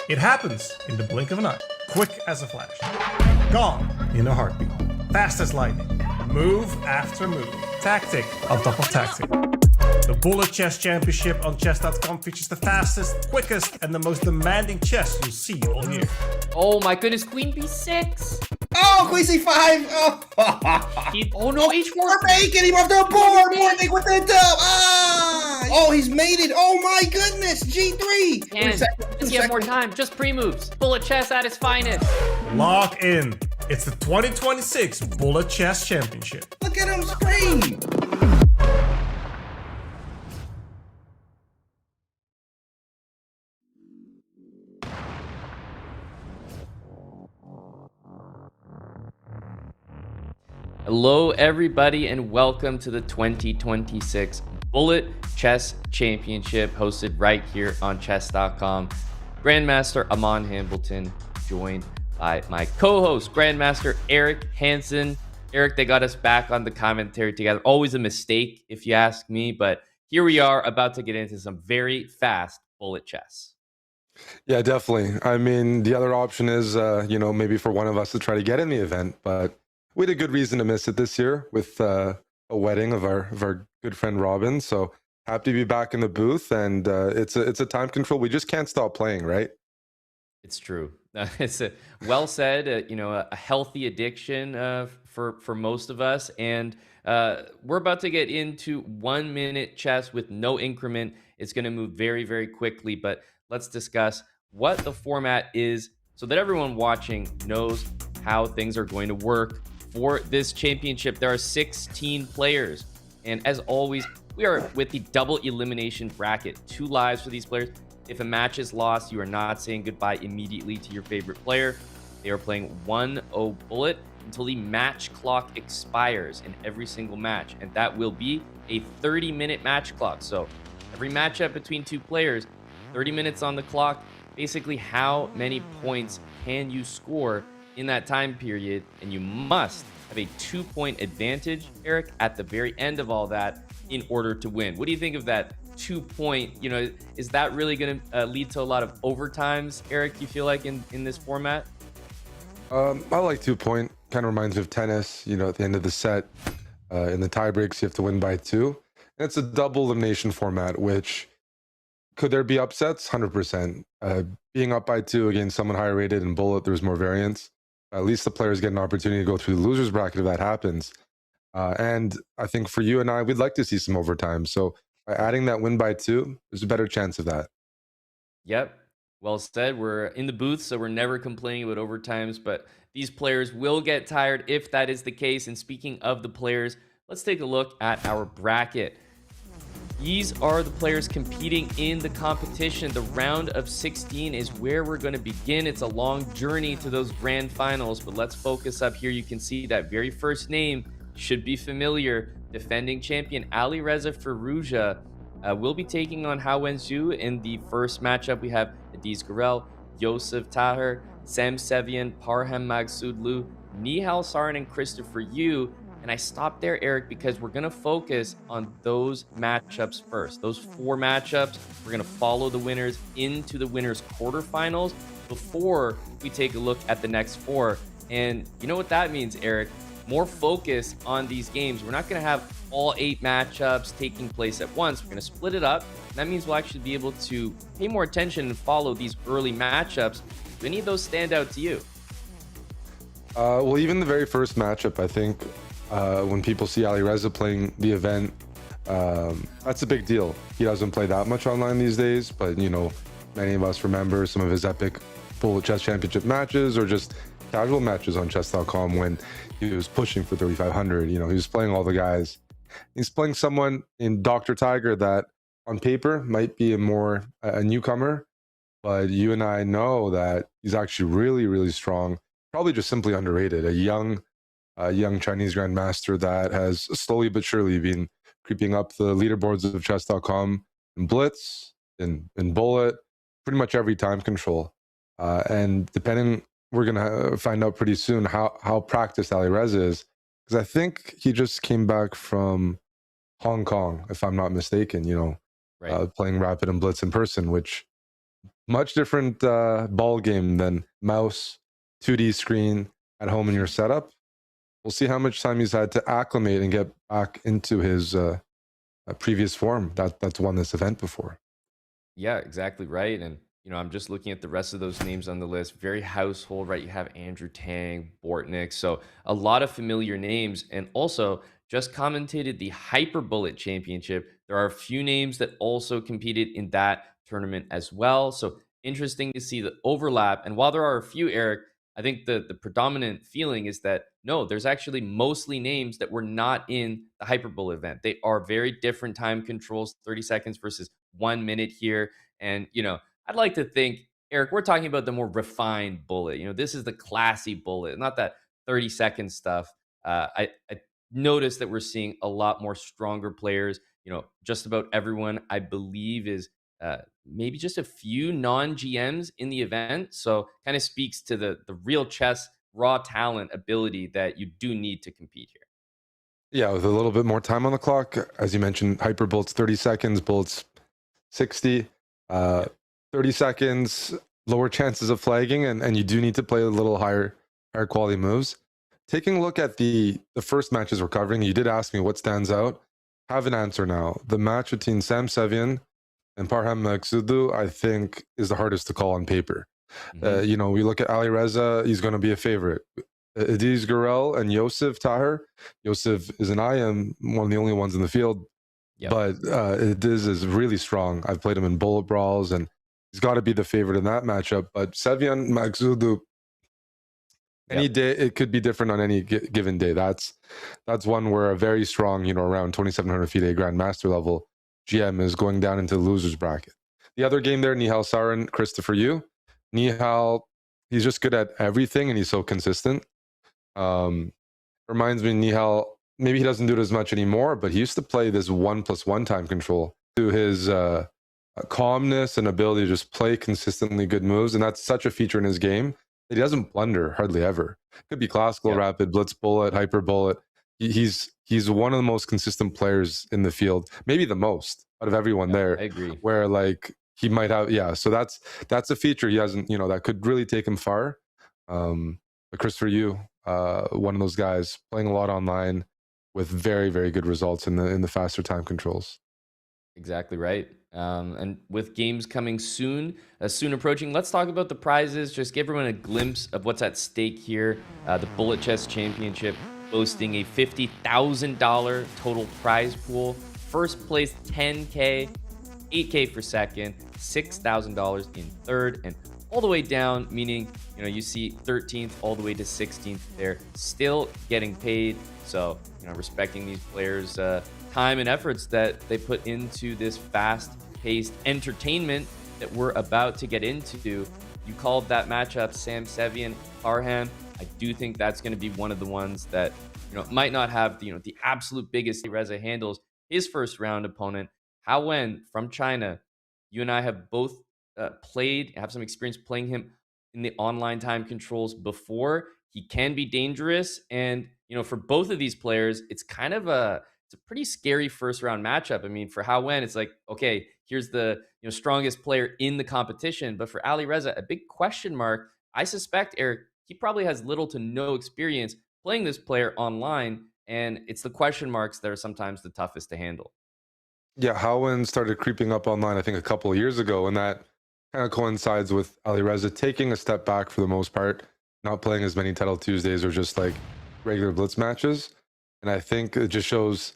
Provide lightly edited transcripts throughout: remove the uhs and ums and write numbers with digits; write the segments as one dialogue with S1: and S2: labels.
S1: It happens in the blink of an eye, quick as a flash, gone in a heartbeat, fast as lightning, move after move, tactic on top of tactic. The Bullet Chess Championship on Chess.com features the fastest, quickest, and the most demanding chess you'll see all year.
S2: Oh my goodness, Queen B6.
S3: Oh, Queen C5. Oh,
S2: Oh no, H4.
S3: we're making him off the board. Morning with the dub. Oh, he's made it. Oh my goodness. G3.
S2: And does he have more time? Just pre-moves. Bullet chess at its finest.
S1: Lock in. It's the 2026 Bullet Chess Championship.
S3: Look at him scream.
S2: Hello everybody and welcome to the 2026 Bullet Chess Championship hosted right here on Chess.com. Grandmaster Amon Hambleton joined by my co-host Grandmaster Eric Hansen. Eric, they got us back on the commentary together. Always a mistake if you ask me, but here we are about to get into some very fast bullet chess.
S4: Yeah, definitely. I mean, the other option is, maybe for one of us to try to get in the event, but we had a good reason to miss it this year with a wedding of our good friend Robin. So happy to be back in the booth, and it's a time control. We just can't stop playing, right?
S2: It's true. It's well said. A healthy addiction for most of us, and we're about to get into 1 minute chess with no increment. It's going to move very, very quickly, but let's discuss what the format is so that everyone watching knows how things are going to work. For this championship, there are 16 players. And as always, we are with the double elimination bracket. 2 lives for these players. If a match is lost, you are not saying goodbye immediately to your favorite player. They are playing 1-0 bullet until the match clock expires in every single match. And that will be a 30-minute match clock. So every matchup between 2 players, 30 minutes on the clock. Basically, how many points can you score in that time period, and you must have a 2-point advantage, Eric, at the very end of all that in order to win. What do you think of that 2-point? Is that really going to lead to a lot of overtimes, Eric, you feel like in this format?
S4: I like 2-point. Kind of reminds me of tennis, at the end of the set, in the tie breaks, you have to win by 2. And it's a double elimination format, which could there be upsets? 100%. Being up by 2 against someone higher rated in bullet, there's more variance. At least the players get an opportunity to go through the loser's bracket if that happens. And I think for you and I, we'd like to see some overtime. So by adding that win by 2, there's a better chance of that.
S2: Yep. Well said. We're in the booth, so we're never complaining about overtimes, but these players will get tired if that is the case. And speaking of the players, let's take a look at our bracket. These are the players competing in the competition. The round of 16 is where we're going to begin. It's a long journey to those grand finals, but let's focus up here. You can see that very first name should be familiar. Defending champion Alireza Firouzja will be taking on Hao Wenzhou. In the first matchup, we have Yagiz Gurel, Yosef Taher, Sam Sevian, Parham Magsudlu, Nihal Sarin, and Christopher Yu. And I stopped there, Eric, because we're going to focus on those matchups first. Those 4 matchups, we're going to follow the winners into the winners' quarterfinals before we take a look at the next 4. And you know what that means, Eric? More focus on these games. We're not going to have all 8 matchups taking place at once. We're going to split it up. And that means we'll actually be able to pay more attention and follow these early matchups. Do any of those stand out to you?
S4: Well, even the very first matchup, I think, when people see Alireza playing the event, that's a big deal. He doesn't play that much online these days, but many of us remember some of his epic Bullet Chess Championship matches or just casual matches on Chess.com when he was pushing for 3,500. He was playing all the guys. He's playing someone in Dr. Tiger that on paper might be a newcomer, but you and I know that he's actually really, really strong, probably just simply underrated. A young Chinese grandmaster that has slowly but surely been creeping up the leaderboards of Chess.com in Blitz, in Bullet, pretty much every time control. And we're going to find out pretty soon how practiced Alireza is, because I think he just came back from Hong Kong, if I'm not mistaken,
S2: Right.
S4: Playing Rapid and Blitz in person, which much different ball game than mouse, 2D screen at home in your setup. We'll see how much time he's had to acclimate and get back into his previous form that's won this event before.
S2: Yeah, exactly right. And I'm just looking at the rest of those names on the list. Very household, right? You have Andrew Tang, Bortnick, so a lot of familiar names. And also, just commentated the Hyperbullet Championship. There are a few names that also competed in that tournament as well. So interesting to see the overlap. And while there are a few, Eric, I think the predominant feeling is that no, there's actually mostly names that were not in the Hyperbullet event. They are very different time controls, 30 seconds versus 1 minute here. And I'd like to think, Eric, we're talking about the more refined bullet. This is the classy bullet, not that 30-second stuff. I noticed that we're seeing a lot more stronger players. Just about everyone, I believe, is maybe just a few non-GMs in the event. So kind of speaks to the real chess raw talent ability that you do need to compete here.
S4: Yeah, with a little bit more time on the clock, as you mentioned, Hyperbullet's 30 seconds, Bullet's 60. 30 seconds, lower chances of flagging, and you do need to play a little higher quality moves. Taking a look at the first matches we're covering, you did ask me what stands out. Have an answer now. The match between Sam Sevian and Parham Maghsoodloo, I think, is the hardest to call on paper. We look at Alireza, he's going to be a favorite. Adiz Gurel and Yosef Taher. Yosef is an IM, one of the only ones in the field. Yep. But Adiz is really strong. I've played him in bullet brawls, and he's got to be the favorite in that matchup. But Sevian Maghsoodloo, any day, it could be different on any given day. That's one where a very strong, around 2,700 FIDE Grandmaster level GM is going down into the loser's bracket. The other game there, Nihal Sarin, Christopher Yu. Nihal, he's just good at everything, and he's so consistent. Reminds me, Nihal, maybe he doesn't do it as much anymore, but he used to play this 1+1 time control to his calmness and ability to just play consistently good moves. And that's such a feature in his game that he doesn't blunder hardly ever. Could be classical, rapid, blitz bullet, hyper bullet. He's one of the most consistent players in the field, maybe the most out of everyone there.
S2: I agree.
S4: Where he might have, so that's a feature he hasn't, that could really take him far. But Christopher Yu, one of those guys playing a lot online with very, very good results in the faster time controls.
S2: Exactly right. And with games coming soon approaching, let's talk about the prizes. Just give everyone a glimpse of what's at stake here. The Bullet Chess Championship boasting a $50,000 total prize pool. First place, $10K, $8K for second, $6,000 in third, and all the way down, meaning, you see 13th all the way to 16th there, still getting paid. So, respecting these players' time and efforts that they put into this fast-paced entertainment that we're about to get into. You called that matchup Sam Sevian, Parham. I do think that's going to be one of the ones that, might not have the absolute biggest. Reza handles his first round opponent, Hao Wen from China. You and I have both have some experience playing him in the online time controls before. He can be dangerous, and for both of these players, it's kind of a pretty scary first round matchup. I mean, for Hao Wen, it's like, okay, here's the strongest player in the competition, but for Alireza, a big question mark. I suspect, Eric, he probably has little to no experience playing this player online, and it's the question marks that are sometimes the toughest to handle.
S4: Yeah, Hao Wen started creeping up online, I think, a couple of years ago, and that kind of coincides with Alireza taking a step back for the most part, not playing as many Title Tuesdays or just like regular blitz matches. And I think it just shows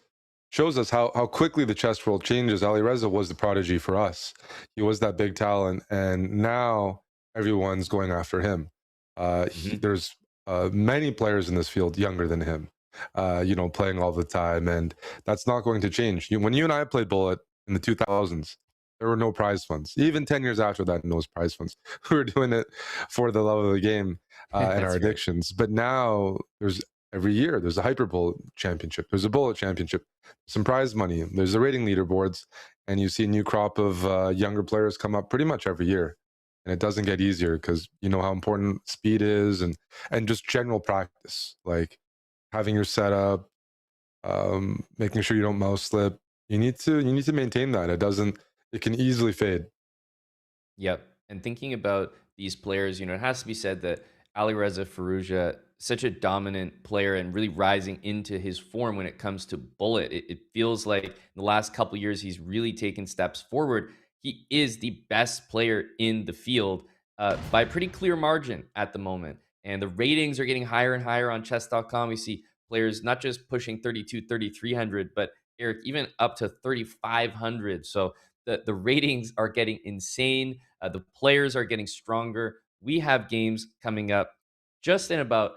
S4: us how quickly the chess world changes. Alireza was the prodigy for us. He was that big talent, and now everyone's going after him. There's many players in this field younger than him, playing all the time, and that's not going to change. When you and I played Bullet in the 2000s, there were no prize funds. Even 10 years after that, no prize funds. We were doing it for the love of the game and our addictions. Right. But now every year there's a Hyperbullet Championship, there's a Bullet Championship, some prize money, there's the rating leaderboards, and you see a new crop of younger players come up pretty much every year. And it doesn't get easier because you know how important speed is and just general practice, like having your setup, making sure you don't mouse slip. You need to maintain that. It can easily fade.
S2: Yep. And thinking about these players, it has to be said that Alireza Firouzja, such a dominant player and really rising into his form when it comes to bullet. It feels like in the last couple of years, he's really taken steps forward. He is the best player in the field by a pretty clear margin at the moment. And the ratings are getting higher and higher on Chess.com. We see players not just pushing 32, 3,300, but Eric, even up to 3,500. So the ratings are getting insane. The players are getting stronger. We have games coming up just in about,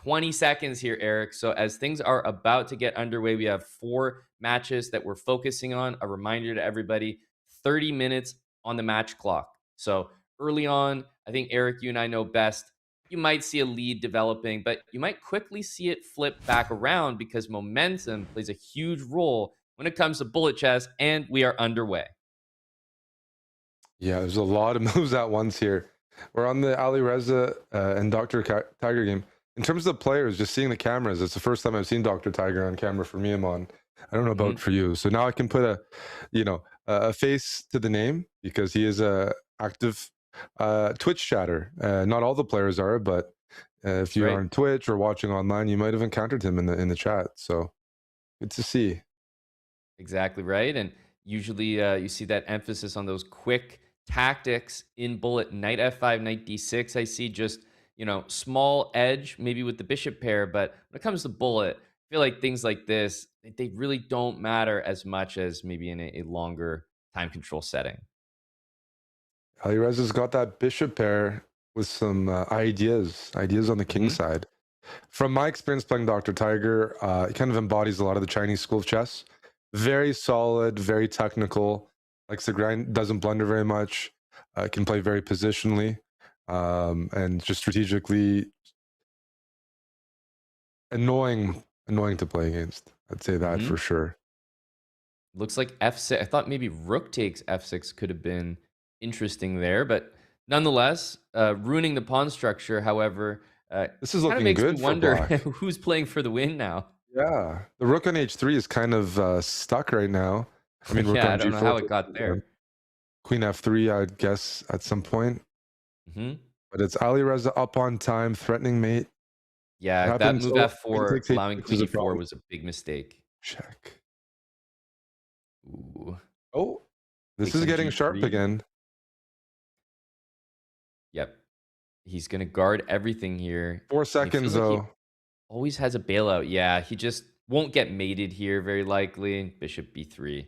S2: 20 seconds here, Eric. So as things are about to get underway, we have 4 matches that we're focusing on. A reminder to everybody, 30 minutes on the match clock. So early on, I think, Eric, you and I know best. You might see a lead developing, but you might quickly see it flip back around because momentum plays a huge role when it comes to bullet chess, and we are underway.
S4: Yeah, there's a lot of moves at once here. We're on the Alireza and Dr. Tiger game. In terms of the players, just seeing the cameras, it's the first time I've seen Dr. Tiger on camera for me, Amon. I don't know about for you. So now I can put a face to the name because he is a active Twitch chatter. Not all the players are, but if you're on Twitch or watching online, you might have encountered him in the chat. So good to see.
S2: Exactly right. And usually you see that emphasis on those quick tactics in bullet. Knight f5, knight d6. I see just, small edge, maybe with the bishop pair. But when it comes to bullet, I feel like things like this, they really don't matter as much as maybe in a longer time control setting.
S4: Alireza's got that bishop pair with some ideas on the king side. From my experience playing Dr. Tiger, it kind of embodies a lot of the Chinese school of chess. Very solid, very technical, likes to grind, doesn't blunder very much, can play very positionally, and just strategically annoying to play against. I'd say that for sure.
S2: Looks like f6. I thought maybe rook takes f6 could have been interesting there, but nonetheless, ruining the pawn structure. However,
S4: this is looking good for
S2: wonder
S4: black.
S2: Who's playing for the win now.
S4: Yeah, the rook on h3 is kind of stuck right now. I mean, rook on
S2: I don't
S4: g4,
S2: know how it got there.
S4: Queen f3, I'd guess at some point. But it's Alireza up on time, threatening mate.
S2: Yeah, that move f4, allowing queen e4 was a big mistake.
S4: Check.
S2: Ooh.
S4: Oh, this is getting sharp again.
S2: Yep. He's going to guard everything here.
S4: 4 seconds, though.
S2: Like always has a bailout. Yeah, he just won't get mated here, very likely. Bishop b3.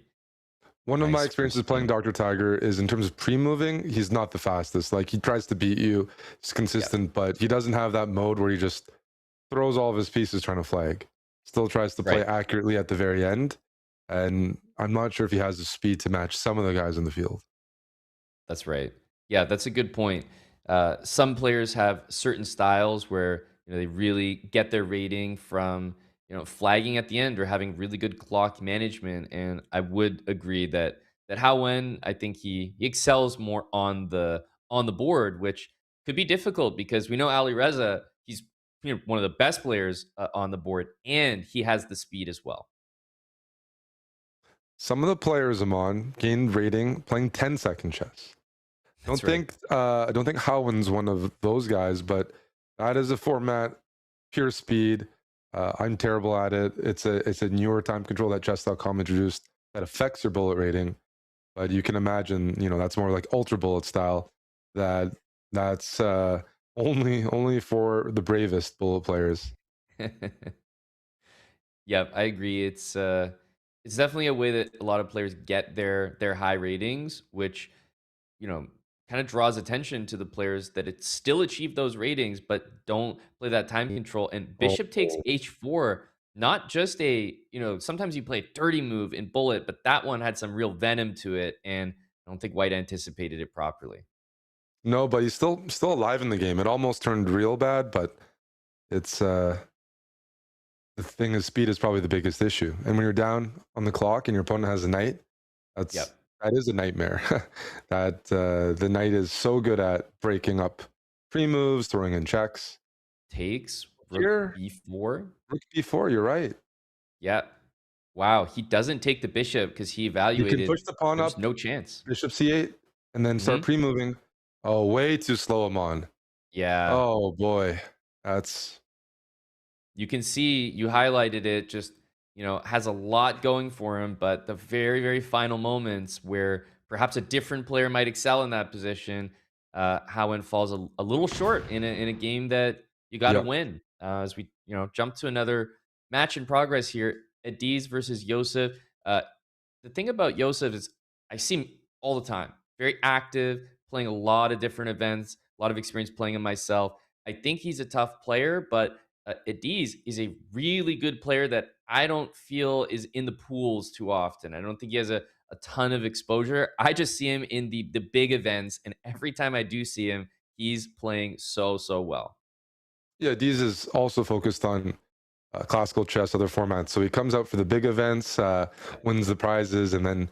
S4: One of my experiences playing Dr. Tiger is in terms of pre-moving, he's not the fastest. Like, he tries to beat you. He's consistent, but he doesn't have that mode where he just throws all of his pieces trying to flag. Still tries to play accurately at the very end. And I'm not sure if he has the speed to match some of the guys in the field.
S2: That's right. Yeah, that's a good point. Some players have certain styles where they really get their rating from flagging at the end or having really good clock management. And I would agree that Hawen, I think he excels more on the board, which could be difficult because we know Alireza, he's one of the best players on the board, and he has the speed as well.
S4: Some of the players I'm on gained rating playing 10-second chess. I don't think Hawen's one of those guys, but that is a format, pure speed. I'm terrible at it. It's a newer time control that Chess.com introduced that affects your bullet rating. But you can imagine, that's more like ultra bullet style. That's only for the bravest bullet players.
S2: Yeah, I agree. It's definitely a way that a lot of players get their high ratings, which kind of draws attention to the players that it still achieve those ratings, but don't play that time control. And bishop takes h4, not just a, sometimes you play a dirty move in bullet, but that one had some real venom to it. And I don't think white anticipated it properly.
S4: No, but he's still alive in the game. It almost turned real bad, but it's, the thing is speed is probably the biggest issue. And when you're down on the clock and your opponent has a knight, that is a nightmare. The knight is so good at breaking up pre-moves, throwing in checks.
S2: Takes rook b4.
S4: Rook b4, you're right.
S2: Yeah. Wow, he doesn't take the bishop because he evaluated.
S4: You can push the pawn up.
S2: No chance.
S4: Bishop c8, and then start pre-moving. Oh, way too slow him on.
S2: Yeah.
S4: Oh boy, that's
S2: You can see you highlighted it, just, has a lot going for him, but the very, very final moments where perhaps a different player might excel in that position, Howen falls a little short in a game that you got to
S4: yeah.
S2: win. As we, jump to another match in progress here, Adiz versus Yosef. The thing about Yosef is I see him all the time. Very active, playing a lot of different events, a lot of experience playing him myself. I think he's a tough player, but Adiz is a really good player that I don't feel is in the pools too often. I don't think he has a ton of exposure. I just see him in the big events, and every time I do see him, he's playing so well.
S4: Yeah, Deez is also focused on classical chess, other formats. So he comes out for the big events, wins the prizes, and then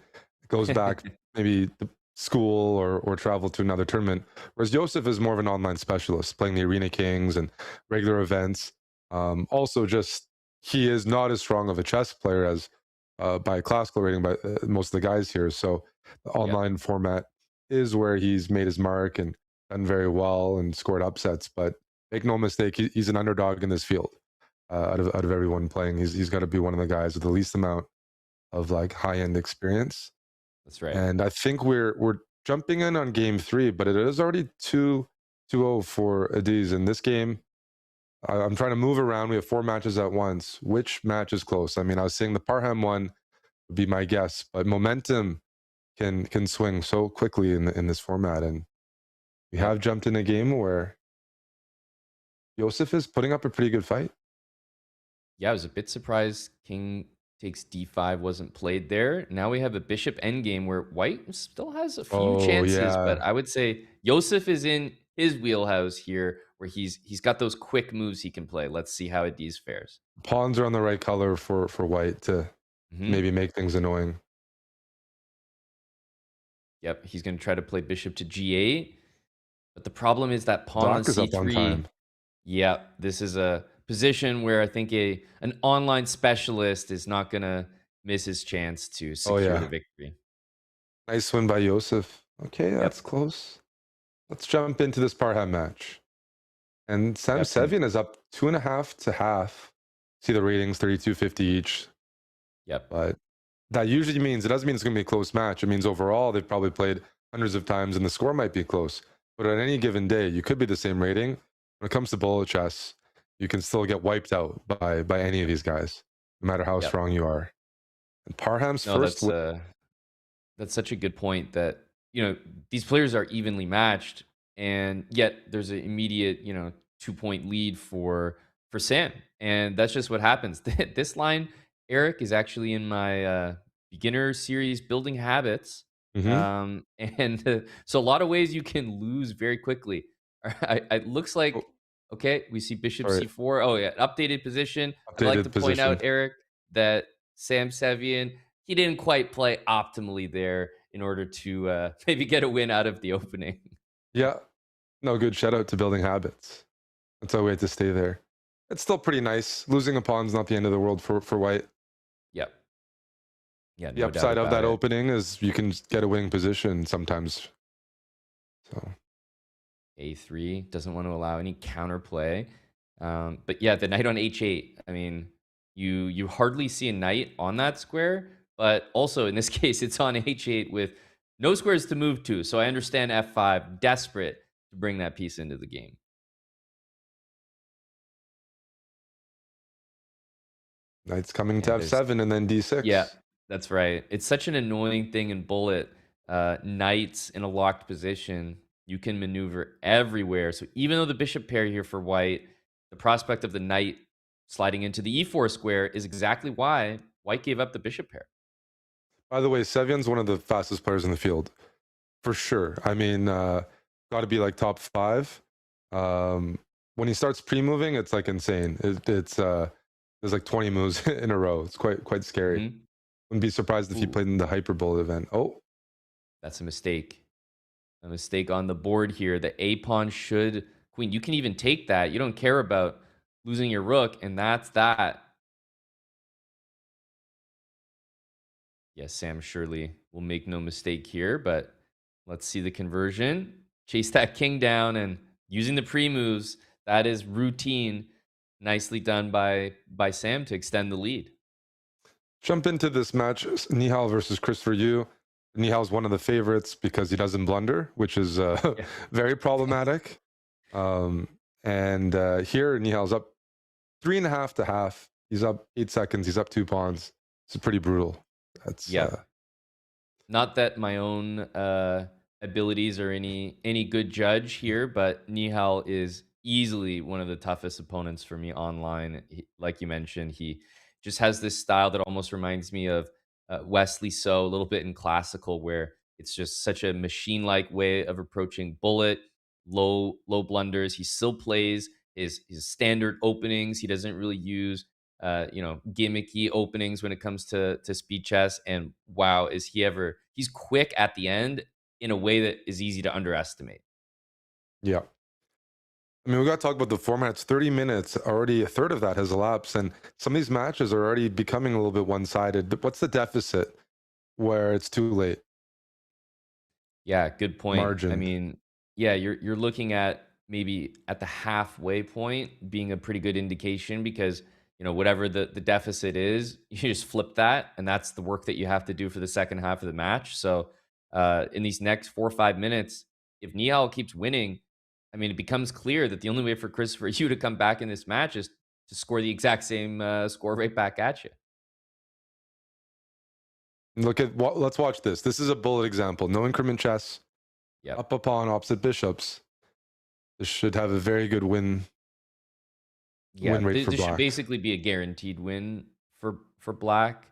S4: goes back maybe to school or travel to another tournament. Whereas Joseph is more of an online specialist, playing the Arena Kings and regular events. Also, just he is not as strong of a chess player as by classical rating by most of the guys here. So the
S2: Yep.
S4: online format is where he's made his mark and done very well and scored upsets. But make no mistake, he's an underdog in this field. Out of everyone playing, he's got to be one of the guys with the least amount of like high end experience.
S2: That's right.
S4: And I think we're jumping in on game 3, but it is already 2-0 for Adiz in this game. I'm trying to move around. We have 4 matches at once. Which match is close? I mean, I was saying the Parham one would be my guess, but momentum can swing so quickly in this format, and we
S2: Yep.
S4: have jumped in a game where Josef is putting up a pretty good fight.
S2: Yeah, I was a bit surprised king takes d5 wasn't played there. Now we have a bishop endgame where white still has a few
S4: Oh
S2: chances, but
S4: yeah,
S2: I would say Josef is in his wheelhouse here where he's got those quick moves he can play. Let's see how Adiz fares.
S4: pawns are on the right color for white to
S2: Mhm.
S4: maybe make things annoying.
S2: Yep, he's going to try to play bishop to g8, but the problem is that pawn on
S4: Doc is up on
S2: c3.
S4: time.
S2: Yeah, this is a position where I think an online specialist is not going to miss his chance to
S4: Oh
S2: secure the
S4: yeah,
S2: victory.
S4: nice win by Josef. Okay,
S2: Yep.
S4: that's close. Let's jump into this Parham match. And Sam
S2: Yep.
S4: Sevian is up 2.5 to half. See the ratings 32.50 each,
S2: Yep.
S4: but that usually means it doesn't mean it's going to be a close match. It means overall they've probably played hundreds of times and the score might be close. But on any given day, you could be the same rating. When it comes to bullet chess, you can still get wiped out by any of these guys, no matter how
S2: Yep.
S4: strong you are. And Parham's
S2: No,
S4: first win.
S2: that's such a good point that, these players are evenly matched and yet there's an immediate, 2-point lead for Sam. And that's just what happens. This line, Eric, is actually in my beginner series building habits.
S4: Mhm.
S2: And so a lot of ways you can lose very quickly. It looks like
S4: Oh,
S2: okay, we see bishop
S4: sorry,
S2: c4. Oh yeah, updated position. I'd like to
S4: updated
S2: point out,
S4: position.
S2: Eric, that Sam Sevian, he didn't quite play optimally there in order to maybe get a win out of the opening.
S4: Yeah, no, good shout out to building habits. That's our way to stay there. It's still pretty nice. Losing a pawn's not the end of the world for white.
S2: Yep. Yeah,
S4: The
S2: no doubt
S4: upside of
S2: about
S4: that
S2: it.
S4: opening is you can get a winning position sometimes. So
S2: A3 doesn't want to allow any counterplay. But yeah, the knight on h8. I mean, you hardly see a knight on that square, but also in this case, it's on h8 with no squares to move to. So I understand f5, desperate to bring that piece into the game.
S4: knight's coming to
S2: Yeah, there's
S4: f7 and then
S2: yeah,
S4: d6.
S2: that's right. It's such an annoying thing in bullet. Knights in a locked position, you can maneuver everywhere. So even though the bishop pair here for white, the prospect of the knight sliding into the e4 square is exactly why white gave up the bishop pair.
S4: By the way, Sevian's one of the fastest players in the field for sure. I mean, got to be like top 5. When he starts pre-moving, it's like insane. It's there's like 20 moves in a row. It's quite scary.
S2: Mhm.
S4: Wouldn't be surprised if he
S2: Ooh,
S4: played in the Hyperbullet event. Oh,
S2: that's a mistake. A mistake on the board here. The a pawn should queen. You can even take that. You don't care about losing your rook, and that's that. Yes, Sam surely will make no mistake here, but let's see the conversion. chase that king down and using the pre-moves. That is routine. Nicely done by Sam to extend the lead.
S4: Jump into this match, Nihal versus Christopher Yu. Nihal's one of the favorites because he doesn't blunder, which is very problematic. And here, Nihal's up 3.5 to half. He's up 8 seconds. He's up 2 pawns. It's pretty brutal. That's
S2: not that my own abilities are any good judge here, but Nihal is easily one of the toughest opponents for me online. Like you mentioned, he just has this style that almost reminds me of Wesley So, a little bit in classical, where it's just such a machine-like way of approaching bullet, low blunders. He still plays his standard openings. He doesn't really use gimmicky openings when it comes to speed chess. And wow, he's quick at the end in a way that is easy to underestimate.
S4: Yeah. I mean, we got to talk about the format. It's 30 minutes. Already a third of that has elapsed. And some of these matches are already becoming a little bit one-sided. What's the deficit where it's too late?
S2: Yeah, good point.
S4: Margin.
S2: I mean, yeah, you're looking at maybe at the halfway point being a pretty good indication, because whatever the deficit is, you just flip that, and that's the work that you have to do for the second half of the match. So in these next 4 or 5 minutes, if Nihal keeps winning, I mean, it becomes clear that the only way for Christopher Yu to come back in this match is to score the exact same score right back at you.
S4: Let's watch this. This is a bullet example. No increment chess.
S2: Yep.
S4: Up a pawn, opposite bishops. This should have a very good win rate for
S2: this
S4: black.
S2: should basically be a guaranteed win for black,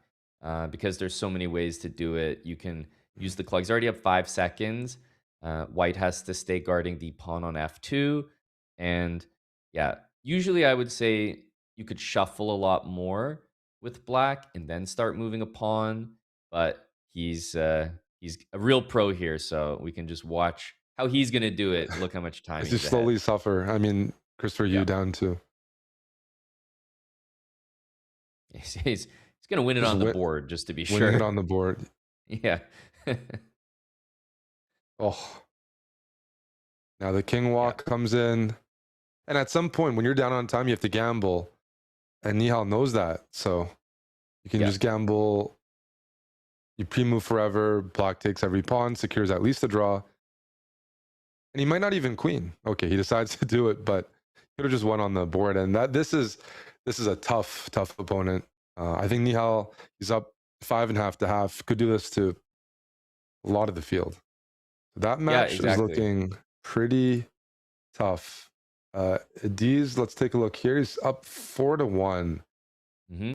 S2: because there's so many ways to do it. You can use the clock. He's already up 5 seconds. White has to stay guarding the pawn on f2. And yeah, usually I would say you could shuffle a lot more with black and then start moving a pawn. But he's a real pro here, so we can just watch how he's going to do it. Look how much time
S4: he's slowly suffer. I mean, Christopher Yu down too.
S2: He's going to win it on the board, just to be sure.
S4: Winning it on the board.
S2: Yeah.
S4: Oh. Now the king walk comes in. And at some point, when you're down on time, you have to gamble. And Nihal knows that. So you can just gamble. You pre-move forever. Black takes every pawn, secures at least a draw. And he might not even queen. Okay, he decides to do it, but he could have just won on the board. And this is a tough opponent. I think Nihal, he's up 5.5 to half. Could do this to a lot of the field. That match is looking pretty tough. Yagiz, let's take a look here. He's up 4 to 1.
S2: Mm-hmm.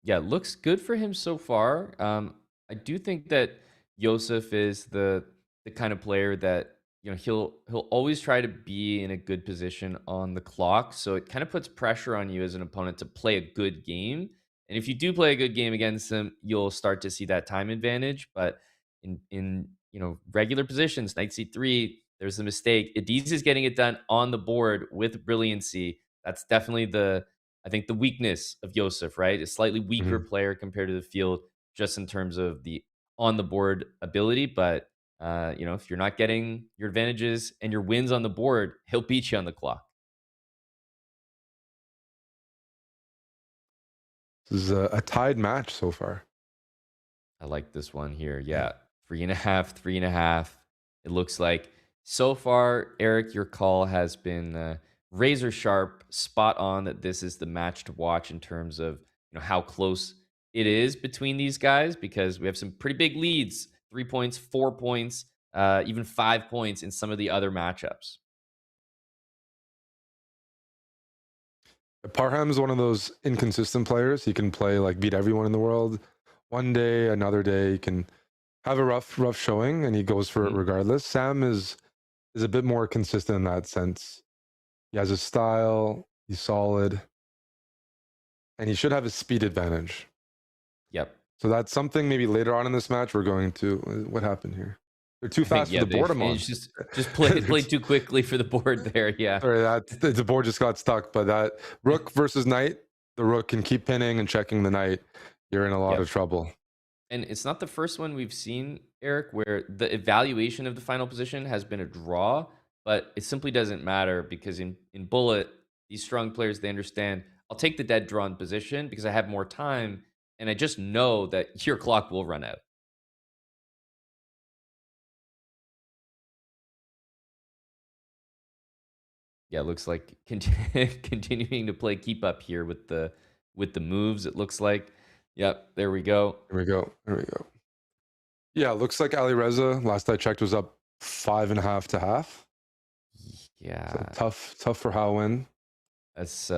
S4: Yeah,
S2: looks good for him so far. I do think that Joseph is the kind of player that he'll always try to be in a good position on the clock. So it kind of puts pressure on you as an opponent to play a good game. And if you do play a good game against him, you'll start to see that time advantage. But in regular positions, knight c3, there's the mistake. Yagiz is getting it done on the board with brilliancy. That's definitely the weakness of Joseph, right? A slightly weaker player compared to the field, just in terms of the on the board ability. But if you're not getting your advantages and your wins on the board, he'll beat you on the clock.
S4: This is a tied match so far.
S2: I like this one here. Yeah, 3.5, 3.5. It looks like so far, Eric, your call has been razor sharp, spot on, that this is the match to watch in terms of how close it is between these guys, because we have some pretty big leads, 3 points, 4 points, even 5 points in some of the other matchups.
S4: Parham is one of those inconsistent players. He can play beat everyone in the world. One day, another day, he can have a rough showing, and he goes for it regardless. Sam is a bit more consistent in that sense. He has a style. He's solid, and he should have a speed advantage.
S2: Yep.
S4: So that's something maybe later on in this match we're going to. What happened here? They're too fast for the board.
S2: Just play too quickly for the board there. Yeah.
S4: Sorry, the board just got stuck. But that rook versus knight, the rook can keep pinning and checking the knight. You're in a lot of trouble.
S2: And it's not the first one we've seen, Eric, where the evaluation of the final position has been a draw, but it simply doesn't matter because in Bullet, these strong players, they understand I'll take the dead drawn position because I have more time and I just know that your clock will run out. Yeah, it looks like continuing to play keep up here with the moves. It looks like, yep, there we go.
S4: Here we go. Here we go. Yeah, looks like Alireza, last I checked, was up 5.5 to half.
S2: Yeah,
S4: So tough for Howin.
S2: that's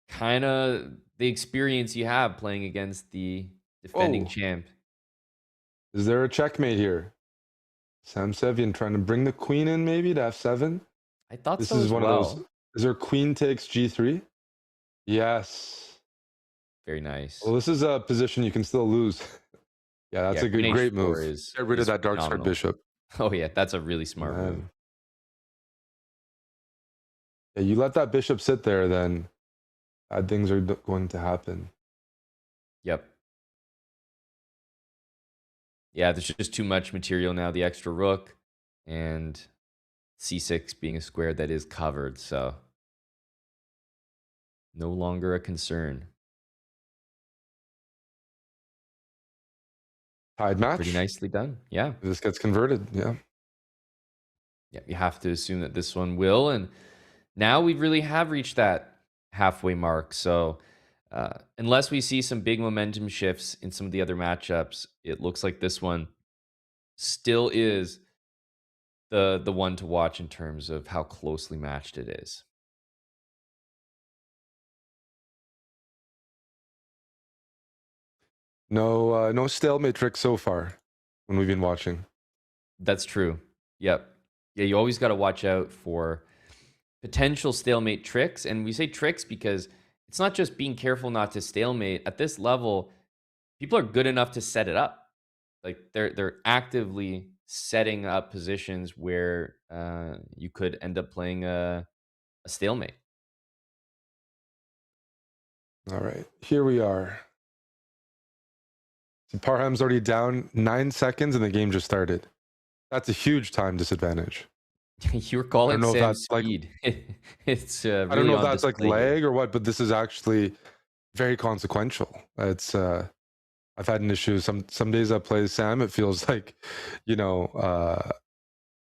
S2: kind of the experience you have playing against the defending
S4: Oh.
S2: champ.
S4: Is there a checkmate here? Sam Sevian trying to bring the queen in maybe to f7.
S2: I thought
S4: This
S2: so
S4: is
S2: as
S4: one
S2: well.
S4: of those. Is there queen takes g3? Yes.
S2: Very nice.
S4: Well, this is a position you can still lose. Yeah, that's
S2: Yeah,
S4: a good,
S2: queen
S4: great
S2: h4
S4: move.
S2: is-
S4: Get rid
S2: is
S4: of that dark squared
S2: phenomenal.
S4: bishop.
S2: Oh yeah, that's a really smart move.
S4: Man. Yeah, you let that bishop sit there, then bad things are going to happen.
S2: Yep. Yeah, there's just too much material now. The extra rook and c6 being a square that is covered, so no longer a concern.
S4: Tied match.
S2: Pretty nicely done. Yeah.
S4: If this gets converted, yeah.
S2: Yeah, you have to assume that this one will. And now we really have reached that halfway mark. So unless we see some big momentum shifts in some of the other matchups, it looks like this one still is the one to watch in terms of how closely matched it is.
S4: No stalemate tricks so far when we've been watching.
S2: That's true. Yep. Yeah, you always got to watch out for potential stalemate tricks. And we say tricks because it's not just being careful not to stalemate. At this level, people are good enough to set it up. Like they're actively setting up positions where you could end up playing a stalemate.
S4: All right, here we are. Parham's already down 9 seconds and the game just started. That's a huge time disadvantage.
S2: You're calling
S4: know if
S2: Sam's
S4: that's, like-
S2: speed. It's really
S4: I don't know if
S2: on
S4: that's like
S2: display here.
S4: lag or what, but this is actually very consequential. It's I've had an issue. Some days I play Sam, it feels like, he's a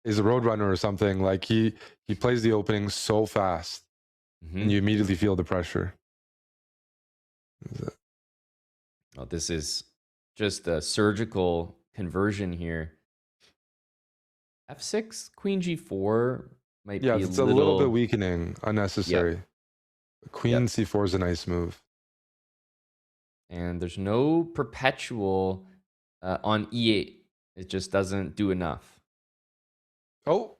S4: roadrunner or something. Like he plays the opening so fast,
S2: Mhm.
S4: and you immediately feel the pressure.
S2: Oh, this is just a surgical conversion here. F6, Queen G4 might
S4: Yeah,
S2: be
S4: it's a little bit weakening, unnecessary. Queen C4 is a nice move.
S2: And there's no perpetual on E8. It just doesn't do enough.
S4: Oh,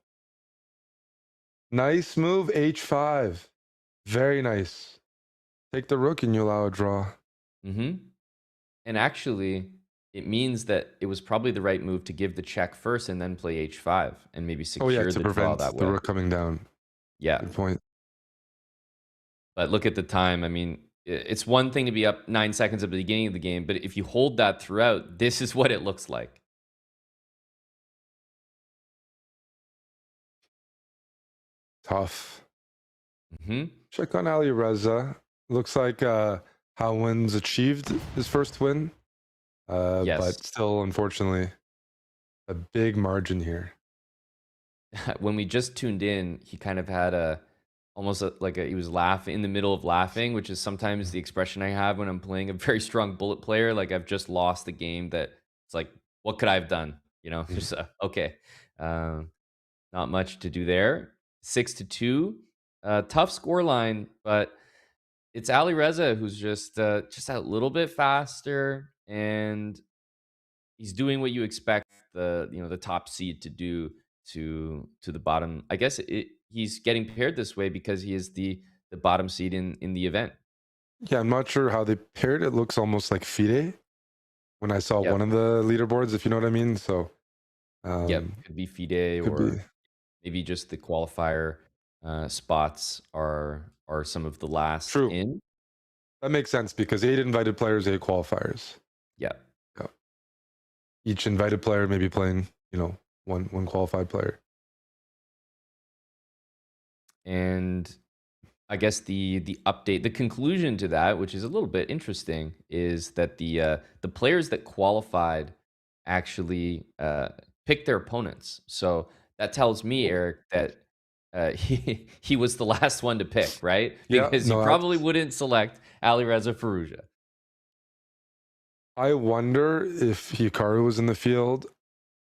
S4: nice move, H5. Very nice. Take the rook and you allow a draw.
S2: Mm-hmm. And actually, it means that it was probably the right move to give the check first and then play H5 and maybe secure
S4: Oh yeah,
S2: the
S4: to
S2: draw
S4: prevent
S2: that
S4: the
S2: way.
S4: rook coming down.
S2: Yeah.
S4: Good point.
S2: But look at the time. I mean, it's one thing to be up 9 seconds at the beginning of the game, but if you hold that throughout, this is what it looks like.
S4: Tough.
S2: Hmm.
S4: Check on Alireza. Looks like Howin's achieved his first win.
S2: Yes.
S4: But still, unfortunately, a big margin here.
S2: When we just tuned in, he kind of had he was laughing in the middle of laughing, which is sometimes the expression I have when I'm playing a very strong bullet player. Like I've just lost the game that it's like, what could I have done? Just okay. Not much to do there. 6-2. Tough score line, but it's Alireza who's just a little bit faster, and he's doing what you expect the top seed to do to the bottom. I guess he's getting paired this way because he is the bottom seed in the event.
S4: Yeah, I'm not sure how they paired. It looks almost like FIDE when I saw
S2: Yep.
S4: one of the leaderboards, if you know what I mean. So,
S2: Yep, could be FIDE
S4: could
S2: or
S4: be.
S2: maybe just the qualifier spots are some of the last
S4: True.
S2: in.
S4: That makes sense because 8 invited players, 8 qualifiers.
S2: Yeah.
S4: Yeah. each invited player maybe playing, one qualified player.
S2: And I guess the update, the conclusion to that, which is a little bit interesting, is that the players that qualified actually picked their opponents. So that tells me, Eric, that he was the last one to pick, right?
S4: Yeah,
S2: Because he
S4: no,
S2: probably wouldn't select Alireza Firouzja.
S4: I wonder if Hikaru was in the field,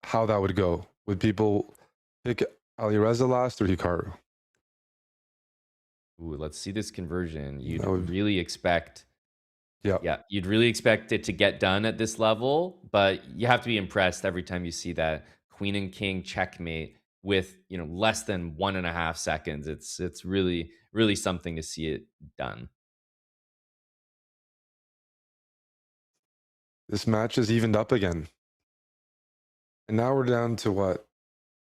S4: how that would go. Would people pick Alireza last or Hikaru?
S2: Ooh, let's see this conversion. You'd
S4: That would,
S2: really expect,
S4: yeah.
S2: yeah, you'd really expect it to get done at this level, but you have to be impressed every time you see that queen and king checkmate with, less than 1.5 seconds. It's really, really something to see it done.
S4: This match is evened up again. And now we're down to what?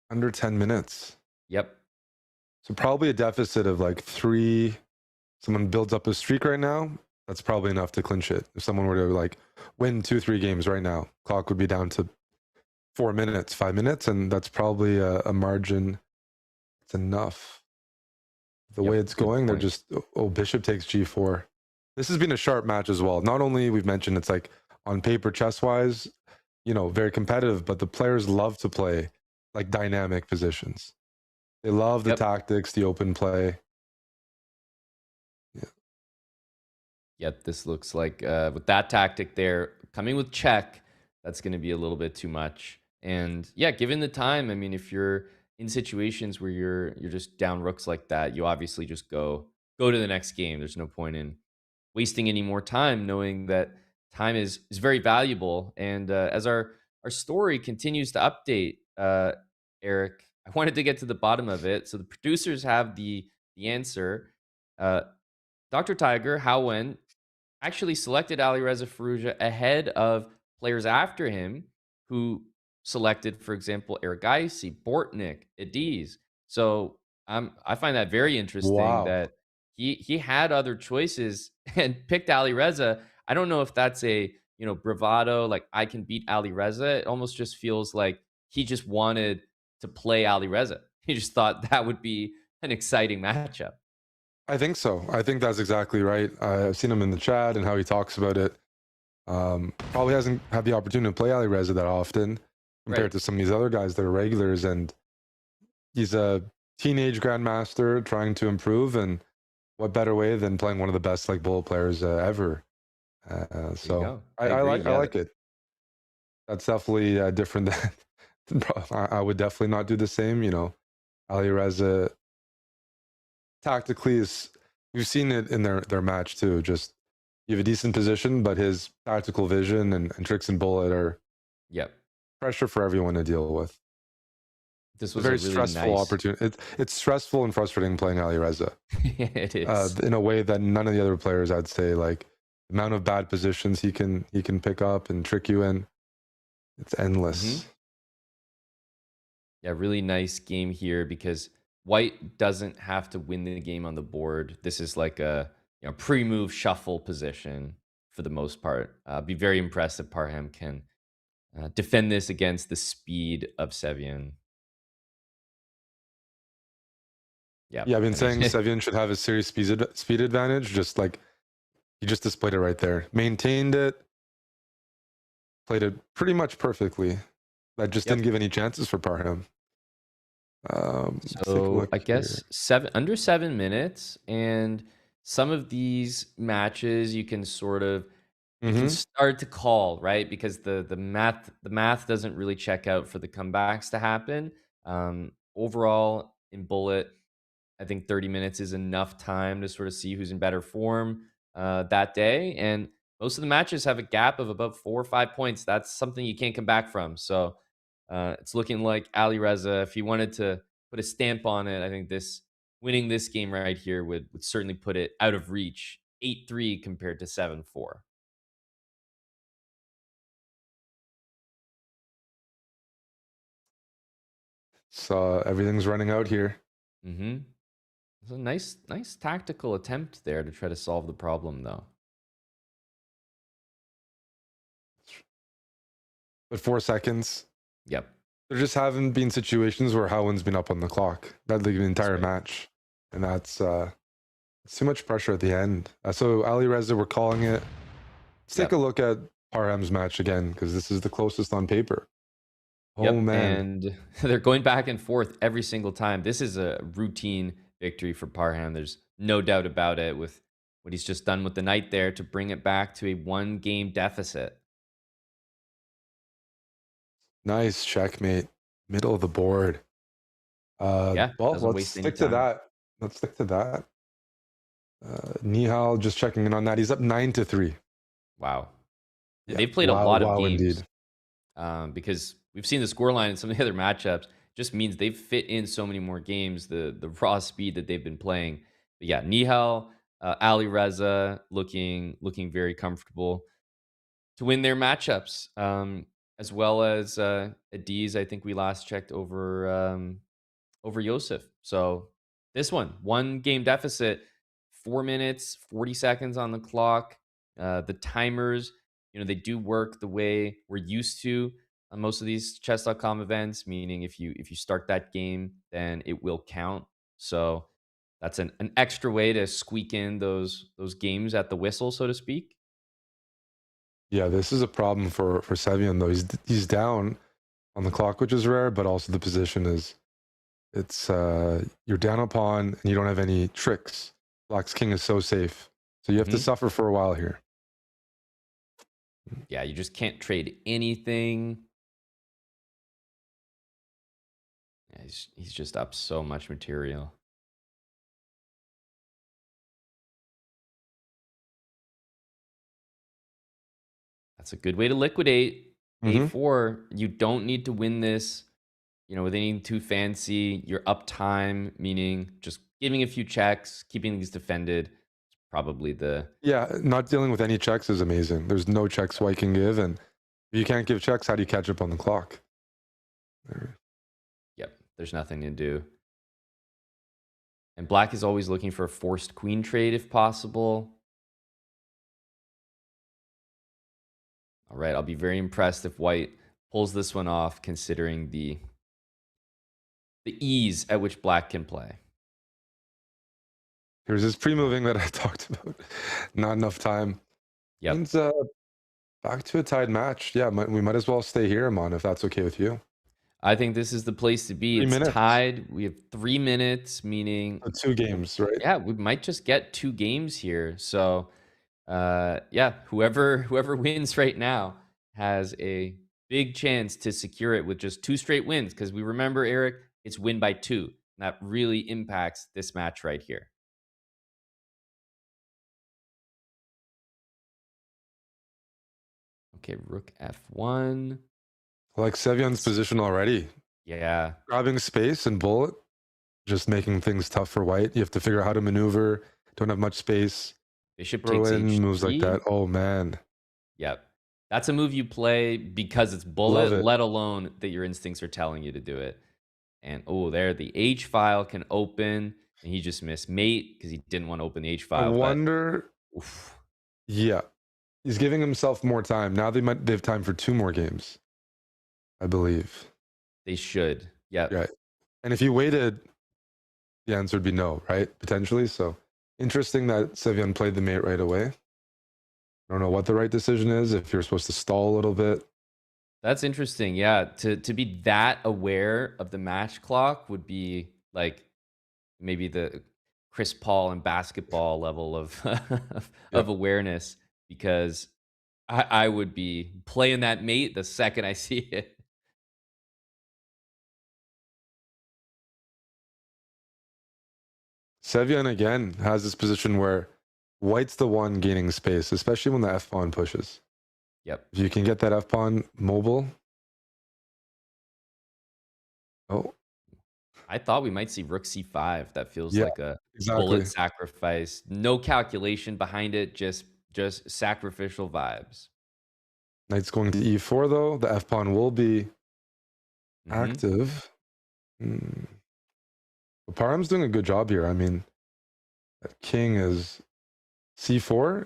S4: Under 10 minutes.
S2: Yep.
S4: So probably a deficit of like 3. Someone builds up a streak right now. That's probably enough to clinch it. If someone were to like win 2-3 games right now, clock would be down to 4 minutes, 5 minutes, and that's probably a margin. It's enough. The way it's going, they're just, bishop takes g4. This has been a sharp match as well. Not only we've mentioned it's like on paper chess wise, very competitive, but the players love to play like dynamic positions. They love the tactics, the open play.
S2: Yep, this looks like with that tactic there, coming with check, that's going to be a little bit too much. And yeah, given the time, I mean, if you're in situations where you're just down rooks like that, you obviously just go to the next game. There's no point in wasting any more time, knowing that time is very valuable. And as our story continues to update, Eric, I wanted to get to the bottom of it. So the producers have the answer. Dr. Tiger, Howen, actually selected Alireza Firouzja ahead of players after him who selected, for example, Ergaisi, Bortnik, Yagiz. So I find that very interesting
S4: Wow.
S2: that he had other choices and picked Alireza. I don't know if that's a bravado, like I can beat Alireza. It almost just feels like he just wanted to play Alireza. He just thought that would be an exciting matchup.
S4: I think so. I think that's exactly right. I've seen him in the chat and how he talks about it. Probably hasn't had the opportunity to play Alireza that often compared to some of these other guys that are regulars. And he's a teenage grandmaster trying to improve. And what better way than playing one of the best like bullet players ever? So I like it. That's definitely different than I would definitely not do the same. Alireza tactically is, we've seen it in their match too. Just you have a decent position, but his tactical vision and tricks and bullet are pressure for everyone to deal with.
S2: This was
S4: a very
S2: really
S4: stressful opportunity. It's stressful and frustrating playing Alireza.
S2: It is
S4: in a way that none of the other players, I'd say, like the amount of bad positions he can pick up and trick you in. It's endless.
S2: Yeah, really nice game here because White doesn't have to win the game on the board. This is like a pre-move shuffle position for the most part. Be very impressed if Parham can defend this against the speed of Sevian. Yeah,
S4: I've been saying Sevian should have a serious speed advantage. Just like he just displayed it right there, maintained it, played it pretty much perfectly. That just didn't give any chances for Parham.
S2: So I guess under 7 minutes, and some of these matches you can sort of you can start to call, right? Because the math doesn't really check out for the comebacks to happen. Overall in Bullet, I think 30 minutes is enough time to sort of see who's in better form that day. And most of the matches have a gap of about 4 or 5 points. That's something you can't come back from. So it's looking like Alireza, if he wanted to put a stamp on it, I think winning this game right here would certainly put it out of reach. 8-3 compared to 7-4.
S4: So everything's running out here.
S2: It's a nice tactical attempt there to try to solve the problem, though.
S4: but 4 seconds.
S2: Yep.
S4: There just haven't been situations where Howland's been up on the clock that the entire
S2: right.
S4: match, and that's it's too much pressure at the end. So Alireza, we're calling it. Let's take a look at Parham's match again because this is the closest on paper.
S2: Yep.
S4: Oh man,
S2: And they're going back and forth every single time. This is a routine victory for Parham. There's no doubt about it with what he's just done with the knight there to bring it back to a 1-game deficit.
S4: nice checkmate, middle of the board.
S2: Yeah,
S4: well,
S2: doesn't
S4: let's
S2: waste any
S4: stick to
S2: time.
S4: that. Let's stick to that. Nihal just checking in on that. He's up 9-3.
S2: Wow.
S4: Yeah,
S2: They've played a
S4: wow,
S2: lot of
S4: wow,
S2: games
S4: indeed.
S2: because we've seen the scoreline in some of the other matchups. Just means they've fit in so many more games, the raw speed that they've been playing. But yeah, Nihal, Alireza looking very comfortable to win their matchups, as well as Yagiz. I think we last checked over Yosef. So this 1-game deficit, 4 minutes, 40 seconds on the clock. The timers, they do work the way we're used to on most of these chess.com events, meaning if you start that game, then it will count. So that's an extra way to squeak in those games at the whistle, so to speak.
S4: Yeah, this is a problem for Sevian though. He's down on the clock, which is rare, but also the position is you're down a pawn and you don't have any tricks. Black's king is so safe, so you have to suffer for a while here.
S2: Yeah, you just can't trade anything. Yeah, he's just up so much material. That's a good way to liquidate. A4, you don't need to win this, with anything too fancy. You're up time, meaning just giving a few checks, keeping things defended. It's probably
S4: not dealing with any checks is amazing. There's no checks White can give, and if you can't give checks, how do you catch up on the clock?
S2: Yep, there's nothing to do. And Black is always looking for a forced queen trade if possible. All right, I'll be very impressed if White pulls this one off, considering the ease at which Black can play.
S4: Here's his pre-moving that I talked about. Not enough time.
S2: Yep.
S4: Means back to a tied match. Yeah, we might as well stay here, Amon, if that's okay with you.
S2: I think this is the place to be.
S4: 3
S2: It's
S4: minutes.
S2: tied. We have 3 minutes, meaning
S4: 2 games, right?
S2: Yeah, we might just get 2 games here. So, yeah, whoever wins right now has a big chance to secure it with just 2 straight wins. Because we remember, Eric, it's win by 2. And that really impacts this match right here. Okay, rook f1.
S4: I like Sevian's position already.
S2: Yeah.
S4: Grabbing space and bullet, just making things tough for White. You have to figure out how to maneuver. Don't have much space.
S2: Bishop
S4: Throw
S2: takes
S4: in
S2: h3.
S4: moves like that. Oh, man.
S2: Yep. That's a move you play because it's bullet, let alone that your instincts are telling you to do it. And, there, the H file can open, and he just missed mate because he didn't want to open the H file.
S4: I wonder. Yeah. He's giving himself more time. Now they have time for 2 more games, I believe.
S2: They should. Yeah.
S4: Right. And if you waited, the answer would be no, right? Potentially. So interesting that Sevian played the mate right away. I don't know what the right decision is, if you're supposed to stall a little bit.
S2: That's interesting. Yeah. To be that aware of the match clock would be like maybe the Chris Paul and basketball level of of awareness, because I would be playing that mate the second I see it.
S4: Sevian again has this position where White's the one gaining space, especially when the F pawn pushes.
S2: Yep.
S4: If you can get that F pawn mobile. Oh.
S2: I thought we might see rook c5. That feels like a bullet sacrifice. No calculation behind it, just sacrificial vibes.
S4: Knight's going to e4 though. The F pawn will be active. Parham's doing a good job here. I mean, that king is c4.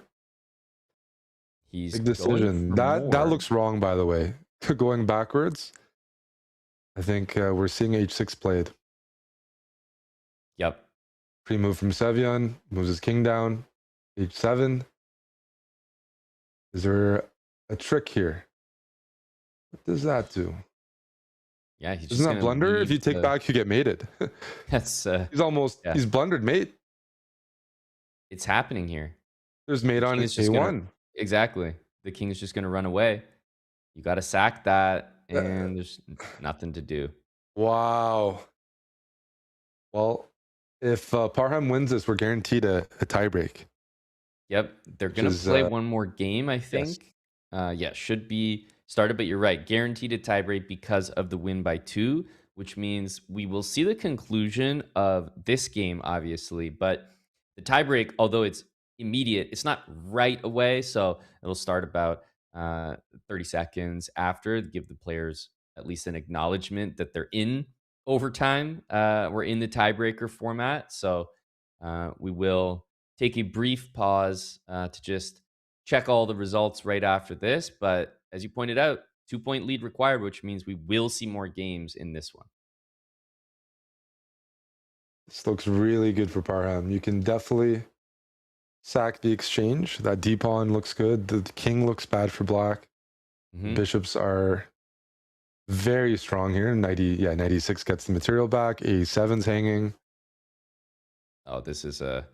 S2: He's
S4: big decision. That looks wrong, by the way. going backwards. I think we're seeing h6 played.
S2: Yep.
S4: Pre-move from Sevian, moves his king down, h7. Is there a trick here? What does that do?
S2: Yeah, he's just
S4: Isn't that
S2: gonna
S4: blunder? If
S2: leave
S4: you take
S2: the-
S4: back, you get mated.
S2: That's yeah.
S4: He's blundered mate.
S2: It's happening here.
S4: There's mate on
S2: King is just
S4: a1.
S2: Exactly. The king is just gonna run away. You got to sack that, and there's nothing to do.
S4: Wow. Well, if Parham wins this, we're guaranteed a tiebreak.
S2: Yep, they're gonna
S4: is,
S2: play one more game, I think. Yeah, should be started, but you're right. Guaranteed a tiebreak because of the win by 2, which means we will see the conclusion of this game, obviously. But the tiebreak, although it's immediate, it's not right away. So it'll start about 30 seconds after, give the players at least an acknowledgement that they're in overtime. We're in the tiebreaker format. So we will take a brief pause to just check all the results right after this. But as you pointed out, 2-point lead required, which means we will see more games in this one.
S4: This looks really good for Parham. You can definitely sack the exchange. That d-pawn looks good. The king looks bad for black.
S2: Mhm.
S4: Bishops are very strong here. Knight e6 gets the material back. a7's hanging.
S2: Oh, this is a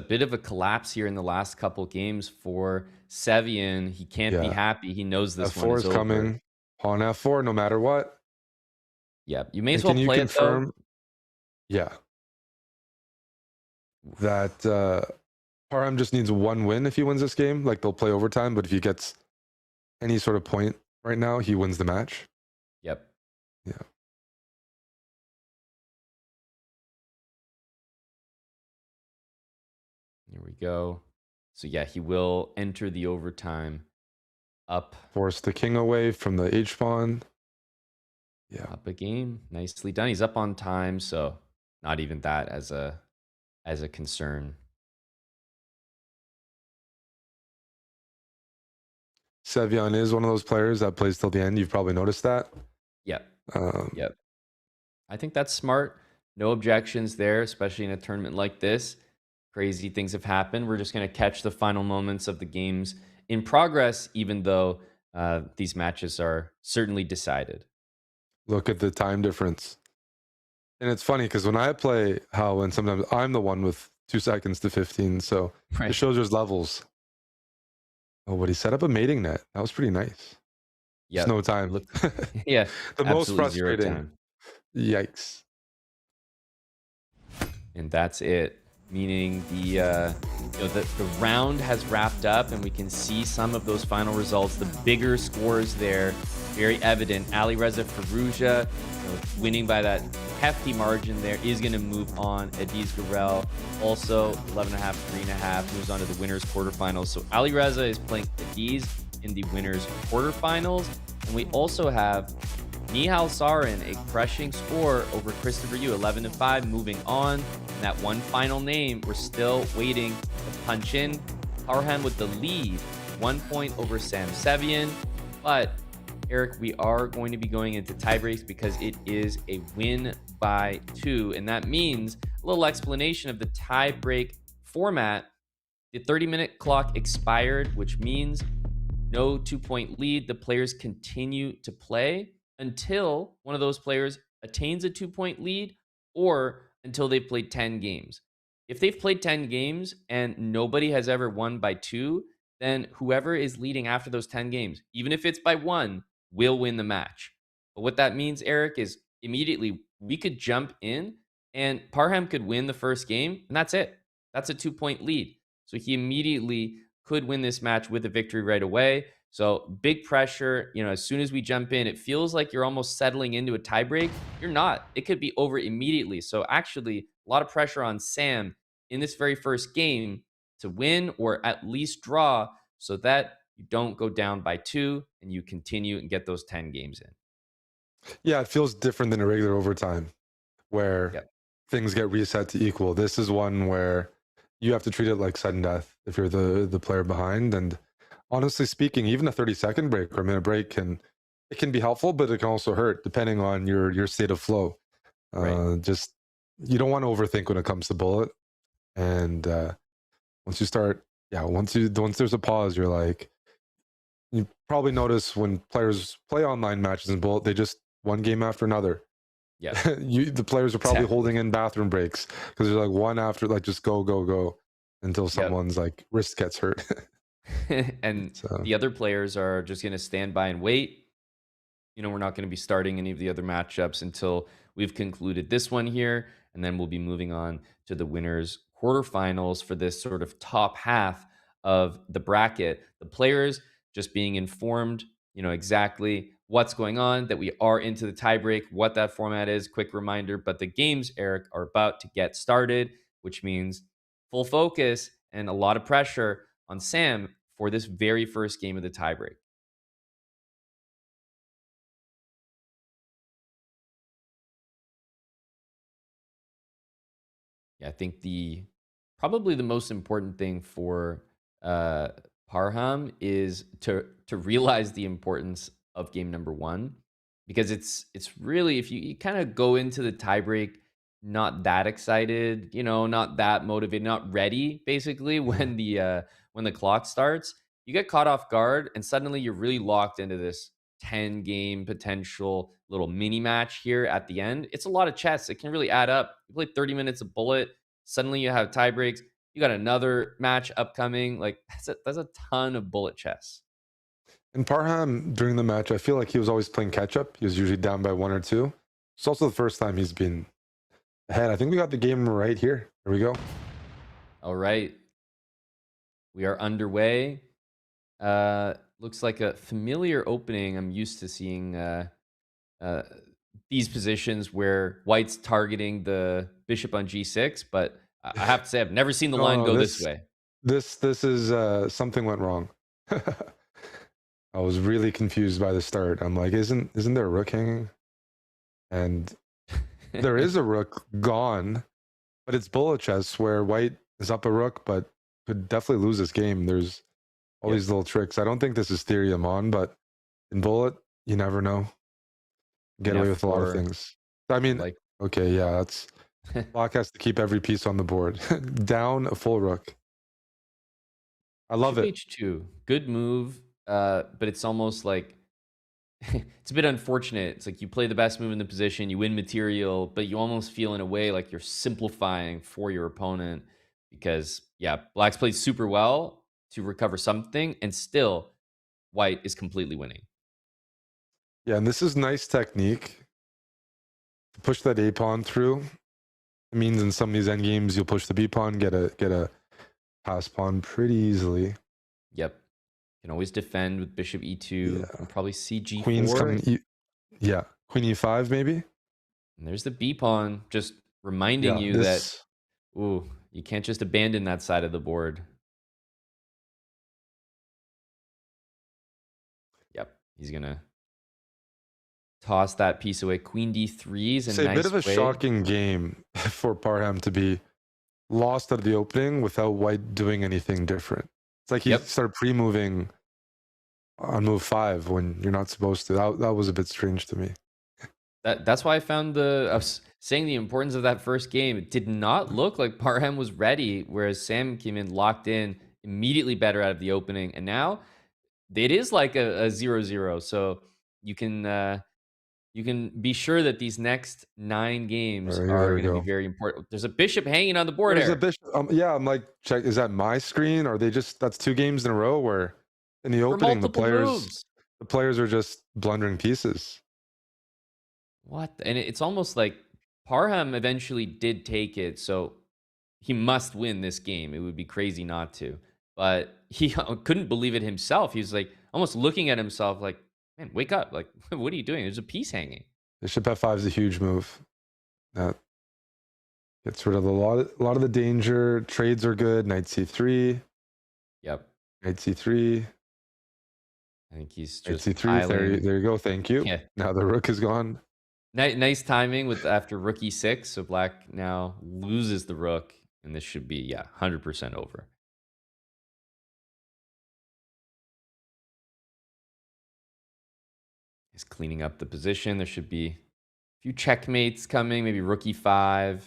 S2: bit of a collapse here in the last couple games for Sevian. He can't be
S4: Yeah.
S2: happy. He knows this
S4: f4
S2: one
S4: is
S2: is
S4: coming.
S2: over.
S4: Pawn f4, no matter what.
S2: Yeah, you may as
S4: And
S2: well
S4: can you
S2: play
S4: confirm?
S2: it though.
S4: Yeah. That Parham just needs one win if he wins this game. Like, they'll play overtime, but if he gets any sort of point right now, he wins the match.
S2: Yep.
S4: Yeah.
S2: Here we go. So yeah, he will enter the overtime up
S4: Force the king away from the h-pawn. Yeah.
S2: up a game. Nicely done. He's up on time, so not even that as a concern.
S4: Sevian is one of those players that plays till the end. You've probably noticed that.
S2: Yep.
S4: Um,
S2: Yep. I think that's smart. No objections there, especially in a tournament like this. Crazy things have happened. We're just going to catch the final moments of the games in progress, even though these matches are certainly decided.
S4: Look at the time difference. And it's funny because when I play Howland, sometimes I'm the one with 2 seconds to 15. So
S2: Right.
S4: it shows there's levels. Oh, but he set up a mating net. That was pretty nice.
S2: Yeah.
S4: There's no time.
S2: Yeah.
S4: The most
S2: absolutely zero
S4: frustrating.
S2: time.
S4: Yikes.
S2: And that's it. Meaning the round has wrapped up, and we can see some of those final results. The bigger scores there, very evident. Alireza Firouzja, winning by that hefty margin there, is going to move on. Yagiz Gurel also 11.5, 3.5, moves on to the winners quarterfinals. So Alireza is playing Yagiz in the winners quarterfinals, and we also have Nihal Sarin, a crushing score over Christopher Yu, 11-5, moving on. And that one final name, we're still waiting to punch in. Parham with the lead, 1 point over Sam Sevian. But, Eric, we are going to be going into tiebreaks because it is a win by 2. And that means a little explanation of the tiebreak format. The 30-minute clock expired, which means no 2-point lead. The players continue to play until one of those players attains a 2-point lead or until they've played 10 games. If they've played 10 games and nobody has ever won by 2, then whoever is leading after those 10 games, even if it's by 1, will win the match. But what that means, Eric, is immediately we could jump in and Parham could win the first game, and that's it. That's a 2-point lead. So he immediately could win this match with a victory right away. So big pressure, as soon as we jump in, it feels like you're almost settling into a tiebreak. You're not. It could be over immediately. So actually, a lot of pressure on Sam in this very first game to win or at least draw so that you don't go down by 2 and you continue and get those 10 games in.
S4: Yeah, it feels different than a regular overtime where things get reset to equal. This is one where you have to treat it like sudden death if you're the player behind. And honestly speaking, even a 30-second break or a minute break can it can be helpful, but it can also hurt depending on your state of flow.
S2: Right.
S4: Just you don't want to overthink when it comes to bullet. And once you start, once there's a pause, you're like, you probably notice when players play online matches in bullet, they just one game after another.
S2: Yeah.
S4: The players are probably holding in bathroom breaks because there's like one after, like just go until someone's like wrist gets hurt.
S2: And the other players are just going to stand by and wait. We're not going to be starting any of the other matchups until we've concluded this one here. And then we'll be moving on to the winners quarterfinals for this sort of top half of the bracket. The players just being informed, exactly what's going on, that we are into the tiebreak, what that format is. Quick reminder, but the games, Eric, are about to get started, which means full focus and a lot of pressure on Sam for this very first game of the tiebreak. Yeah, I think probably the most important thing for Parham is to realize the importance of game number one, because it's really, if you kind of go into the tiebreak not that excited, not that motivated, not ready, basically when the clock starts, you get caught off guard and suddenly you're really locked into this 10 game potential little mini match here at the end. It's a lot of chess. It can really add up. You play 30 minutes of bullet, suddenly you have tie breaks. You got another match upcoming. Like that's a ton of bullet chess.
S4: And Parham, during the match, I feel like he was always playing catch up. He was usually down by 1 or 2. It's also the first time he's been ahead. I think we got the game right here. Here we go.
S2: All right. We are underway. Looks like a familiar opening. I'm used to seeing these positions where white's targeting the bishop on g6, but I have to say I've never seen the line go this way.
S4: This is something went wrong. I was really confused by the start. I'm like, isn't there a rook hanging? And there is a rook gone, but it's bullet chess where white is up a rook, but could definitely lose this game. There's all these little tricks. I don't think this is theory I'm on, but in bullet, you never know. Get away with a lot of things. I mean, okay, yeah, that's black has to keep every piece on the board. Down a full rook. I love it.
S2: H2, good move, but it's almost like it's a bit unfortunate. It's like you play the best move in the position, you win material, but you almost feel in a way like you're simplifying for your opponent because, black's played super well to recover something, and still white is completely winning.
S4: Yeah, and this is nice technique to push that A pawn through. It means in some of these end games you'll push the B pawn, get a pass pawn pretty easily.
S2: Yep, can always defend with bishop e2 and probably cg4.
S4: Queen's coming. Queen e5 maybe.
S2: And there's the B pawn, just reminding you that you can't just abandon that side of the board. Yep, he's gonna toss that piece away. Queen d3 is a
S4: bit of a shocking game for Parham to be lost at the opening without white doing anything different. It's like he started pre-moving on move 5 when you're not supposed to. That was a bit strange to me.
S2: That's why I found I was saying the importance of that first game. It did not look like Parham was ready, whereas Sam came in locked in, immediately better out of the opening, and now it is like a 0-0. So you can be sure that these next 9 games are going to be very important. There's a bishop hanging on the board.
S4: There's a bishop. I'm like, check. Is that my screen? Or are they just? That's 2 games in a row where in the opening the players are just blundering pieces.
S2: What? And it's almost like Parham eventually did take it, so he must win this game. It would be crazy not to. But he couldn't believe it himself. He was like almost looking at himself like, man, wake up. Like, what are you doing? There's a piece hanging.
S4: Bishop f5 is a huge move. That gets rid of a lot of the danger. Trades are good. Knight c3.
S2: Yep.
S4: Knight c3.
S2: I think he's just
S4: Knight c3. There you go. Thank you. Yeah. Now the rook is gone.
S2: Nice timing with after rook e6. So black now loses the rook, and this should be 100% over. He's cleaning up the position. There should be a few checkmates coming, maybe rook e5.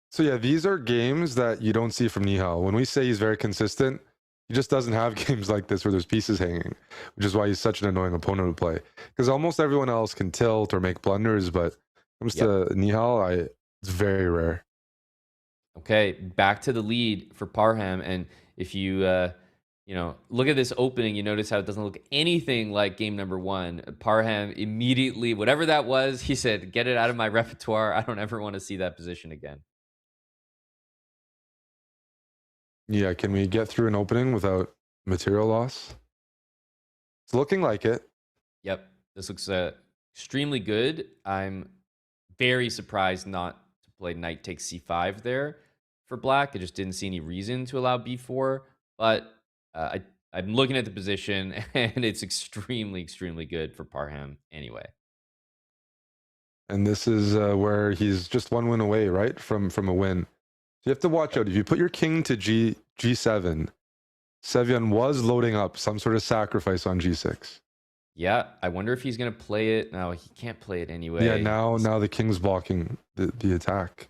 S4: So yeah, these are games that you don't see from Nihal. When we say he's very consistent, he just doesn't have games like this where there's pieces hanging, which is why he's such an annoying opponent to play. Because almost everyone else can tilt or make blunders, but when it comes to Nihal, it's very rare.
S2: Okay, back to the lead for Parham, and if you look at this opening, you notice how it doesn't look anything like game number 1. Parham immediately, whatever that was, he said, "Get it out of my repertoire. I don't ever want to see that position again."
S4: Yeah, can we get through an opening without material loss? It's looking like it.
S2: Yep, this looks extremely good. I'm very surprised not to play knight takes c5 there for black. I just didn't see any reason to allow b4, but I'm looking at the position, and it's extremely, extremely good for Parham anyway.
S4: And this is where he's just one win away, right, from a win. So you have to watch out. If you put your king to G7, Sevian was loading up some sort of sacrifice on G6.
S2: Yeah, I wonder if he's going to play it. No, he can't play it anyway.
S4: Yeah, now the king's blocking the attack.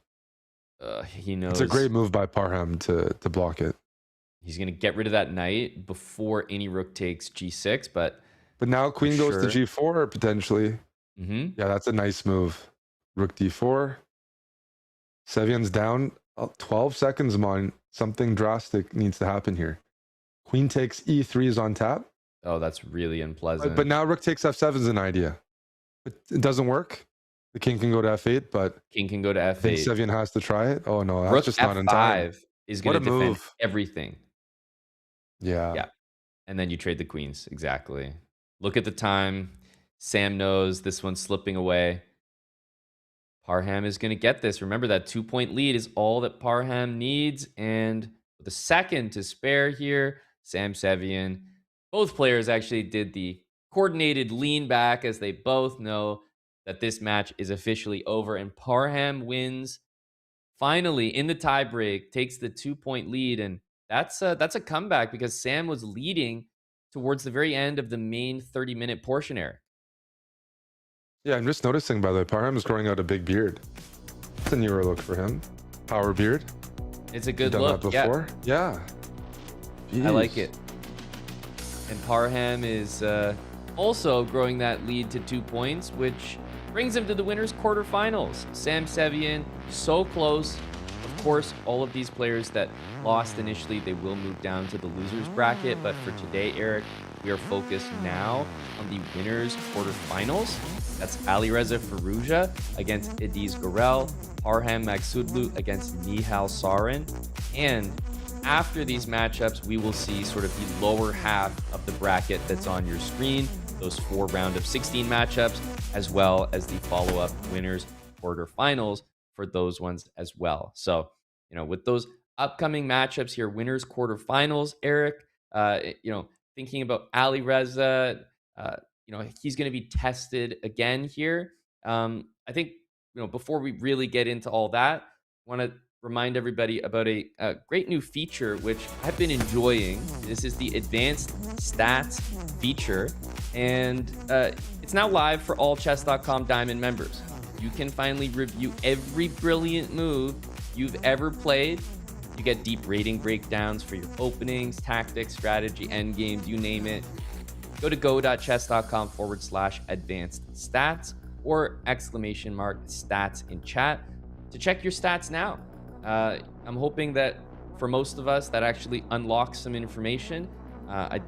S2: He knows.
S4: It's a great move by Parham to block it.
S2: He's going to get rid of that knight before any rook takes G6, but
S4: now queen goes to G4 potentially.
S2: Yeah,
S4: that's a nice move. Rook D4. Sevian's down 12 seconds, man. Something drastic needs to happen here. Queen takes E3 is on tap.
S2: Oh, that's really unpleasant.
S4: But now rook takes F7 is an idea. But it doesn't work. The king can go to F8, but
S2: king can go to F8.
S4: I think Sevian has to try it. Oh no, that's
S2: rook
S4: just
S2: F5
S4: not in time.
S2: Is going to defend everything.
S4: Yeah.
S2: And then you trade the queens. Exactly. Look at the time. Sam knows this one's slipping away. Parham is going to get this. Remember, that 2-point lead is all that Parham needs. And with a second to spare here, Sam Sevian, both players actually did the coordinated lean back as they both know that this match is officially over. And Parham wins finally in the tiebreak, takes the 2-point lead. And that's a comeback because Sam was leading towards the very end of the main 30-minute portion, Eric.
S4: Yeah, I'm just noticing, by the way, Parham's growing out a big beard. It's a newer look for him. Power beard.
S2: It's a good
S4: Done
S2: look.
S4: That before? Yeah.
S2: I like it. And Parham is also growing that lead to 2 points, which brings him to the winners' quarterfinals. Sam Sevian, so close. Of course, all of these players that lost initially, they will move down to the losers bracket. But for today, Eric, we are focused now on the winners' quarterfinals. That's Alireza Firouzja against Ediz Gorel, Parham Magsudlu against Nihal Sarin. And after these matchups, we will see sort of the lower half of the bracket that's on your screen, those 4 round of 16 matchups, as well as the follow-up winners quarterfinals for those ones as well. So, with those upcoming matchups here, winners quarterfinals, Eric, thinking about Alireza, he's going to be tested again here. I think, before we really get into all that, I want to remind everybody about a great new feature, which I've been enjoying. This is the Advanced Stats feature, and it's now live for all Chess.com Diamond members. You can finally review every brilliant move you've ever played. You get deep rating breakdowns for your openings, tactics, strategy, endgames, you name it. Go to go.chess.com/advanced stats or !stats in chat to check your stats now. I'm hoping that for most of us that actually unlocks some information. I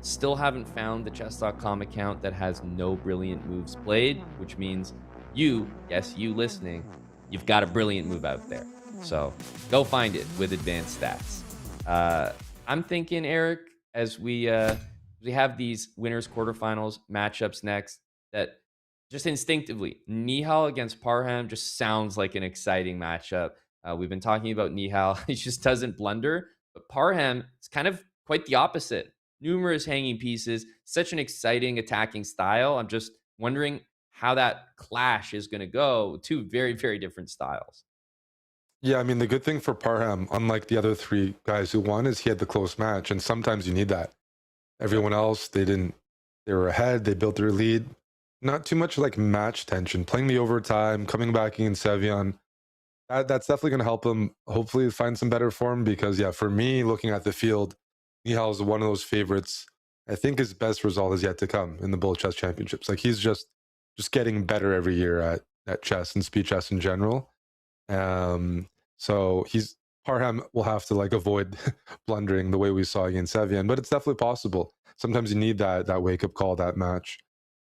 S2: still haven't found the Chess.com account that has no brilliant moves played, which means you listening, you've got a brilliant move out there. So go find it with advanced stats. I'm thinking, Eric, as we have these winners quarterfinals matchups next, that just instinctively, Nihal against Parham just sounds like an exciting matchup. We've been talking about Nihal. He just doesn't blunder, but Parham is kind of quite the opposite. Numerous hanging pieces, such an exciting attacking style. I'm just wondering how that clash is going to go. 2 very, very different styles.
S4: Yeah, I mean, the good thing for Parham, unlike the other 3 guys who won, is he had the close match, and sometimes you need that. Everyone else, they were ahead, they built their lead. Not too much like match tension. Playing the overtime, coming back against Sevian, that's definitely going to help him hopefully find some better form. Because yeah, for me, looking at the field, Nihal is one of those favorites. I think his best result is yet to come in the Bullet Chess Championships. Like he's just getting better every year at chess and speed chess in general. So Parham will have to like avoid blundering the way we saw against Sevian, but it's definitely possible. Sometimes you need that wake up call, that match.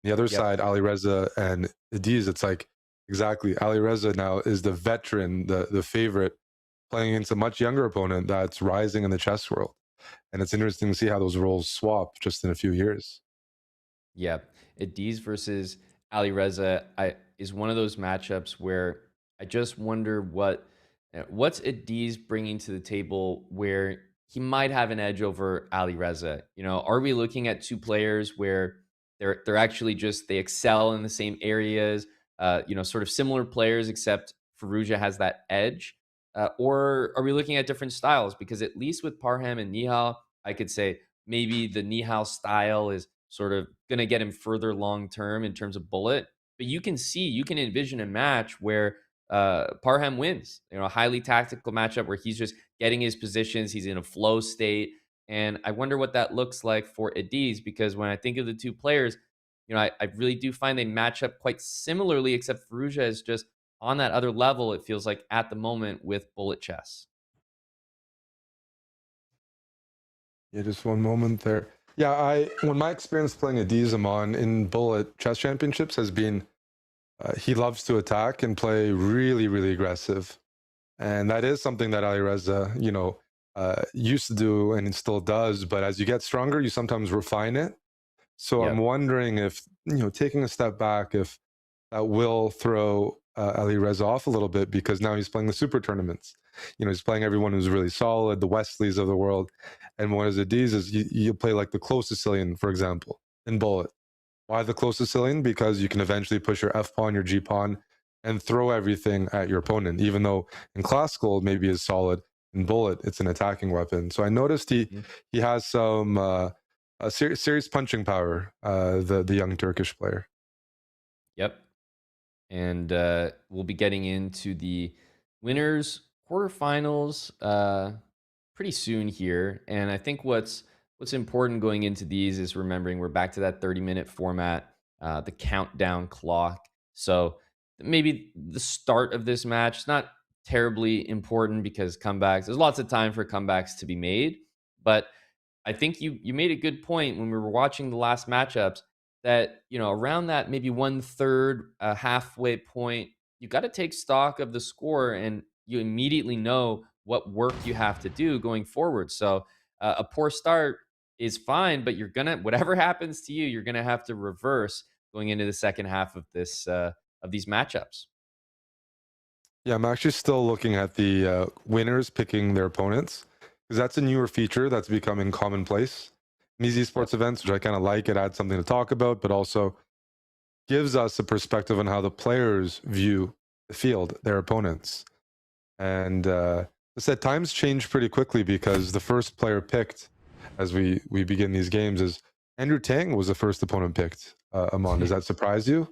S4: The other side, Alireza and Yagiz, it's like exactly Alireza now is the veteran, the favorite, playing against a much younger opponent that's rising in the chess world. And it's interesting to see how those roles swap just in a few years.
S2: Yeah, Denis versus Alireza is one of those matchups where I just wonder what's Denis bringing to the table where he might have an edge over Alireza. You know, are we looking at two players where they're actually just they excel in the same areas? You know, sort of similar players, except Firouzja has that edge. Or are we looking at different styles? Because at least with Parham and Nihal, I could say maybe the Nihal style is sort of going to get him further long term in terms of bullet. But you can envision a match where Parham wins. You know, a highly tactical matchup where he's just getting his positions, he's in a flow state. And I wonder what that looks like for Denis, because when I think of the two players, you know, I really do find they match up quite similarly, except Firouzja is just on that other level, it feels like at the moment with bullet chess.
S4: Yeah, just one moment there. Yeah, when my experience playing Yagiz in Bullet Chess Championships has been, he loves to attack and play really, really aggressive. And that is something that Alireza, used to do and still does. But as you get stronger, you sometimes refine it. So I'm wondering if, taking a step back, if that will throw Alireza off a little bit, because now he's playing the super tournaments. He's playing everyone who's really solid, the Westleys of the world. And one of the D's is you play like the close Sicilian, for example, in Bullet. Why the close Sicilian? Because you can eventually push your F pawn, your G pawn, and throw everything at your opponent. Even though in classical maybe is solid, in Bullet it's an attacking weapon. So I noticed he has some serious punching power. The young Turkish player.
S2: Yep. And we'll be getting into the winners quarterfinals pretty soon here. And I think what's important going into these is remembering we're back to that 30-minute format, the countdown clock. So maybe the start of this match is not terribly important because there's lots of time for comebacks to be made. But I think you made a good point when we were watching the last matchups that, around that maybe 1/3 halfway point, you got to take stock of the score and you immediately know what work you have to do going forward. So a poor start is fine, but whatever happens to you, you're gonna have to reverse going into the second half of these matchups.
S4: Yeah, I'm actually still looking at the winners picking their opponents, because that's a newer feature that's becoming commonplace in these esports events, which I kind of like. It adds something to talk about, but also gives us a perspective on how the players view the field, their opponents. And I said times change pretty quickly, because the first player picked as we begin these games is Andrew Tang was the first opponent picked. Amon, does that surprise you?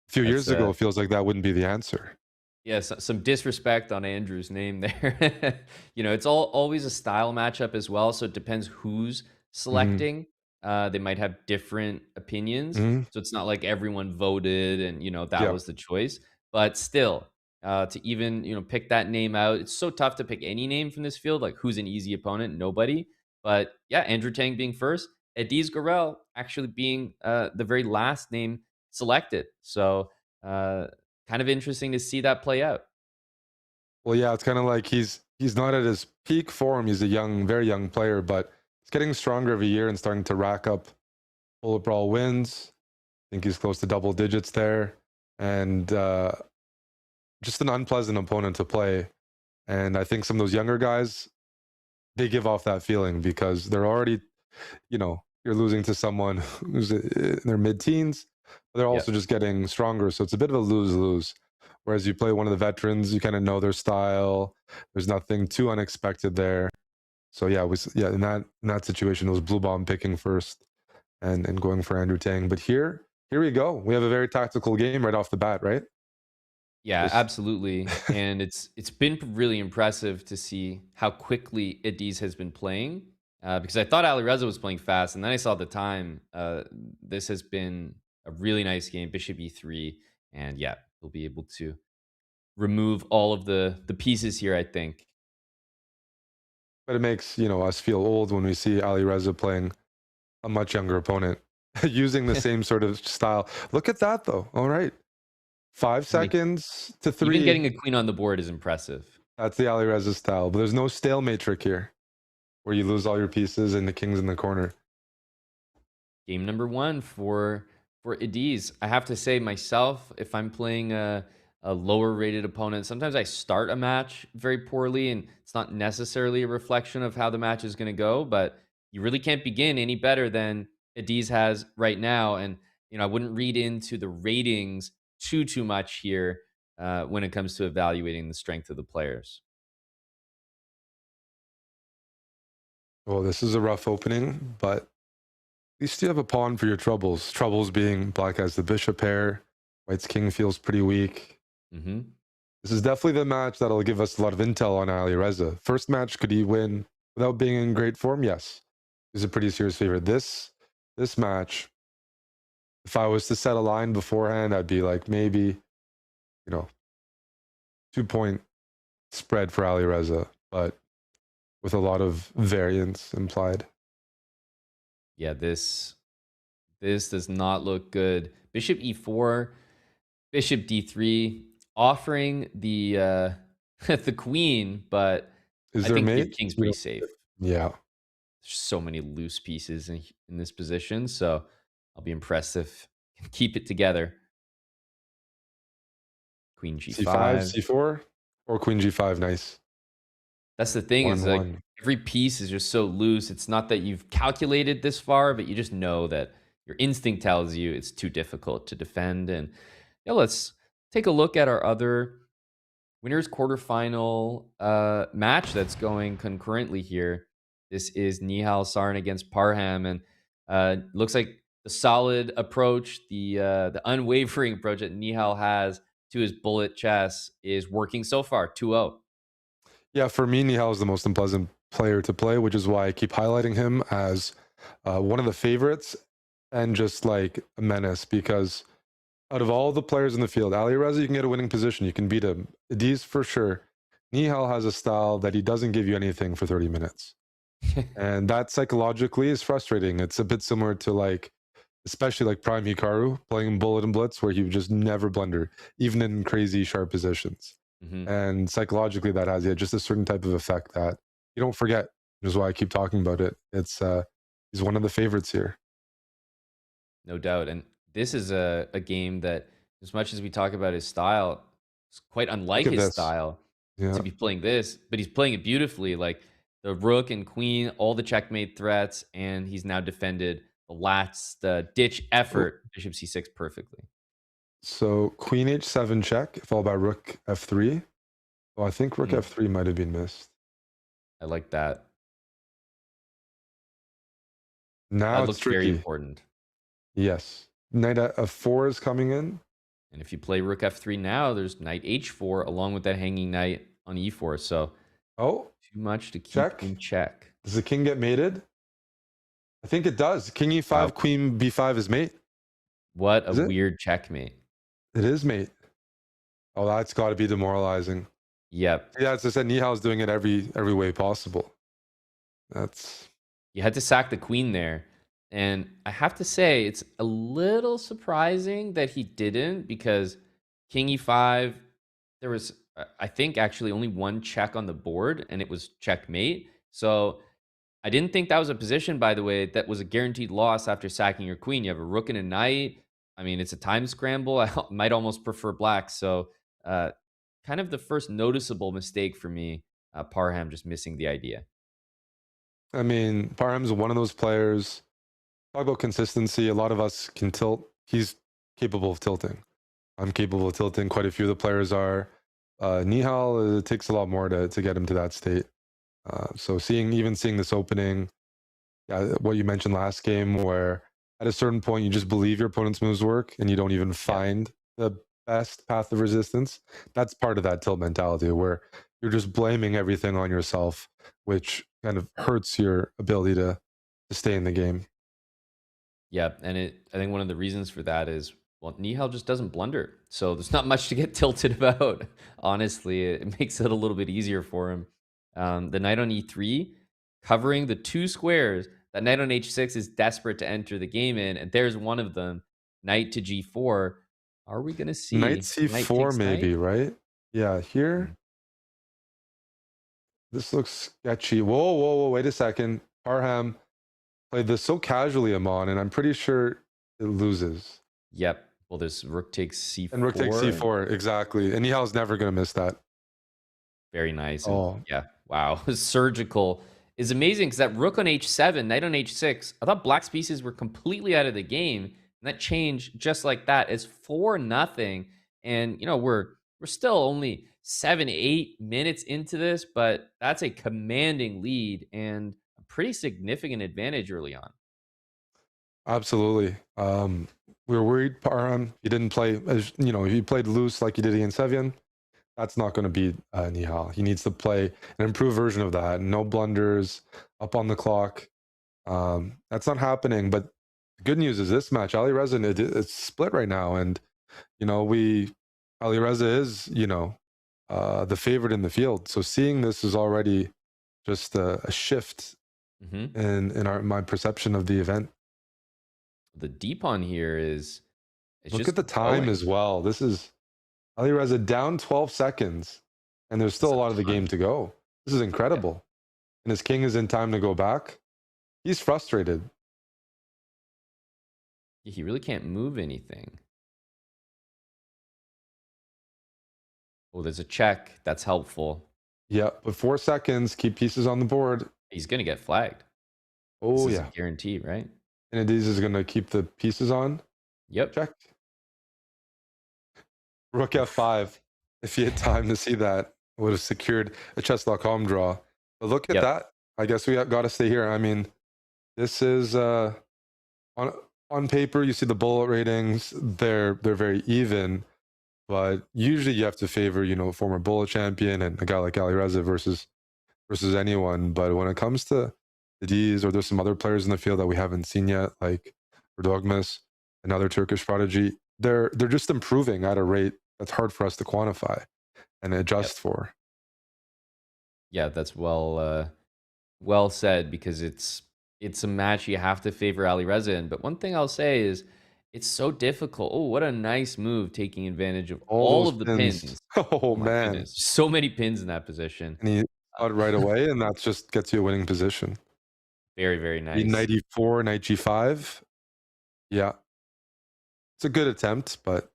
S4: A few years ago, it feels like that wouldn't be the answer.
S2: Yeah, some disrespect on Andrew's name there. It's always a style matchup as well, so it depends who's selecting. They might have different opinions, so it's not like everyone voted and that was the choice. But still, to even pick that name out, it's so tough to pick any name from this field. Like, who's an easy opponent? Nobody. But yeah, Andrew Tang being first, Denis Gorel actually being the very last name selected. So kind of interesting to see that play out.
S4: Well, yeah, it's kind of like he's not at his peak form. He's a very young player, but he's getting stronger every year and starting to rack up bullet brawl wins. I think he's close to double digits there, and just an unpleasant opponent to play. And I think some of those younger guys, they give off that feeling, because they're already, you're losing to someone who's in their mid-teens, but they're also just getting stronger. So it's a bit of a lose-lose. Whereas you play one of the veterans, you kind of know their style. There's nothing too unexpected there. So yeah, in that situation, it was Blue Bomb picking first and going for Andrew Tang. But here here we go. We have a very tactical game right off the bat, right?
S2: Yeah,
S4: Just
S2: absolutely. And it's been really impressive to see how quickly Yagiz has been playing. Because I thought Alireza was playing fast, and then I saw the time. This has been a really nice game. Bishop e3, and yeah, he'll be able to remove all of the pieces here, I think.
S4: but it makes, you know, us feel old when we see Alireza playing a much younger opponent using the same sort of style. Look at that though. All right. 5
S2: Like,
S4: seconds to
S2: even
S4: 3.
S2: getting a queen on the board is impressive.
S4: That's the Alireza style, but there's no stalemate trick here where you lose all your pieces and the king's in the corner.
S2: Game number 1 for Yagiz. I have to say myself, if I'm playing a lower rated opponent, sometimes I start a match very poorly, and it's not necessarily a reflection of how the match is going to go, but you really can't begin any better than Yagiz has right now. And I wouldn't read into the ratings too much here when it comes to evaluating the strength of the players.
S4: Well, this is a rough opening, but at least you have a pawn for your troubles. Troubles being black has the bishop pair, white's king feels pretty weak.
S2: Mm-hmm.
S4: This is definitely the match that'll give us a lot of intel on Alireza. First match, could he win without being in great form? Yes. He's a pretty serious favorite. This match, if I was to set a line beforehand, I'd be like maybe, 2-point spread for Alireza, but with a lot of variance implied.
S2: Yeah, this does not look good. Bishop e4, bishop d3, offering the the queen, but
S4: Is
S2: I
S4: there
S2: think your
S4: mate?
S2: king's pretty safe.
S4: Yeah.
S2: There's so many loose pieces in this position, so I'll be impressed if you can keep it together. Queen g5.
S4: C5, C4, or Queen G5. Nice.
S2: That's the thing, is like
S4: 1-1.
S2: every piece is just so loose. It's not that you've calculated this far, but you just know that your instinct tells you it's too difficult to defend. And yeah, let's take a look at our other winners quarterfinal match that's going concurrently here. This is Nihal Sarin against Parham, and looks like the solid approach, the unwavering approach that Nihal has to his bullet chess is working so far. 2-0.
S4: Yeah, for me, Nihal is the most unpleasant player to play, which is why I keep highlighting him as one of the favorites and just like a menace, because out of all the players in the field, Alireza, you can get a winning position. You can beat him. Yagiz for sure. Nihal has a style that he doesn't give you anything for 30 minutes. And that psychologically is frustrating. It's a bit similar to especially like Prime Hikaru playing Bullet and Blitz, where he would just never blunder, even in crazy sharp positions.
S2: Mm-hmm.
S4: And psychologically, that has just a certain type of effect that you don't forget, which is why I keep talking about it. It's he's one of the favorites here.
S2: No doubt. And this is a game that, as much as we talk about his style, it's quite unlike his style to be playing this, but he's playing it beautifully. Like the rook and queen, all the checkmate threats, and he's now defended the last ditch effort, bishop c6, perfectly.
S4: So queen h7 check, followed by rook f3. Well, I think rook f3 might have been missed.
S2: I like that.
S4: Now
S2: That
S4: it's
S2: looks
S4: tricky.
S2: very important.
S4: Yes. Knight f4 is coming in.
S2: And if you play rook f3 now, there's knight h4 along with that hanging knight on e4. So
S4: too
S2: much to keep
S4: check.
S2: in check.
S4: Does the king get mated? I think it does. King e5, queen b5 is mate.
S2: What a weird checkmate.
S4: It is mate. Oh, that's got to be demoralizing.
S2: Yep.
S4: Yeah, as I said, Nihal's doing it every way possible.
S2: You had to sack the queen there. And I have to say, it's a little surprising that he didn't, because king e5, there was, I think, actually only one check on the board, and it was checkmate. So I didn't think that was a position, by the way, that was a guaranteed loss after sacking your queen. You have a rook and a knight. I mean, it's a time scramble. I might almost prefer black. So kind of the first noticeable mistake for me, Parham just missing the idea.
S4: I mean, Parham's one of those players. Talk about consistency. A lot of us can tilt. He's capable of tilting. I'm capable of tilting. Quite a few of the players are. Nihal, it takes a lot more to get him to that state. So seeing this opening, what you mentioned last game, where at a certain point, you just believe your opponent's moves work and you don't even find the best path of resistance. That's part of that tilt mentality where you're just blaming everything on yourself, which kind of hurts your ability to stay in the game.
S2: Yeah, and I think one of the reasons for that is, well, Nihal just doesn't blunder. So there's not much to get tilted about. Honestly, it makes it a little bit easier for him. The knight on e3, covering the two squares that knight on h6 is desperate to enter the game in, and there's one of them, knight to g4. Are we going to see
S4: Knight
S2: knight
S4: c4
S2: takes
S4: maybe,
S2: knight?
S4: right? Yeah, here. This looks sketchy. Whoa, whoa, whoa, wait a second. Parham played this so casually, Amon, and I'm pretty sure it loses.
S2: Yep. Well, there's rook takes c4.
S4: And rook takes c4, exactly. And Nihal's never going to miss that.
S2: Very nice. And
S4: Oh,
S2: yeah, wow. Surgical is amazing because that rook on h7, knight on h6, I thought black's pieces were completely out of the game. And that change just like that is 4-0. And, you know, we're still only 7-8 minutes into this, but that's a commanding lead and a pretty significant advantage early on.
S4: absolutely. We were worried Parham, he didn't play, as you know, he played loose like he did against Sevian. That's not going to beat Nihal. He needs to play an improved version of that. No blunders, up on the clock. That's not happening. But the good news is this match, Alireza, it's split right now. And, you know, Alireza is, you know, the favorite in the field. So seeing this is already just a shift in my perception of the event.
S2: The deep on here is
S4: Look
S2: just
S4: at the time
S2: going.
S4: as well. This is Alireza down 12 seconds, and there's still
S2: That's
S4: a lot of the game to go. This is incredible. And his king is in time to go back. He's frustrated.
S2: He really can't move anything. Oh, there's a check. That's helpful.
S4: Yeah, but 4 seconds, keep pieces on the board.
S2: He's going to get flagged.
S4: Oh,
S2: This is
S4: yeah.
S2: a guarantee, right?
S4: And Adiz is going to keep the pieces on.
S2: Yep.
S4: Check. Rook f5. If he had time to see that, would have secured a Chess.com draw. But look at that. I guess we got to stay here. I mean, this is on paper. You see the bullet ratings; they're very even. But usually, you have to favor, you know, former bullet champion and a guy like Alireza versus anyone. But when it comes to the D's, or there's some other players in the field that we haven't seen yet, like Dogmas, another Turkish prodigy, they're just improving at a rate that's hard for us to quantify and adjust for.
S2: Yeah, that's well said, because it's a match you have to favor Alireza in. But one thing I'll say is it's so difficult. Oh, what a nice move, taking advantage of all of the pins.
S4: Oh
S2: My
S4: man,
S2: goodness. So many pins in that position.
S4: and he got it right away, and that just gets you a winning position.
S2: Very, very nice.
S4: Knight e4, knight g5. Yeah, it's a good attempt, but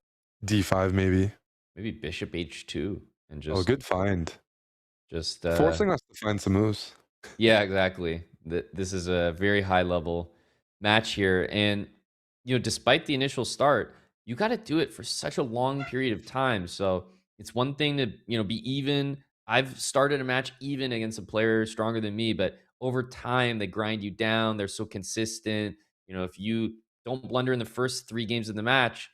S4: d5 maybe.
S2: Maybe bishop h2 and just
S4: Good find.
S2: just
S4: Forcing us to find some moves.
S2: Yeah, exactly. This is a very high level match here, and you know, despite the initial start, you got to do it for such a long period of time. So it's one thing to, you know, be even. I've started a match even against a player stronger than me, but over time they grind you down. They're so consistent. You know, if you don't blunder in the first 3 games of the match,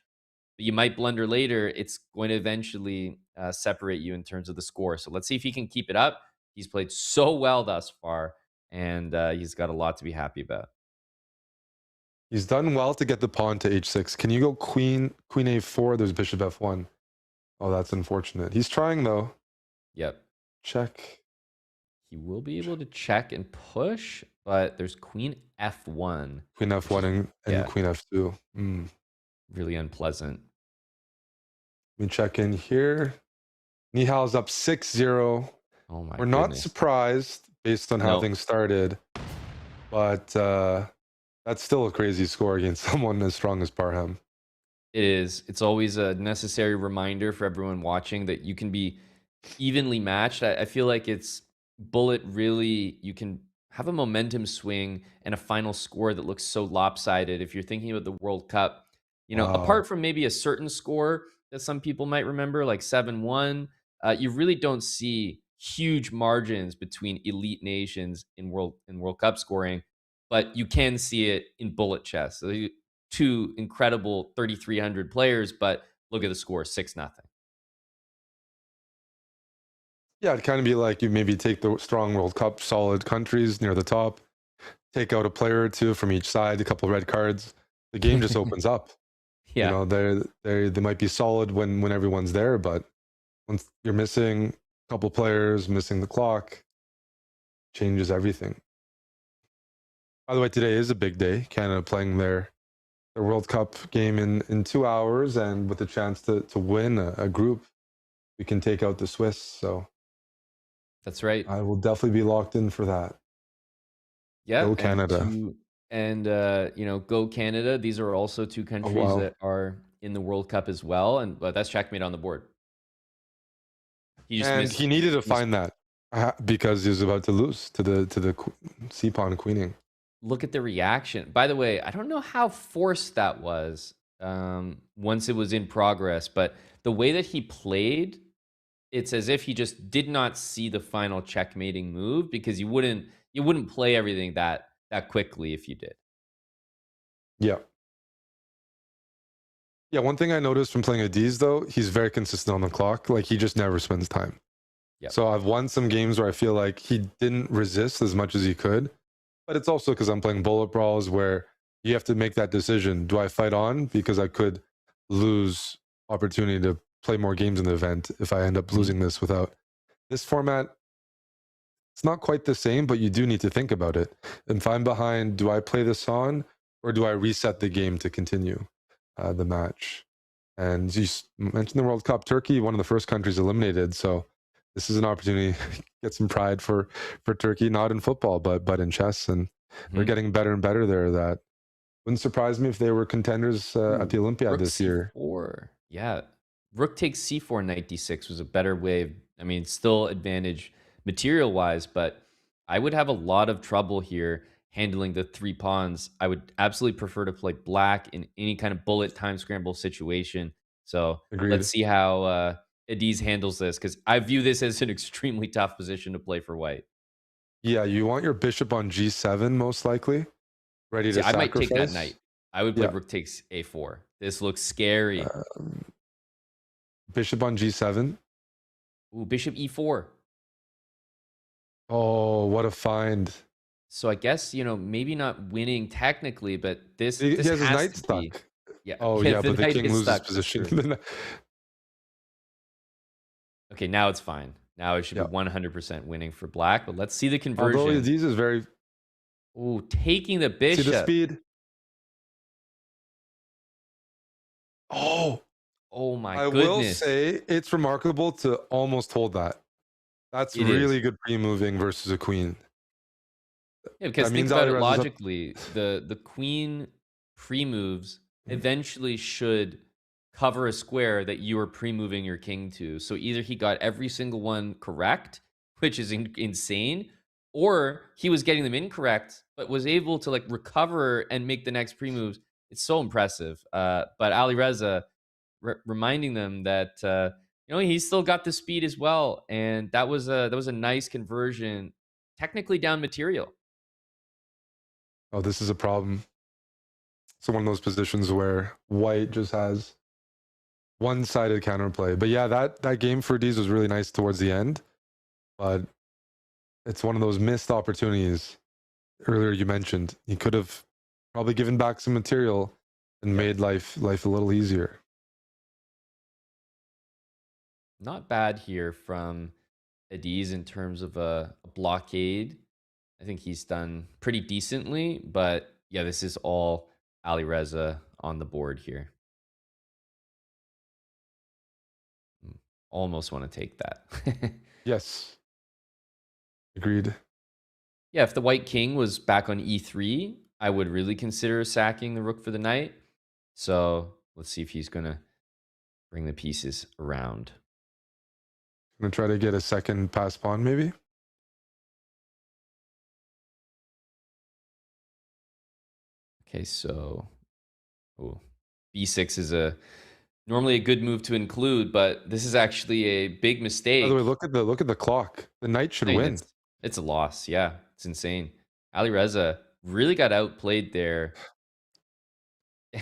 S2: but you might blunder later, it's going to eventually separate you in terms of the score. So let's see if he can keep it up. He's played so well thus far, and he's got a lot to be happy about.
S4: He's done well to get the pawn to h6. Can you go queen a4? There's bishop f1. Oh, that's unfortunate. He's trying though.
S2: Yep.
S4: Check.
S2: He will be able to check and push, but there's queen f1.
S4: Queen f1 and
S2: yeah.
S4: queen f2.
S2: Really unpleasant.
S4: We check in here. Nihal's up 6-0.
S2: Oh my
S4: We're not
S2: goodness.
S4: surprised based on how things started, but that's still a crazy score against someone as strong as Parham.
S2: It is. It's always a necessary reminder for everyone watching that you can be evenly matched. I feel like it's bullet really, you can have a momentum swing and a final score that looks so lopsided. If you're thinking about the World Cup, you know, apart from maybe a certain score that some people might remember, like 7-1, you really don't see huge margins between elite nations in World Cup scoring, but you can see it in bullet chess. So two incredible 3,300 players, but look at the score, 6-0.
S4: Yeah, it'd kind of be like you maybe take the strong World Cup solid countries near the top, take out a player or two from each side, a couple red cards. The game just opens up.
S2: Yeah.
S4: You know, they might be solid when everyone's there, but once you're missing a couple players, missing the clock, changes everything. By the way, today is a big day. Canada playing their World Cup game in 2 hours, and with a chance to win a group, we can take out the Swiss. So
S2: that's right.
S4: I will definitely be locked in for that.
S2: Yeah,
S4: Go Canada.
S2: And go Canada. These are also two countries that are in the World Cup as well, and that's checkmate on the board.
S4: He needed to find that because he was about to lose to the C pawn queening.
S2: Look at the reaction. By the way, I don't know how forced that was once it was in progress, but the way that he played, it's as if he just did not see the final checkmating move, because you wouldn't play everything that quickly if you did.
S4: Yeah. Yeah, one thing I noticed from playing Yagiz, though, he's very consistent on the clock. Like, he just never spends time.
S2: Yep.
S4: So I've won some games where I feel like he didn't resist as much as he could. But it's also because I'm playing bullet brawls where you have to make that decision. Do I fight on? Because I could lose opportunity to play more games in the event if I end up losing this without this format. It's not quite the same, but you do need to think about it. If I'm behind, do I play this on, or do I reset the game to continue the match? And you mentioned the World Cup. Turkey, one of the first countries eliminated. So this is an opportunity to get some pride for Turkey, not in football, but in chess. And they're getting better and better there. That wouldn't surprise me if they were contenders at the Olympiad
S2: Rook
S4: this year.
S2: C4. Yeah. Rook takes C4 knight D6 was a better way. I mean, still advantage material-wise, but I would have a lot of trouble here handling the 3 pawns. I would absolutely prefer to play black in any kind of bullet time scramble situation. So
S4: Agreed.
S2: Let's see how Yagiz handles this, because I view this as an extremely tough position to play for white.
S4: Yeah, you want your bishop on G7 most likely, ready to sacrifice.
S2: I might take that knight. I would play rook takes A4. This looks scary.
S4: Bishop on G7.
S2: Ooh, bishop E4.
S4: Oh, what a find.
S2: So I guess, maybe not winning technically, but this
S4: He has his
S2: has
S4: knight
S2: to
S4: stuck.
S2: be. Yeah.
S4: Oh, yeah, but the
S2: knight
S4: king
S2: is
S4: loses
S2: stuck, for
S4: position.
S2: sure. Okay, now it's fine. Now it should be
S4: Yeah.
S2: 100% winning for black, but let's see the conversion.
S4: Although Yagiz is very...
S2: Ooh, taking the
S4: See
S2: bishop.
S4: the speed? Oh,
S2: Oh my
S4: I
S2: goodness.
S4: will say it's remarkable to almost hold that. That's
S2: It
S4: really
S2: is.
S4: good pre-moving versus a queen.
S2: Yeah, because
S4: That
S2: think
S4: means
S2: about it
S4: Alireza is up-
S2: logically. The queen pre-moves eventually should cover a square that you are pre-moving your king to. So either he got every single one correct, which is insane, or he was getting them incorrect, but was able to recover and make the next pre-moves. It's so impressive. But Alireza reminding them that he's still got the speed as well, and that was a nice conversion, technically down material.
S4: Oh, this is a problem. So one of those positions where white just has one-sided counterplay. But yeah, that game for Yagiz was really nice towards the end. But it's one of those missed opportunities. Earlier you mentioned he could have probably given back some material and made life a little easier.
S2: Not bad here from Yagiz in terms of a blockade. I think he's done pretty decently, but yeah, this is all Alireza on the board here. Almost want to take that.
S4: Yes. Agreed.
S2: Yeah, if the white king was back on E3, I would really consider sacking the rook for the knight. So let's see if he's going to bring the pieces around.
S4: I'm going to try to get a second pass pawn, maybe.
S2: Okay, so B6 is normally a good move to include, but this is actually a big mistake.
S4: By the way, look at the clock. The knight should win.
S2: It's a loss. Yeah, it's insane. Alireza really got outplayed there.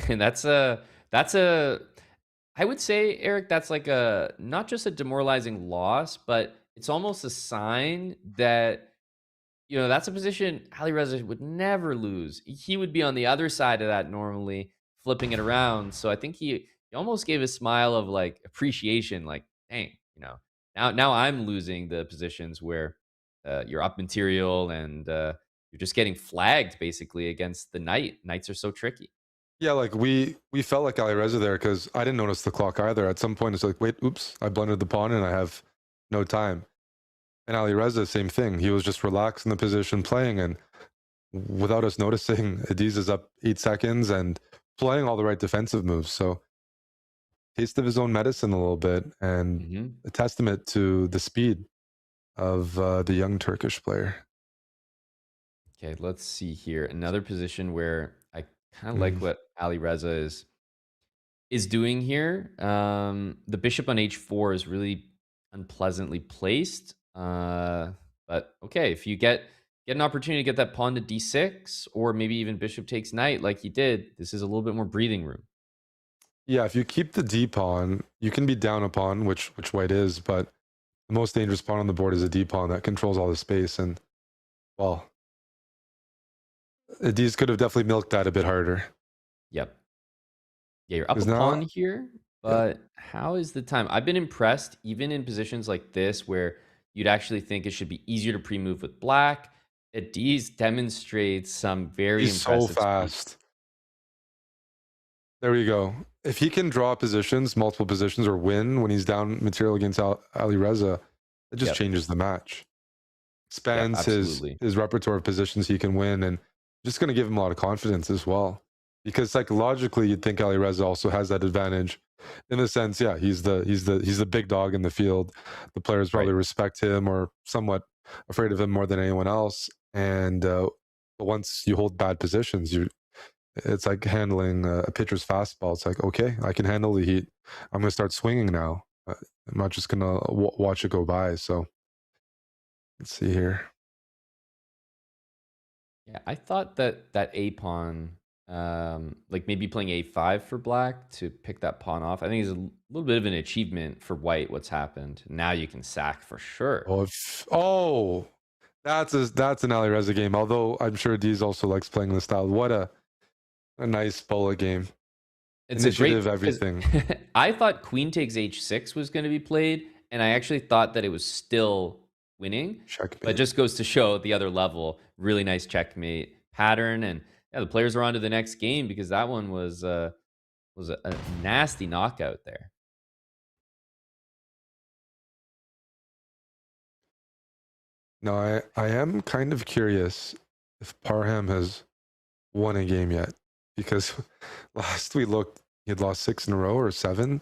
S2: And that's a I would say, Eric, that's like a not just a demoralizing loss, but it's almost a sign that that's a position Alireza would never lose. He would be on the other side of that normally, flipping it around. So I think he almost gave a smile of like appreciation, like, dang, now I'm losing the positions where you're up material and you're just getting flagged basically against the knight. Knights are so tricky.
S4: Yeah, like we felt like Alireza there because I didn't notice the clock either. At some point, it's like, wait, oops, I blundered the pawn and I have no time. And Alireza, same thing. He was just relaxed in the position playing, and without us noticing, Yagiz is up 8 seconds and playing all the right defensive moves. So taste of his own medicine a little bit, and a testament to the speed of the young Turkish player.
S2: Okay, let's see here. Another position where I kind of like what Alireza is doing here. The bishop on h4 is really unpleasantly placed. But okay, if you get an opportunity to get that pawn to d6, or maybe even bishop takes knight like he did, this is a little bit more breathing room.
S4: Yeah, if you keep the d pawn, you can be down a pawn, which white is, but the most dangerous pawn on the board is a d pawn that controls all the space. And well, Yagiz could have definitely milked that a bit harder.
S2: Yep. Yeah, you're up a
S4: 'Cause now-
S2: pawn here, but how is the time? I've been impressed, even in positions like this where you'd actually think it should be easier to pre-move with black. Yagiz demonstrates some very
S4: He's so
S2: impressive speed.
S4: fast. There we go. If he can draw positions, multiple positions, or win when he's down material against Alireza, it just
S2: Yep.
S4: changes the match. Expands
S2: absolutely.
S4: his repertoire of positions he can win, and just going to give him a lot of confidence as well. Because psychologically, you'd think Alireza also has that advantage, in the sense, yeah, he's the big dog in the field. The players probably
S2: Right.
S4: respect him or somewhat afraid of him more than anyone else. And but once you hold bad positions, it's like handling a pitcher's fastball. It's like, okay, I can handle the heat. I'm going to start swinging now. I'm not just going to watch it go by. So let's see here.
S2: Yeah, I thought that a pawn, like maybe playing a5 for black to pick that pawn off, I think is a little bit of an achievement for white. What's happened now? You can sack for sure.
S4: That's an Alireza game. Although I'm sure Deez also likes playing this style. What a nice bullet game.
S2: It's
S4: Initiative,
S2: a great 'cause
S4: everything.
S2: I thought queen takes h6 was going to be played, and I actually thought that it was still winning. But it
S4: Checkmate.
S2: just goes to show the other level. Really nice checkmate pattern, and yeah, the players are on to the next game because that one was a nasty knockout there.
S4: No, I am kind of curious if Parham has won a game yet, because last we looked, he had lost 6 in a row or 7,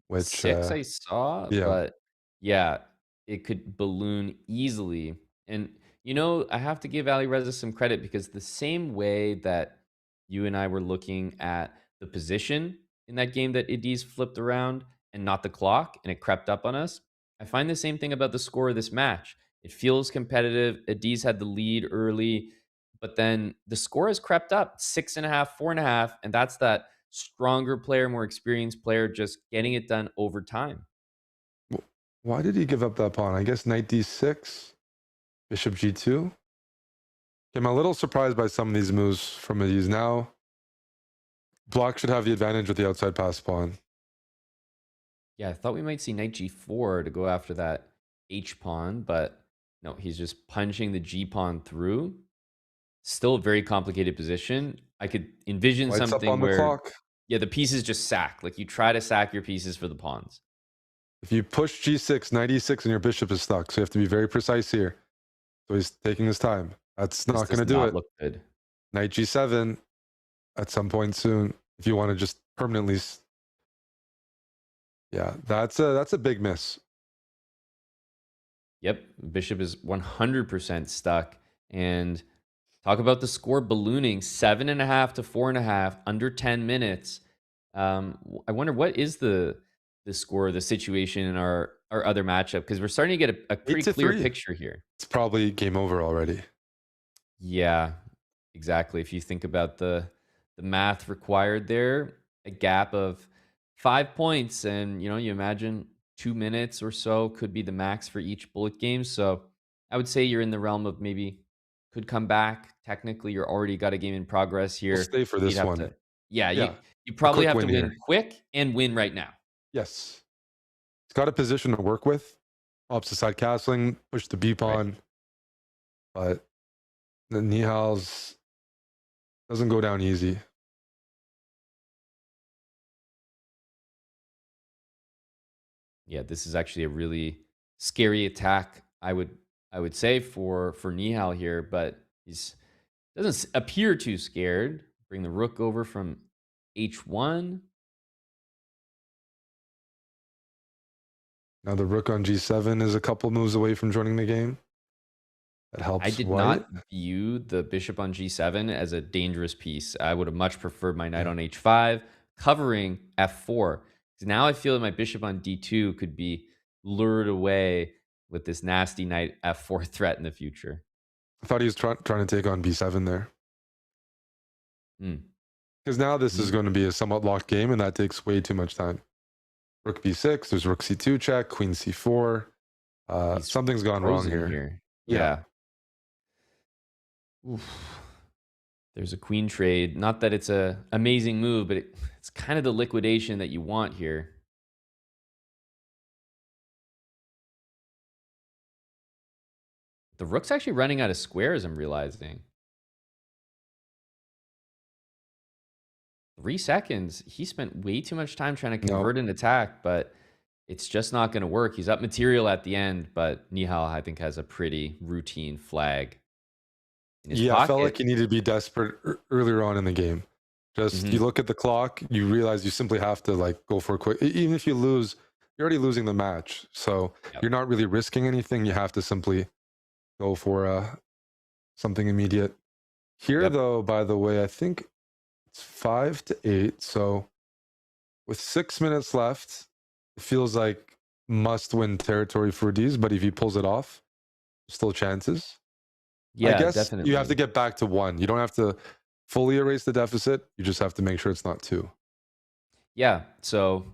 S4: which
S2: 6 I saw,
S4: yeah.
S2: but yeah, it could balloon easily. And I have to give Alireza some credit because the same way that you and I were looking at the position in that game that Yagiz flipped around and not the clock and it crept up on us, I find the same thing about the score of this match. It feels competitive. Yagiz had the lead early, but then the score has crept up 6.5, 4.5, and that's that stronger player, more experienced player just getting it done over time.
S4: Why did he give up that pawn? I guess knight d6, bishop g2. I'm a little surprised by some of these moves from Yagiz. Now black should have the advantage with the outside pass pawn.
S2: Yeah, I thought we might see knight g4 to go after that h pawn, but no, he's just punching the g pawn through. Still a very complicated position. I could envision
S4: Lights up
S2: something
S4: on the
S2: where
S4: clock.
S2: yeah, the pieces just sack. Like you try to sack your pieces for the pawns.
S4: If you push g6, knight e6, and your bishop is stuck. So you have to be very precise here. So he's taking his time. That's
S2: This
S4: not going to
S2: does
S4: do
S2: not
S4: it.
S2: look good.
S4: Knight g7 at some point soon. If you want to just permanently. Yeah, that's a big miss.
S2: Yep, bishop is 100% stuck. And talk about the score ballooning 7.5 to 4.5 under 10 minutes. I wonder what is the score, the situation in our other matchup, because we're starting to get a pretty clear
S4: 8-3.
S2: picture here.
S4: It's probably game over already.
S2: Yeah, exactly. If you think about the the math required there, a gap of 5 points. And, you imagine 2 minutes or so could be the max for each bullet game. So I would say you're in the realm of maybe could come back. Technically, you're already got a game in progress
S4: We'll
S2: here.
S4: stay for
S2: You'd
S4: this
S2: have
S4: one.
S2: to, yeah,
S4: Yeah,
S2: you
S4: a
S2: probably
S4: quick
S2: have to
S4: win
S2: win
S4: here.
S2: quick and win right now.
S4: Yes. He's got a position to work with. Opposite side castling, push the B pawn. But the Nihal's doesn't go down easy.
S2: Yeah, this is actually a really scary attack. I would say for Nihal here, but he's doesn't appear too scared. Bring the rook over from h1.
S4: Now the rook on g7 is a couple moves away from joining the game. That helps.
S2: I did
S4: white.
S2: not view the bishop on g7 as a dangerous piece. I would have much preferred my knight on h5 covering f4. Because now I feel that my bishop on d2 could be lured away with this nasty knight f4 threat in the future.
S4: I thought he was trying to take on b7 there.
S2: Hmm.
S4: Because now this is going to be a somewhat locked game, and that takes way too much time. Rook b6, there's rook c2 check, queen c4. Something's gone wrong
S2: Frozen
S4: here.
S2: Yeah. Oof. There's a queen trade. Not that it's a amazing move, but it's kind of the liquidation that you want here. The rook's actually running out of squares, I'm realizing. 3 seconds. He spent way too much time trying to convert an attack, but it's just not going to work. He's up material at the end, but Nihal, I think, has a pretty routine flag in his pocket.
S4: I felt like you needed to be desperate earlier on in the game. Just you look at the clock, you realize you simply have to like go for a quick. Even if you lose, you're already losing the match, so you're not really risking anything. You have to simply go for something immediate. Here, though, by the way, I think it's 5-8. So with 6 minutes left, it feels like must-win territory for Denis. But if he pulls it off, still chances.
S2: Yeah,
S4: I guess
S2: definitely.
S4: you have to get back to 1. You don't have to fully erase the deficit. You just have to make sure it's not 2.
S2: Yeah. So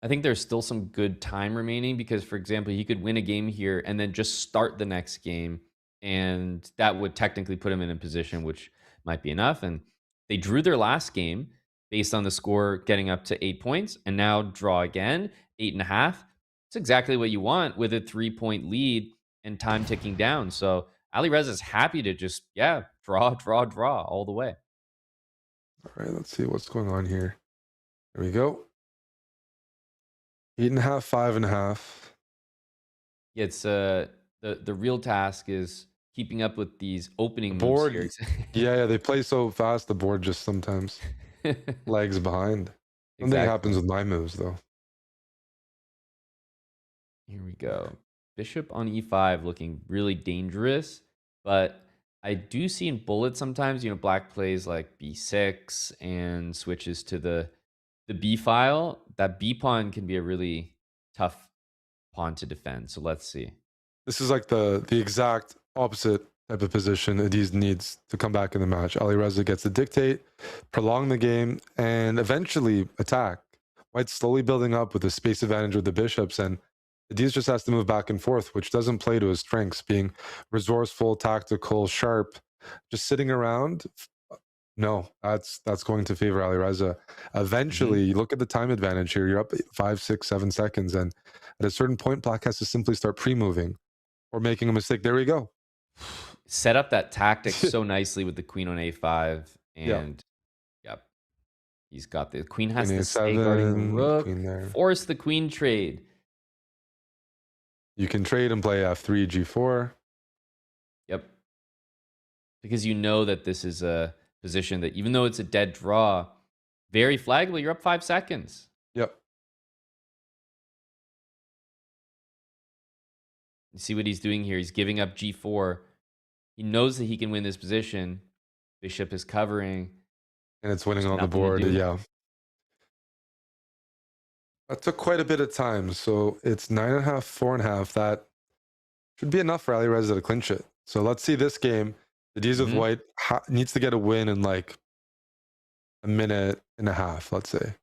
S2: I think there's still some good time remaining because, for example, he could win a game here and then just start the next game. And that would technically put him in a position which might be enough. And they drew their last game based on the score getting up to 8 points and now draw again, 8.5. It's exactly what you want with a 3-point lead and time ticking down. So Alireza is happy to just, draw all the way.
S4: All right, let's see what's going on here. There we go. 8.5, 5.5.
S2: Yeah, it's the real task is keeping up with these opening
S4: board.
S2: moves here.
S4: yeah, they play so fast. The board just sometimes lags behind. Something happens with my moves though.
S2: Here we go. Bishop on e5 looking really dangerous, but I do see in bullets sometimes, black plays like b6 and switches to the b file. That b pawn can be a really tough pawn to defend. So let's see.
S4: This is like the exact opposite type of position Denis needs to come back in the match. Alireza gets to dictate, prolong the game, and eventually attack. White's slowly building up with a space advantage with the bishops, and Denis just has to move back and forth, which doesn't play to his strengths, being resourceful, tactical, sharp. Just sitting around, no, that's going to favor Alireza. Eventually, you look at the time advantage here. You're up 5, 6, 7 seconds, and at a certain point, black has to simply start pre-moving or making a mistake. There we go.
S2: Set up that tactic so nicely with the queen on a5, and he's got the queen has to stay guarding the rook. Force the queen trade.
S4: You can trade and play f3, g4.
S2: Yep. Because that this is a position that, even though it's a dead draw, very flaggable. You're up 5 seconds.
S4: Yep.
S2: You see what he's doing here. He's giving up g4. He knows that he can win this position. Bishop is covering.
S4: And it's winning on the board. Yeah. That took quite a bit of time. So it's 9.5, 4.5. That should be enough for Alireza to clinch it. So let's see this game. The Denis with white needs to get a win in like a minute and a half, let's say.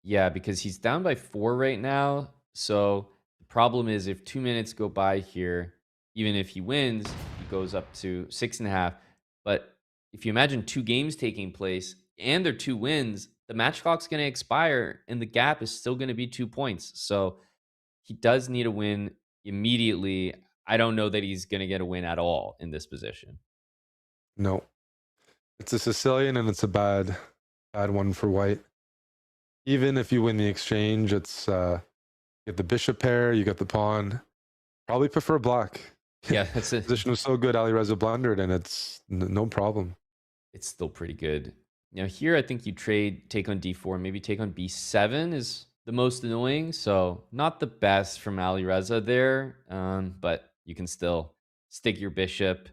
S2: Yeah, because he's down by 4 right now. So the problem is if 2 minutes go by here, even if he wins, he goes up to 6.5. But if you imagine 2 games taking place and they're 2 wins, the match clock's going to expire and the gap is still going to be 2 points. So he does need a win immediately. I don't know that he's going to get a win at all in this position.
S4: No, it's a Sicilian and it's a bad one for white. Even if you win the exchange, it's you get the bishop pair, you get the pawn. Probably prefer black.
S2: Yeah, that's it.
S4: Position was so good, Alireza blundered, and it's no problem.
S2: It's still pretty good. Now here, I think you take on d4, maybe take on b7 is the most annoying. So not the best from Alireza there, but you can still stick your bishop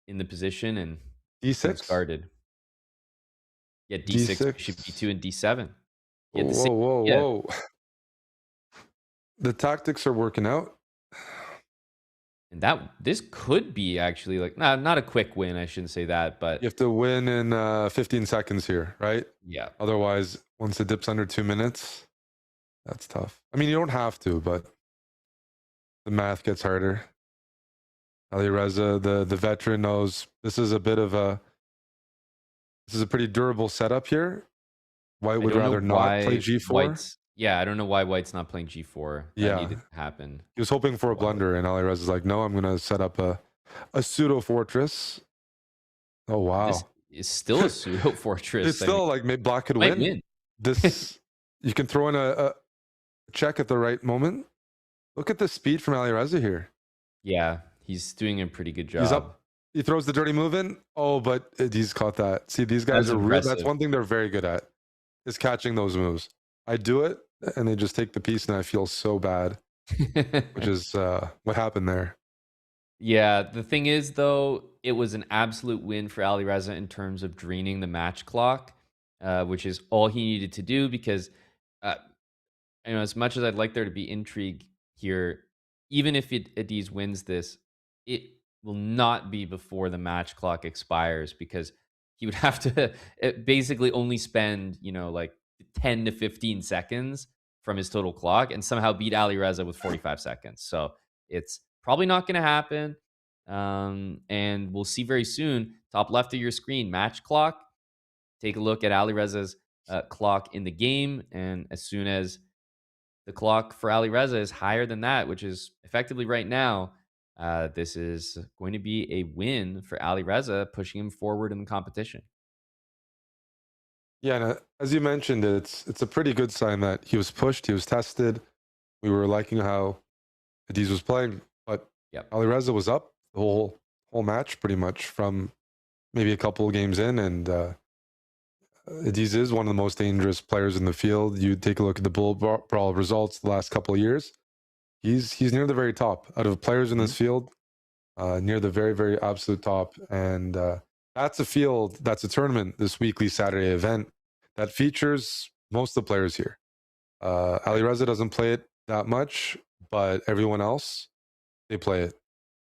S2: in the position and
S4: D6
S2: guarded. Yeah, d6,
S4: D6.
S2: bishop b2, and d7. Yeah,
S4: Whoa. The tactics are working out.
S2: And this could be actually like not a quick win. I shouldn't say that, but
S4: You have to win in 15 seconds here, right?
S2: yeah,
S4: Otherwise, once it dips under 2 minutes, that's tough. I mean, you don't have to, but the math gets harder. Alireza, the veteran, knows this is a pretty durable setup here. White would rather not play g4.
S2: I don't know why White's not playing g4. That needed to happen.
S4: He was hoping for a blunder, and Alireza's like, no, I'm going to set up a pseudo fortress. Oh, wow.
S2: This is still a pseudo fortress.
S4: It's still like maybe black could win. This you can throw in a check at the right moment. Look at the speed from Alireza here.
S2: Yeah, he's doing a pretty good job.
S4: He's up. He throws the dirty move in. Oh, but he's caught that. See, these guys are real. That's one thing they're very good at, is catching those moves. I do it, and they just take the piece, and I feel so bad, which is what happened there.
S2: Yeah, the thing is, though, it was an absolute win for Alireza in terms of draining the match clock, which is all he needed to do because, as much as I'd like there to be intrigue here, even if Yagiz wins this, it will not be before the match clock expires because he would have to basically only spend, like 10 to 15 seconds from his total clock and somehow beat Alireza with 45 seconds. So it's probably not going to happen. And we'll see very soon. Top left of your screen, match clock. Take a look at Alireza's clock in the game. And as soon as the clock for Alireza is higher than that, which is effectively right now, this is going to be a win for Alireza, pushing him forward in the competition.
S4: Yeah, and as you mentioned, it's a pretty good sign that he was pushed, he was tested. We were liking how Yagiz was playing, but Alireza was up the whole match pretty much from maybe a couple of games in, and Yagiz is one of the most dangerous players in the field. You take a look at the Bull Brawl results the last couple of years. He's near the very top out of players in this field, near the very, very absolute top, and that's a tournament, this weekly Saturday event that features most of the players here. Alireza doesn't play it that much, but everyone else, they play it.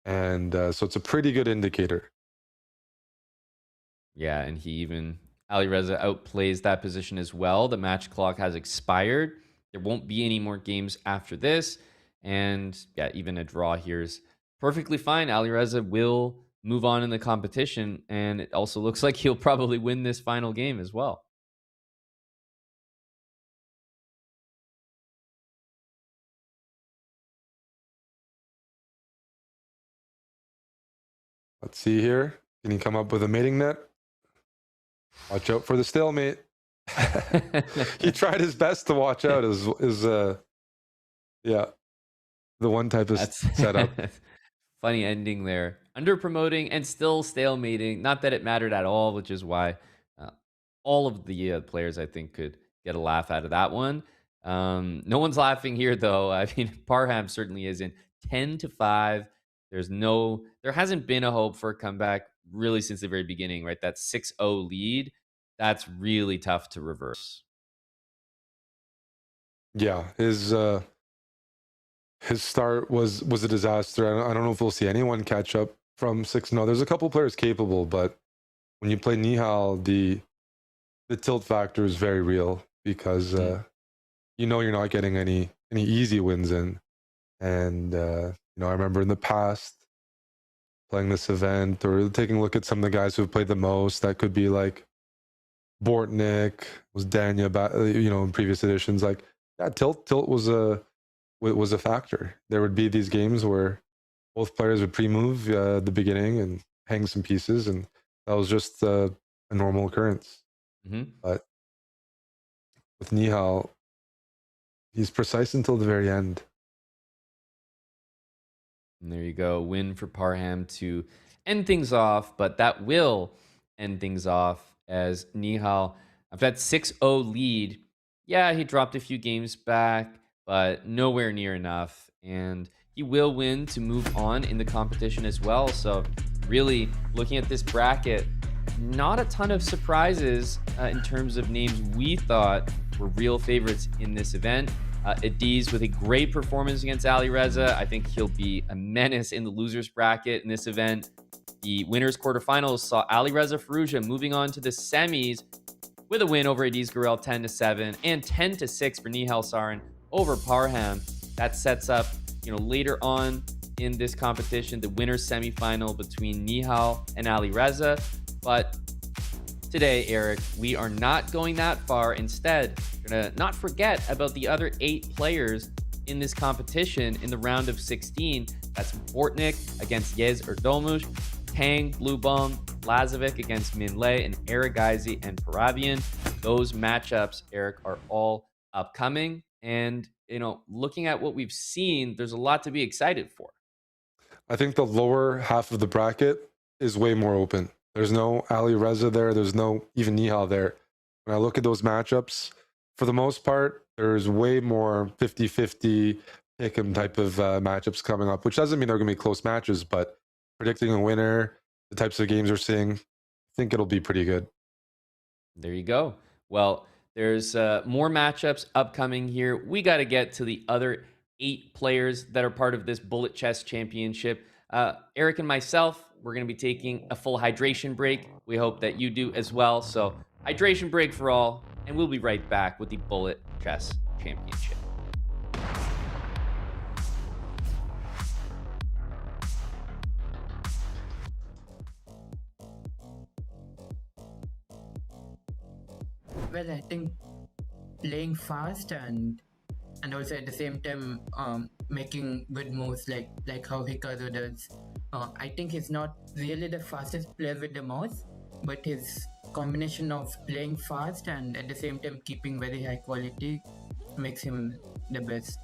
S4: And so it's a pretty good indicator.
S2: Yeah, and Alireza outplays that position as well. The match clock has expired. There won't be any more games after this. And yeah, even a draw here is perfectly fine. Alireza will move on in the competition, and it also looks like he'll probably win this final game as well.
S4: Let's see here. Can he come up with a mating net? Watch out for the stalemate. He tried his best to watch out the one type of setup.
S2: Funny ending there. Under promoting and still stalemating. Not that it mattered at all, which is why all of the players, I think, could get a laugh out of that one. No one's laughing here, though. I mean, Parham certainly isn't. 10-5. There hasn't been a hope for a comeback really since the very beginning, right? That 6-0 lead, that's really tough to reverse.
S4: Yeah, his start was a disaster. I don't know if we'll see anyone catch up from 6-0. There's a couple players capable, but when you play Nihal, the the tilt factor is very real because you know you're not getting any easy wins in. And you know, I remember in the past playing this event or taking a look at some of the guys who have played the most. That could be like Bortnik, was Danya, you know, in previous editions. Like that tilt was a factor. There would be these games where both players would pre-move at the beginning and hang some pieces, and that was just a normal occurrence. But with Nihal, he's precise until the very end.
S2: And there you go. Win for Parham to end things off, but that will end things off as Nihal, after that 6-0 lead, yeah, he dropped a few games back, but nowhere near enough. And he will win to move on in the competition as well. So really, looking at this bracket, not a ton of surprises in terms of names we thought were real favorites in this event. Yagiz with a great performance against Alireza. I think he'll be a menace in the losers bracket in this event. The winners quarterfinals saw Alireza Firouzja moving on to the semis with a win over Yagiz Gurel 10-7 and 10-6 for Nihal Sarin over Parham. That sets up, you know, later on in this competition, the winners semifinal between Nihal and Alireza. But today, Eric, we are not going that far. Instead, we're going to not forget about the other 8 players in this competition in the round of 16. That's Bortnik against Yez Erdolmuş, Tang, Bluebomb, Lazovic against Minlay, and Aragaizi and Paravian. Those matchups, Eric, are all upcoming. And, you know, looking at what we've seen, there's a lot to be excited for.
S4: I think the lower half of the bracket is way more open. There's no Alireza there. There's no even Nihal there. When I look at those matchups, for the most part, there's way more 50-50 pick-em type of matchups coming up, which doesn't mean they're going to be close matches, but predicting a winner, the types of games we're seeing, I think it'll be pretty good.
S2: There you go. Well, there's more matchups upcoming here. We got to get to the other 8 players that are part of this Bullet Chess Championship. Eric and myself, we're going to be taking a full hydration break. We hope that you do as well. So hydration break for all, and we'll be right back with the Bullet Chess Championship.
S5: Well, I think playing fast and also at the same time making good moves like how Hikaru does. I think he's not really the fastest player with the mouse, but his combination of playing fast and at the same time keeping very high quality makes him the best.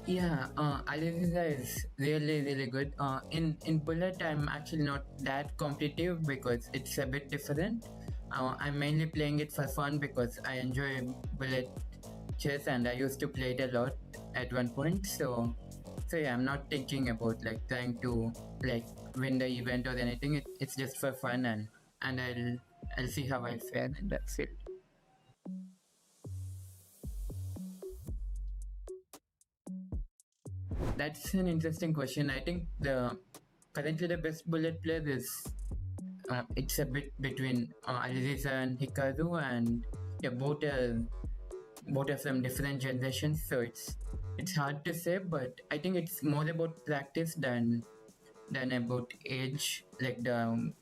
S5: Yeah, Alireza is really good. In Bullet, I'm actually not that competitive because it's a bit different. I'm mainly playing it for fun because I enjoy Bullet chess and I used to play it a lot at one point. So yeah, I'm not thinking about like trying to like win the event or anything. It's just for fun and I'll see how I fare and that's it. That's an interesting question. I think currently the best Bullet player is it's a bit between Alireza and Hikaru, and yeah, both are from different generations, so it's hard to say. But I think it's more about practice than about age. Like the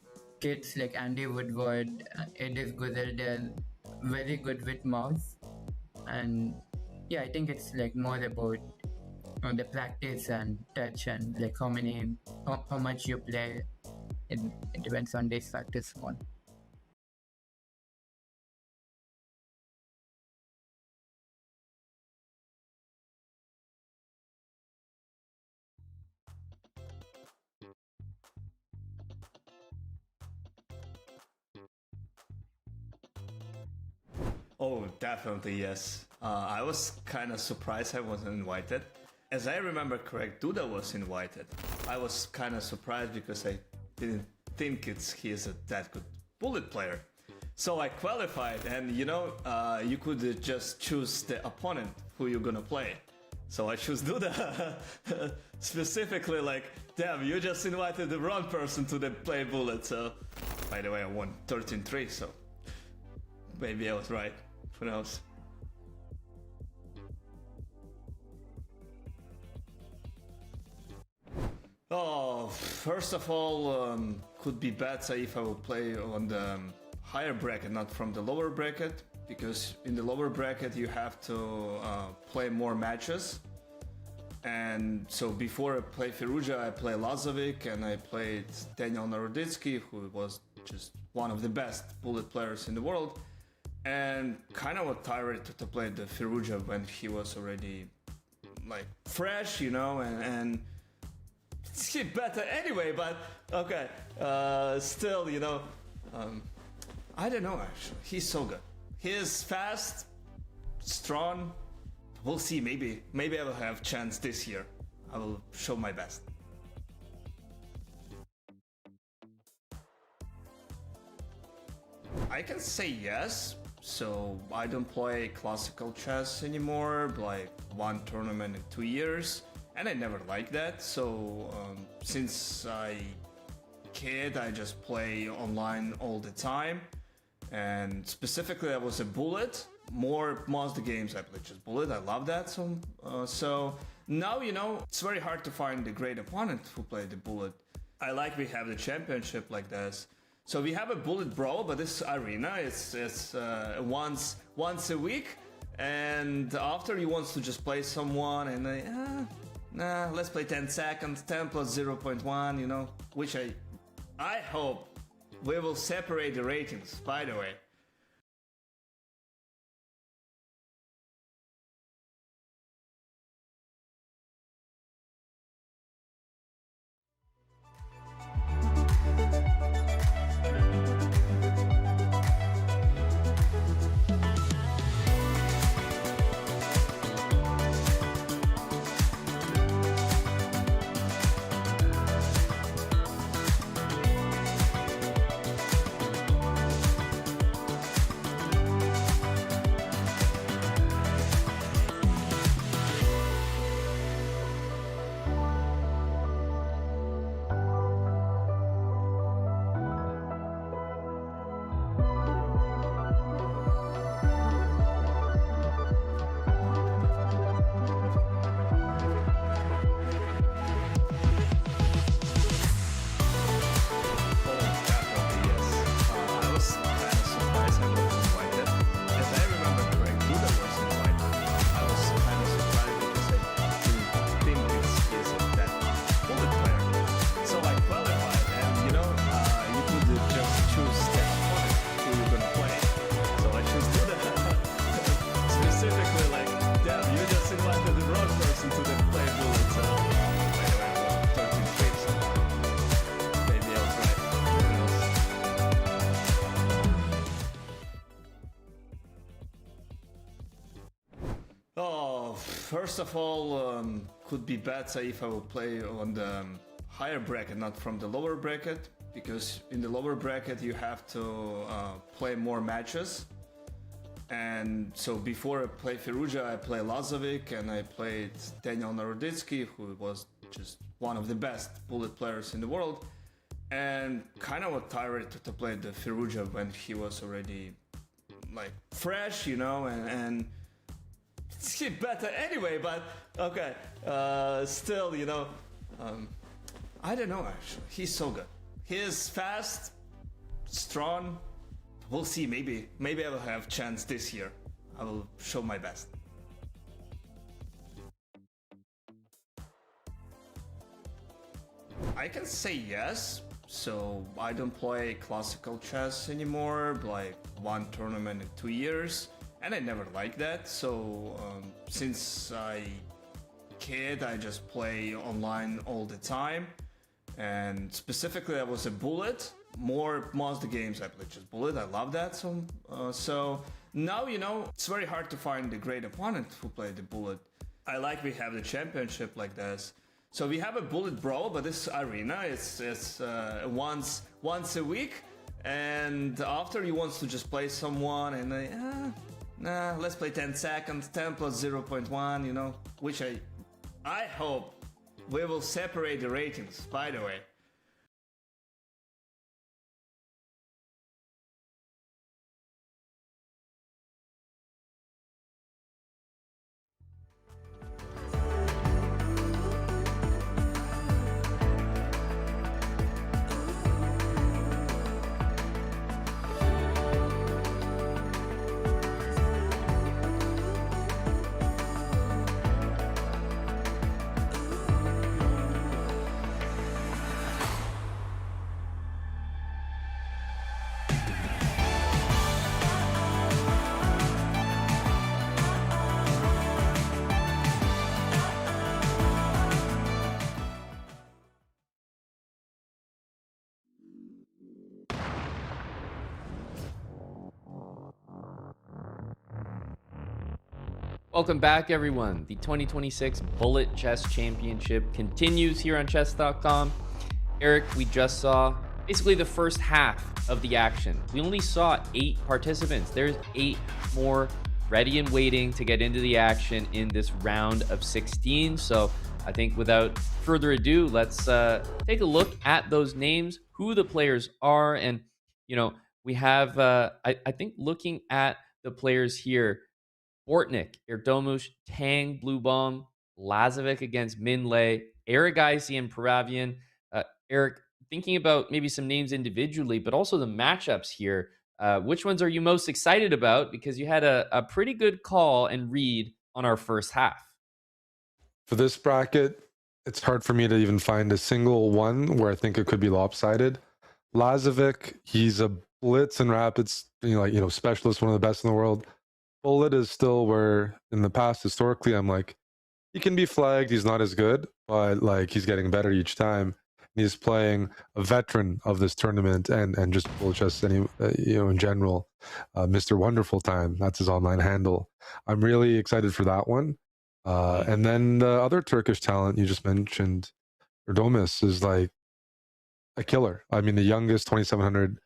S5: kids like Andy Woodward, Edis Guzel, they're very good with mouse, and yeah, I think it's like more about the practice and touch and like how much you play. It depends on these factors more.
S6: Oh, definitely yes. I was kind of surprised I wasn't invited. As I remember correct, Duda was invited. I was kind of surprised because I didn't think he is that good Bullet player. So I qualified, and you could just choose the opponent who you're gonna play. So I choose Duda specifically, like Damn, you just invited the wrong person to the play bullet, so... By the way, I won 13-3, so... Maybe I was right. Who knows? Oh, first of all, could be better if I would play on the higher bracket, not from the lower bracket, because in the lower bracket you have to play more matches. And so before I play Firouzja, I play Lazovic, and I played Daniel Naroditsky, who was just one of the best bullet players in the world. And kind of was tired to play the Firouzja when he was already like fresh, you know, and it's better anyway, but okay, still, you know, I don't know actually, he's so good. He is fast, strong. We'll see, maybe I will have chance this year. I will show my best. I can say yes. So I don't play classical chess anymore, like one tournament in 2 years, and I never liked that. So since I kid, I just play online all the time, and specifically I was a bullet. Most of the games I play just bullet. I love that. So now, you know, it's very hard to find a great opponent who play the bullet. I like we have the championship like this. So we have a bullet brawl, but this arena it's once a week, and after he wants to just play someone, and nah, let's play 10 seconds, 10 plus 0.1, you know, which I hope we will separate the ratings, by the way. First of all, could be better if I would play on the higher bracket, not from the lower bracket, because in the lower bracket you have to play more matches. And so before I play Firouzja, I play Lazovic, and I played Daniel Naroditsky, who was just one of the best bullet players in the world. And kind of was tired to play the Firouzja when he was already like fresh, you know, and it's better anyway, but okay, still, you know, I don't know actually, he's so good. He is fast, strong. We'll see, maybe I will have chance this year. I will show my best. I can say yes. So I don't play classical chess anymore, like one tournament in 2 years, and I never liked that. So since I kid, I just play online all the time, and specifically I was a bullet. Most of the games I play just bullet. I love that. So now, you know, it's very hard to find a great opponent who play the bullet. I like we have the championship like this. So we have a bullet brawl, but this arena it's once a week, and after he wants to just play someone, and nah, let's play 10 seconds, 10 plus 0.1, you know, which I hope We will separate the ratings, by the way.
S2: Welcome back, everyone. The 2026 Bullet Chess Championship continues here on Chess.com. Eric, we just saw basically the first half of the action. We only saw 8 participants. There's 8 more ready and waiting to get into the action in this round of 16. So I think without further ado, let's take a look at those names, who the players are. And, you know, we have, I think looking at the players here, Bortnik, Erdomush, Tang, Blue Bomb, Lazovic against Minlay, Erigaisi and Paravian. Eric, thinking about maybe some names individually, but also the matchups here, which ones are you most excited about? Because you had a pretty good call and read on our first half.
S4: For this bracket, it's hard for me to even find a single one where I think it could be lopsided. Lazovic, he's a blitz and rapids, specialist, one of the best in the world. Bullet is still where in the past, historically, I'm like, he can be flagged. He's not as good, but like he's getting better each time. He's playing a veteran of this tournament and just Bullet Chess, in general. Mr. Wonderful Time, that's his online handle. I'm really excited for that one. And then the other Turkish talent you just mentioned, Erdomus, is like a killer. I mean, the youngest 2,700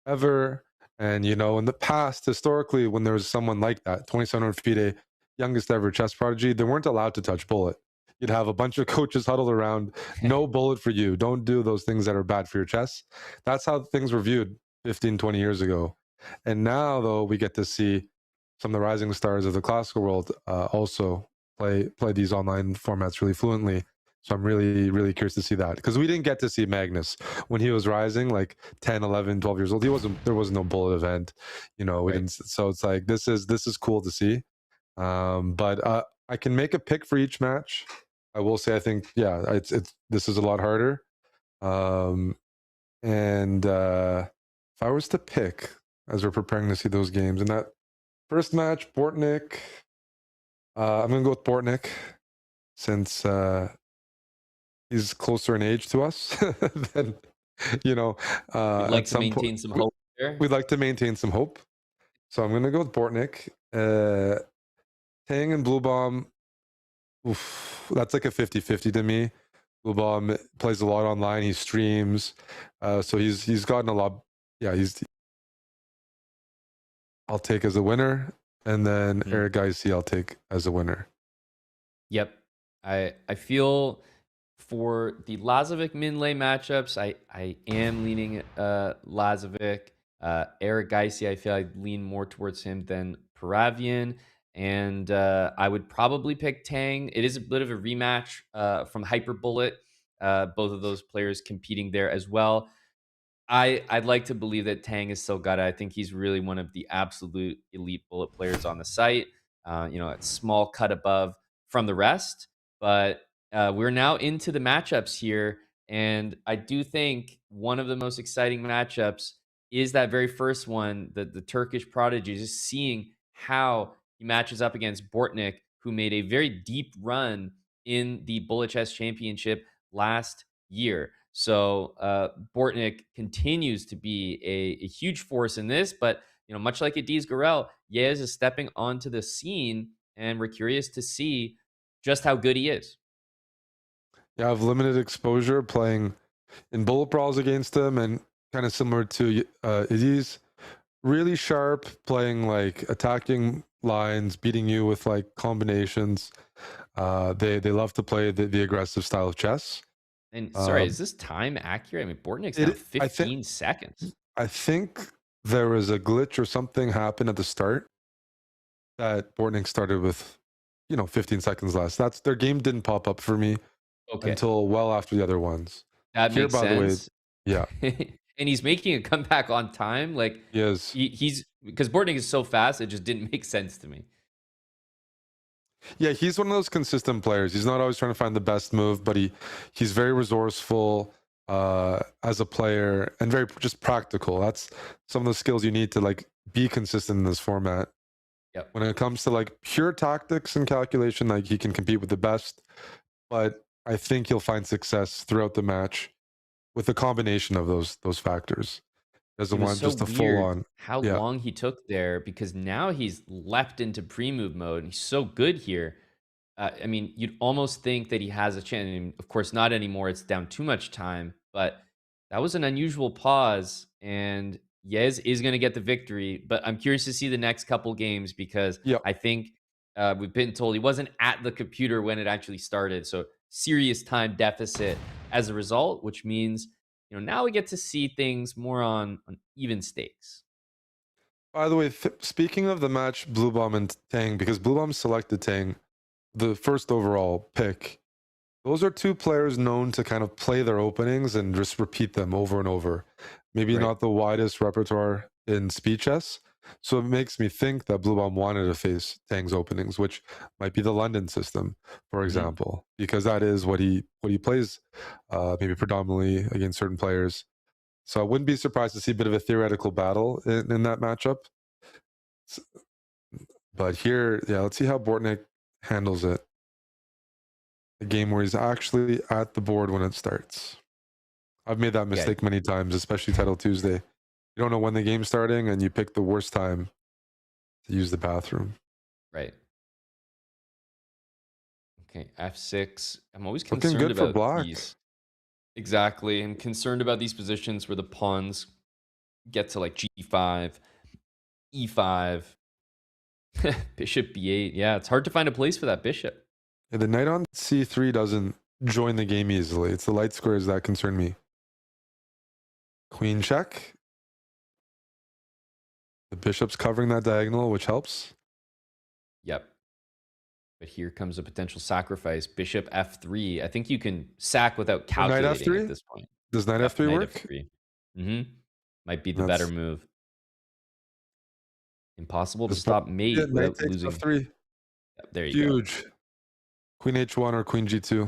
S4: ever. And, in the past, historically, when there was someone like that, 2,700 FIDE, youngest ever chess prodigy, they weren't allowed to touch Bullet. You'd have a bunch of coaches huddled around, no Bullet for you. Don't do those things that are bad for your chess. That's how things were viewed 15, 20 years ago. And now, though, we get to see some of the rising stars of the classical world also play these online formats really fluently. So I'm really, really curious to see that, because we didn't get to see Magnus when he was rising, like 10, 11, 12 years old. There was no Bullet event, we didn't. So it's like, this is cool to see. But I can make a pick for each match. I will say, I think, this is a lot harder. And if I was to pick, as we're preparing to see those games, in that first match, Bortnik, I'm going to go with Bortnik, since he's closer in age to us than,
S2: We'd like to maintain some hope there.
S4: We'd like to maintain some hope. So I'm going to go with Bortnik. Tang and Blue Bomb, that's like a 50-50 to me. Blue Bomb plays a lot online. He streams. So he's gotten a lot. Yeah, I'll take as a winner. And then Erigaisi I'll take as a winner.
S2: Yep. I feel for the Lazovic Minlay matchups, I am leaning Lazovic. Erigaisi, I feel I lean more towards him than Paravian. And I would probably pick Tang. It is a bit of a rematch from Hyperbullet. Both of those players competing there as well. I'd like to believe that Tang is still got it. I think he's really one of the absolute elite Bullet players on the site. A small cut above from the rest. But we're now into the matchups here. And I do think one of the most exciting matchups is that very first one, the Turkish prodigy, just seeing how he matches up against Bortnik, who made a very deep run in the Bullet Chess Championship last year. So Bortnik continues to be a huge force in this, but much like Yagiz Gorel, Yagiz is stepping onto the scene, and we're curious to see just how good he is.
S4: Yeah, I have limited exposure playing in Bullet Brawls against him, and kind of similar to Yagiz, really sharp, playing like attacking lines, beating you with like combinations. They love to play the aggressive style of chess.
S2: And sorry,
S4: Um,
S2: is this time accurate? I mean, Bortnik's
S4: it
S2: down
S4: I think
S2: 15 seconds.
S4: I think there was a glitch or something happened at the start that Bortnik started with, 15 seconds less. That's their game didn't pop up for me
S2: Okay,
S4: until well after the other ones.
S2: that
S4: Here,
S2: makes
S4: by the way,
S2: sense.
S4: yeah,
S2: And he's making a comeback on time. Like
S4: he is.
S2: he's because Bortnik is so fast, it just didn't make sense to me.
S4: Yeah, he's one of those consistent players. He's not always trying to find the best move, but he's very resourceful as a player and very just practical. That's some of the skills you need to like be consistent in this format.
S2: Yep.
S4: When it comes to like pure tactics and calculation, like he can compete with the best, but I think he'll find success throughout the match with a combination of those factors. Doesn't
S2: It was
S4: want
S2: so
S4: just a full
S2: weird
S4: on.
S2: how
S4: Yeah.
S2: long he took there because now he's leapt into pre-move mode and he's so good here. I mean, you'd almost think that he has a chance. And of course, not anymore. It's down too much time. But that was an unusual pause, and Yez is going to get the victory. But I'm curious to see the next couple games because
S4: Yeah.
S2: I think we've been told he wasn't at the computer when it actually started. So serious time deficit as a result, which means now we get to see things more on even stakes.
S4: By the way, speaking of the match, Blue Bomb and Tang, because Blue Bomb selected Tang, the first overall pick. Those are two players known to kind of play their openings and just repeat them over and over. Maybe
S2: Right.
S4: not the widest repertoire in speed chess. So it makes me think that Blue Bomb wanted to face Tang's openings, which might be the London system, for example, because that is what he plays, maybe predominantly against certain players. So I wouldn't be surprised to see a bit of a theoretical battle in that matchup. But here, yeah, let's see how Bortnik handles it. A game where he's actually at the board when it starts. I've made that mistake many times, especially Title Tuesday. You don't know when the game's starting and you pick the worst time to use the bathroom.
S2: Right. Okay, F6. I'm always
S4: Looking
S2: concerned
S4: good for
S2: about
S4: black.
S2: these. Exactly. I'm concerned about these positions where the pawns get to like G5, E5, Bishop B8. Yeah, it's hard to find a place for that bishop.
S4: Yeah, the knight on C3 doesn't join the game easily. It's the light squares that concern me. Queen check. The bishop's covering that diagonal, which helps.
S2: Yep. But here comes a potential sacrifice. Bishop F3. I think you can sack without calculating
S4: F3?
S2: at this point.
S4: Does knight F3
S2: Knight
S4: work?
S2: F3. Might be the better
S4: That's-
S2: move. Impossible to
S4: Just
S2: stop mate
S4: Yeah, knight
S2: without
S4: takes
S2: losing.
S4: F3.
S2: Yep, there you go.
S4: Huge. Queen H1 or Queen G2.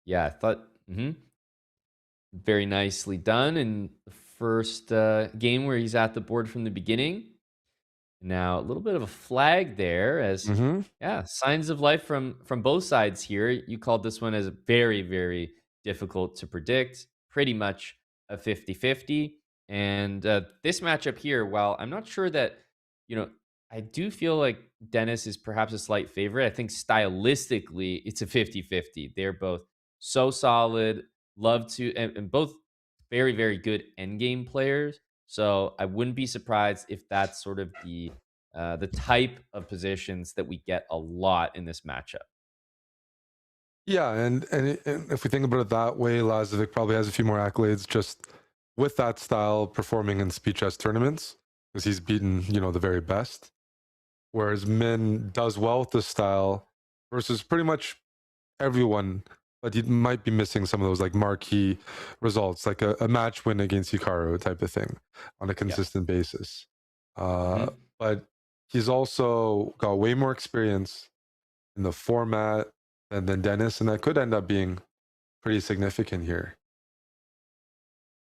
S2: Yeah, I thought very nicely done in the first game where he's at the board from the beginning. Now a little bit of a flag there as yeah, signs of life from both sides here. You called this one as very, very difficult to predict, pretty much a 50-50. And this matchup here, while I'm not sure that, I do feel like Denis is perhaps a slight favorite. I think stylistically it's a 50-50. They're both so solid, love to, and both very, very good endgame players. So I wouldn't be surprised if that's sort of the type of positions that we get a lot in this matchup.
S4: Yeah, and if we think about it that way, Lazovic probably has a few more accolades just with that style performing in speed chess tournaments because he's beaten, the very best. Whereas Min does well with this style versus pretty much everyone, but he might be missing some of those like marquee results, like a match win against Hikaru type of thing on a consistent basis. But he's also got way more experience in the format than Denis, and that could end up being pretty significant here.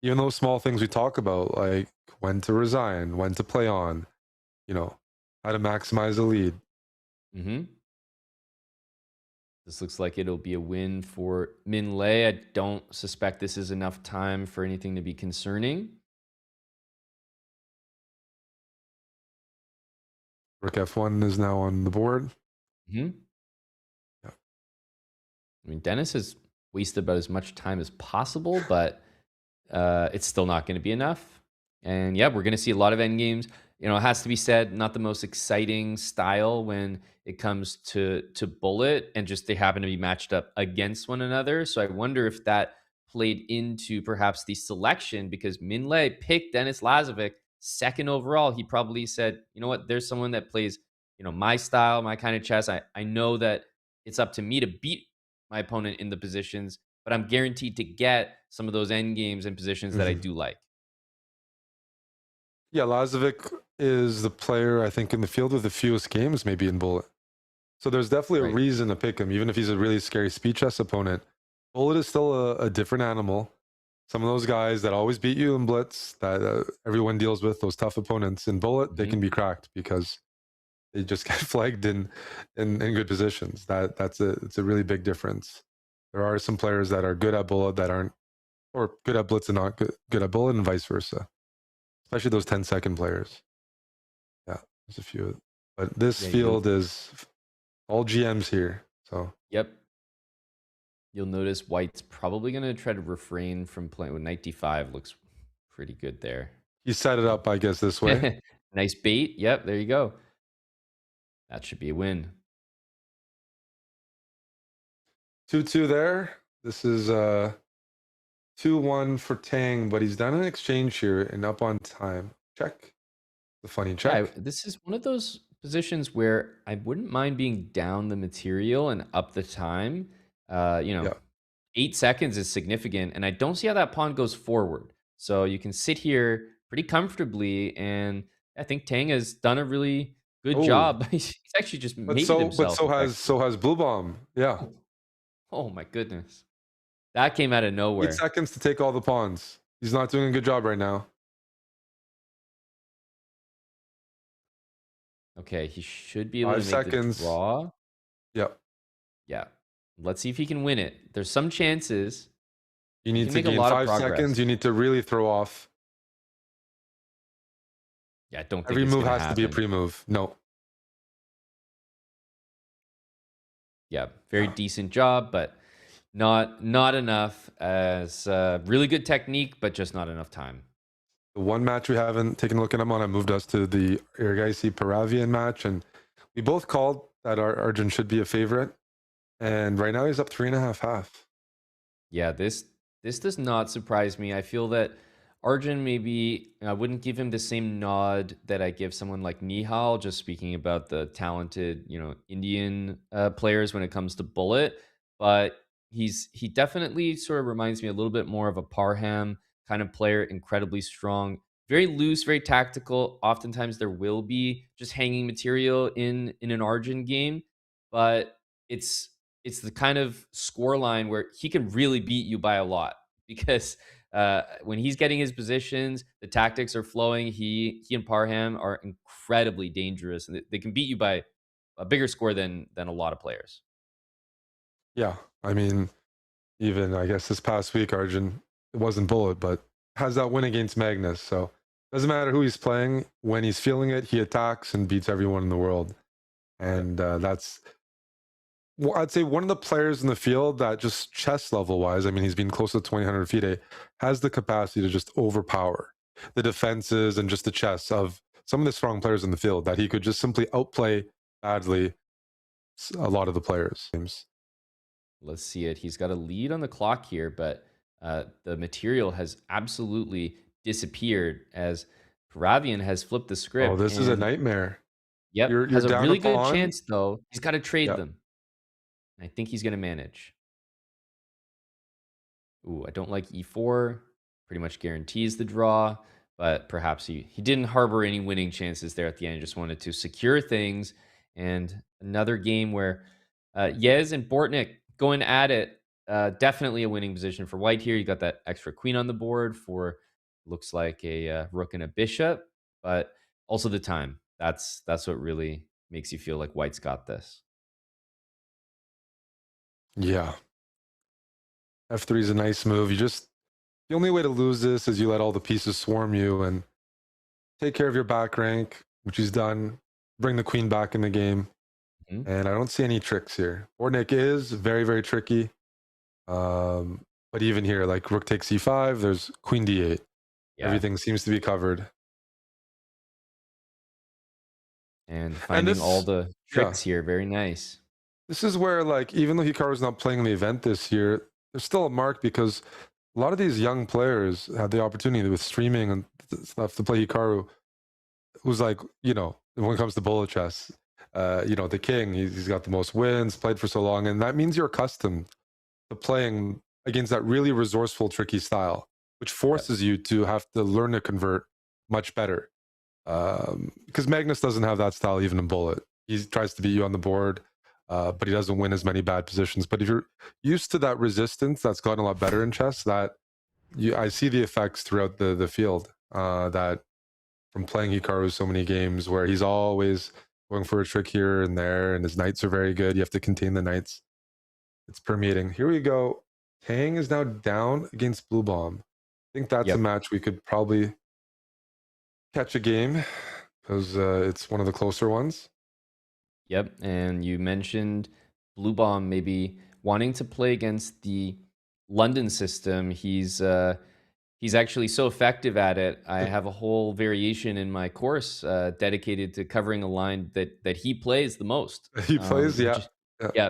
S4: Even those small things we talk about, like when to resign, when to play on, how to maximize the lead.
S2: This looks like it'll be a win for Min Lei. I don't suspect this is enough time for anything to be concerning.
S4: Rook F1 is now on the board.
S2: Yeah. I mean, Denis has wasted about as much time as possible, but it's still not going to be enough. And yeah, we're going to see a lot of endgames. it has to be said, not the most exciting style when it comes to bullet, and just they happen to be matched up against one another. So I wonder if that played into perhaps the selection, because Minlay picked Denis Lazovic second overall. He probably said, you know what, there's someone that plays, my style, my kind of chess. I know that it's up to me to beat my opponent in the positions, but I'm guaranteed to get some of those end games and positions that I do like.
S4: Yeah, Lazovic is the player, I think, in the field with the fewest games maybe in bullet. So there's definitely a
S2: Right.
S4: reason to pick him, even if he's a really scary speed chess opponent. Bullet is still a different animal. Some of those guys that always beat you in blitz, that everyone deals with, those tough opponents in bullet, they can be cracked because they just get flagged in good positions. It's a really big difference. There are some players that are good at bullet that aren't, or good at blitz and not good at bullet, and vice versa. Especially those 10-second players. Yeah, there's a few. But this field is all GMs here. So
S2: Yep. You'll notice White's probably going to try to refrain from playing with knight d5. Looks pretty good there.
S4: he set it up, I guess, this way.
S2: Nice bait. Yep, there you go. That should be a win.
S4: 2-2 there. This is 2-1 for Tang, but he's done an exchange here and up on time. Check. The funny check.
S2: Yeah, this is one of those positions where I wouldn't mind being down the material and up the time. 8 seconds is significant, and I don't see how that pawn goes forward. So you can sit here pretty comfortably, and I think Tang has done a really good job. He's actually just made himself.
S4: But so has Blue Bomb. Yeah.
S2: Oh my goodness. That came out of nowhere.
S4: 8 seconds to take all the pawns. He's not doing a good job right now.
S2: Okay, he should be able
S4: 5
S2: to make
S4: seconds.
S2: the draw.
S4: Yep.
S2: Yeah. Let's see if he can win it. There's some chances.
S4: You need
S2: can
S4: to
S2: make a
S4: gain
S2: lot of
S4: 5
S2: progress.
S4: seconds. You need to really throw off.
S2: Yeah, I don't think
S4: Every
S2: it's
S4: move
S2: gonna
S4: has to be a
S2: happen.
S4: pre-move. No.
S2: Yeah, very decent job, but not enough. As really good technique, but just not enough time.
S4: The one match we haven't taken a look at him on, I moved us to the Irgaisi Paravian match, and we both called that Arjun should be a favorite. And right now he's up 3.5 half.
S2: Yeah, this does not surprise me. I feel that Arjun, maybe I wouldn't give him the same nod that I give someone like Nihal, just speaking about the talented, Indian players when it comes to bullet. But he definitely sort of reminds me a little bit more of a Parham kind of player, incredibly strong, very loose, very tactical. Oftentimes there will be just hanging material in an Arjun game, but it's the kind of score line where he can really beat you by a lot, because when he's getting his positions, the tactics are flowing. He and Parham are incredibly dangerous, and they can beat you by a bigger score than a lot of players.
S4: Yeah. I mean, even I guess this past week, Arjun, it wasn't bullet, but has that win against Magnus. So doesn't matter who he's playing. When he's feeling it, he attacks and beats everyone in the world. And that's, I'd say, one of the players in the field that just chess level wise, I mean, he's been close to 2,000 feet, has the capacity to just overpower the defenses and just the chess of some of the strong players in the field, that he could just simply outplay badly a lot of the players.
S2: Let's see it. He's got a lead on the clock here, but the material has absolutely disappeared as Paravian has flipped the script.
S4: Oh, this is a nightmare.
S2: Yep,
S4: You're
S2: has a
S4: down
S2: really
S4: a
S2: good
S4: pawn.
S2: chance though. He's got to trade
S4: Yep.
S2: them. I think he's going to manage. Ooh, I don't like e4. Pretty much guarantees the draw, but perhaps he didn't harbor any winning chances there at the end. He just wanted to secure things. And another game where Yagiz and Bortnik going at it. Definitely a winning position for White here. You got that extra queen on the board for, looks like a rook and a bishop, but also the time. That's what really makes you feel like White's got this.
S4: Yeah. F3 is a nice move. The only way to lose this is you let all the pieces swarm you and take care of your back rank, which he's done. Bring the queen back in the game.
S2: Mm-hmm.
S4: And I don't see any tricks here. Bortnik is very, very tricky. But even here, like rook takes e5, there's queen d8.
S2: Yeah.
S4: Everything seems to be covered.
S2: And finding all the tricks here. Very nice.
S4: This is where, like, even though Hikaru's not playing in the event this year, there's still a mark because a lot of these young players had the opportunity with streaming and stuff to play Hikaru, who's like, you know, when it comes to bullet chess, you know, the king, he's got the most wins, played for so long. And that means you're accustomed to playing against that really resourceful, tricky style, which forces you to have to learn to convert much better. Because Magnus doesn't have that style even in bullet. He tries to beat you on the board, but he doesn't win as many bad positions. But if you're used to that resistance, that's gotten a lot better in chess. I see the effects throughout the field, that from playing Hikaru so many games where he's always going for a trick here and there, and his knights are very good. You have to contain the knights. It's permeating. Here we go. Tang is now down against Blue Bomb. I think that's a match we could probably catch a game because it's one of the closer ones.
S2: Yep, and you mentioned Blue Bomb maybe wanting to play against the London system. He's actually so effective at it. I have a whole variation in my course dedicated to covering a line that he plays the most.
S4: He plays,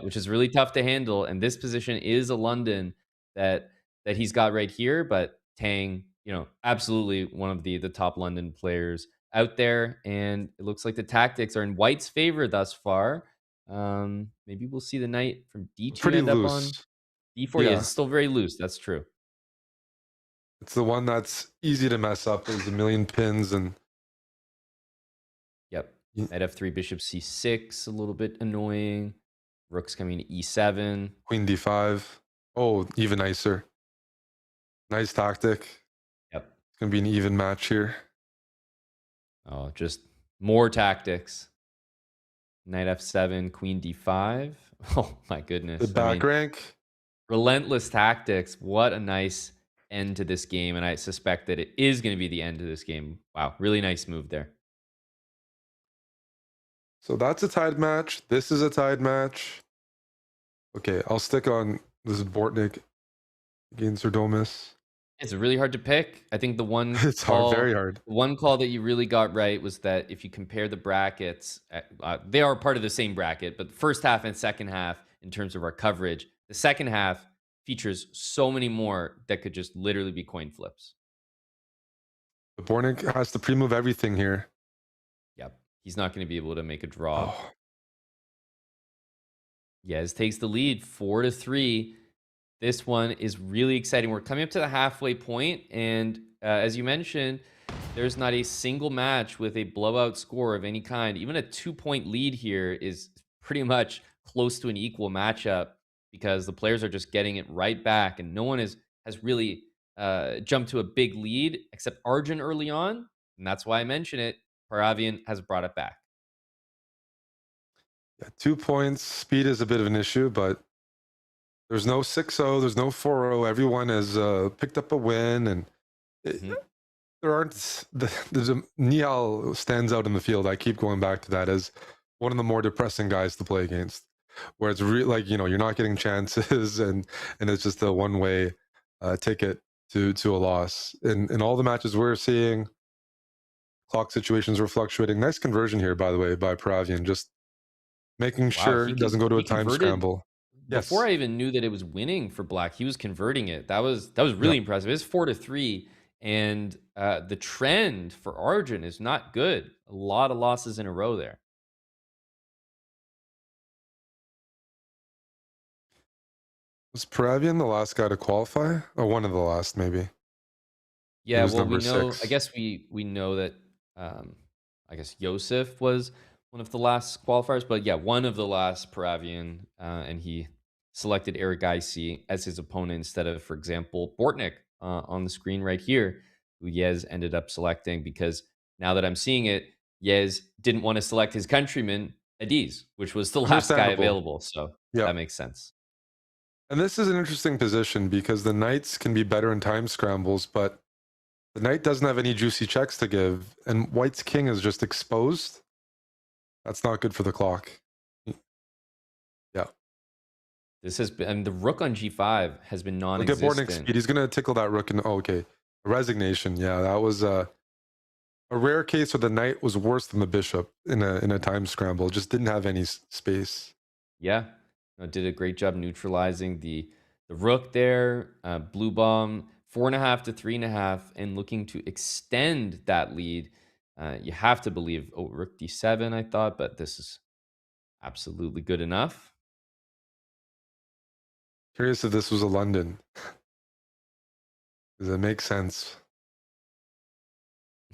S2: which is really tough to handle. And this position is a London that he's got right here. But Tang, you know, absolutely one of the top London players out there. And it looks like the tactics are in White's favor thus far. Maybe we'll see the knight from D2
S4: pretty
S2: end
S4: loose.
S2: up on D4. Yeah, it's still very loose. That's true.
S4: It's the one that's easy to mess up. There's a million pins and.
S2: Yep. Knight F3, Bishop C6, a little bit annoying. Rook's coming to E7.
S4: Queen D5. Oh, even nicer. Nice tactic.
S2: Yep.
S4: It's going to be an even match here.
S2: Oh, just more tactics. Knight F7, Queen D5. Oh, my goodness.
S4: The back rank.
S2: Relentless tactics. What a nice end to this game. And I suspect that it is going to be the end of this game. Wow. Really nice move there.
S4: So that's a tied match. This is a tied match. Okay, I'll stick on this Bortnik against Serdomus.
S2: It's really hard to pick. I think the one
S4: It's hard, very hard.
S2: The one call that you really got right was that if you compare the brackets, they are part of the same bracket, but the first half and second half in terms of our coverage, the second half features so many more that could just literally be coin flips.
S4: But Bortnik has to pre-move everything here.
S2: Yep. He's not going to be able to make a draw.
S4: Oh.
S2: Yes, takes the lead 4-3. This one is really exciting. We're coming up to the halfway point, and as you mentioned, there's not a single match with a blowout score of any kind. Even a 2-point lead here is pretty much close to an equal matchup because the players are just getting it right back, and no one has really jumped to a big lead except Arjun early on, and that's why I mention it. Paravian has brought it back.
S4: Yeah, 2 points. Speed is a bit of an issue, but there's no 6-0, there's no 4-0. Everyone has picked up a win, and there aren't. Nihal stands out in the field. I keep going back to that as one of the more depressing guys to play against, where it's really like, you know, you're not getting chances, and it's just a one-way ticket to a loss. In all the matches we're seeing, clock situations were fluctuating. Nice conversion here, by the way, by Paravian. Just making sure it doesn't go to a time scramble.
S2: Before I even knew that it was winning for Black, he was converting it. That was really impressive. It's 4-3, and the trend for Arjun is not good. A lot of losses in a row there.
S4: Was Paravian the last guy to qualify, or one of the last, maybe?
S2: Yeah, well, we know.
S4: 6.
S2: I guess we know that. I guess Yosef was one of the last qualifiers, but yeah, one of the last Paravian, and he selected Erigaisi as his opponent instead of, for example, Bortnik on the screen right here, who Yez ended up selecting, because now that I'm seeing it, Yez didn't want to select his countryman, Yagiz, which was the last guy available. So that makes sense.
S4: And this is an interesting position because the knights can be better in time scrambles, but the knight doesn't have any juicy checks to give, and White's king is just exposed. That's not good for the clock. Yeah.
S2: This has been, and the rook on G5 has been non-existent.
S4: Look at Bortnik's speed. He's going to tickle that rook. And okay. Resignation. Yeah, that was a rare case where the knight was worse than the bishop in a time scramble. Just didn't have any space.
S2: Yeah, no, did a great job neutralizing the rook there. Blue bomb 4.5 to 3.5, and looking to extend that lead. You have to believe, oh, rook d7, I thought, but this is absolutely good enough.
S4: Curious if this was a London. Does it make sense?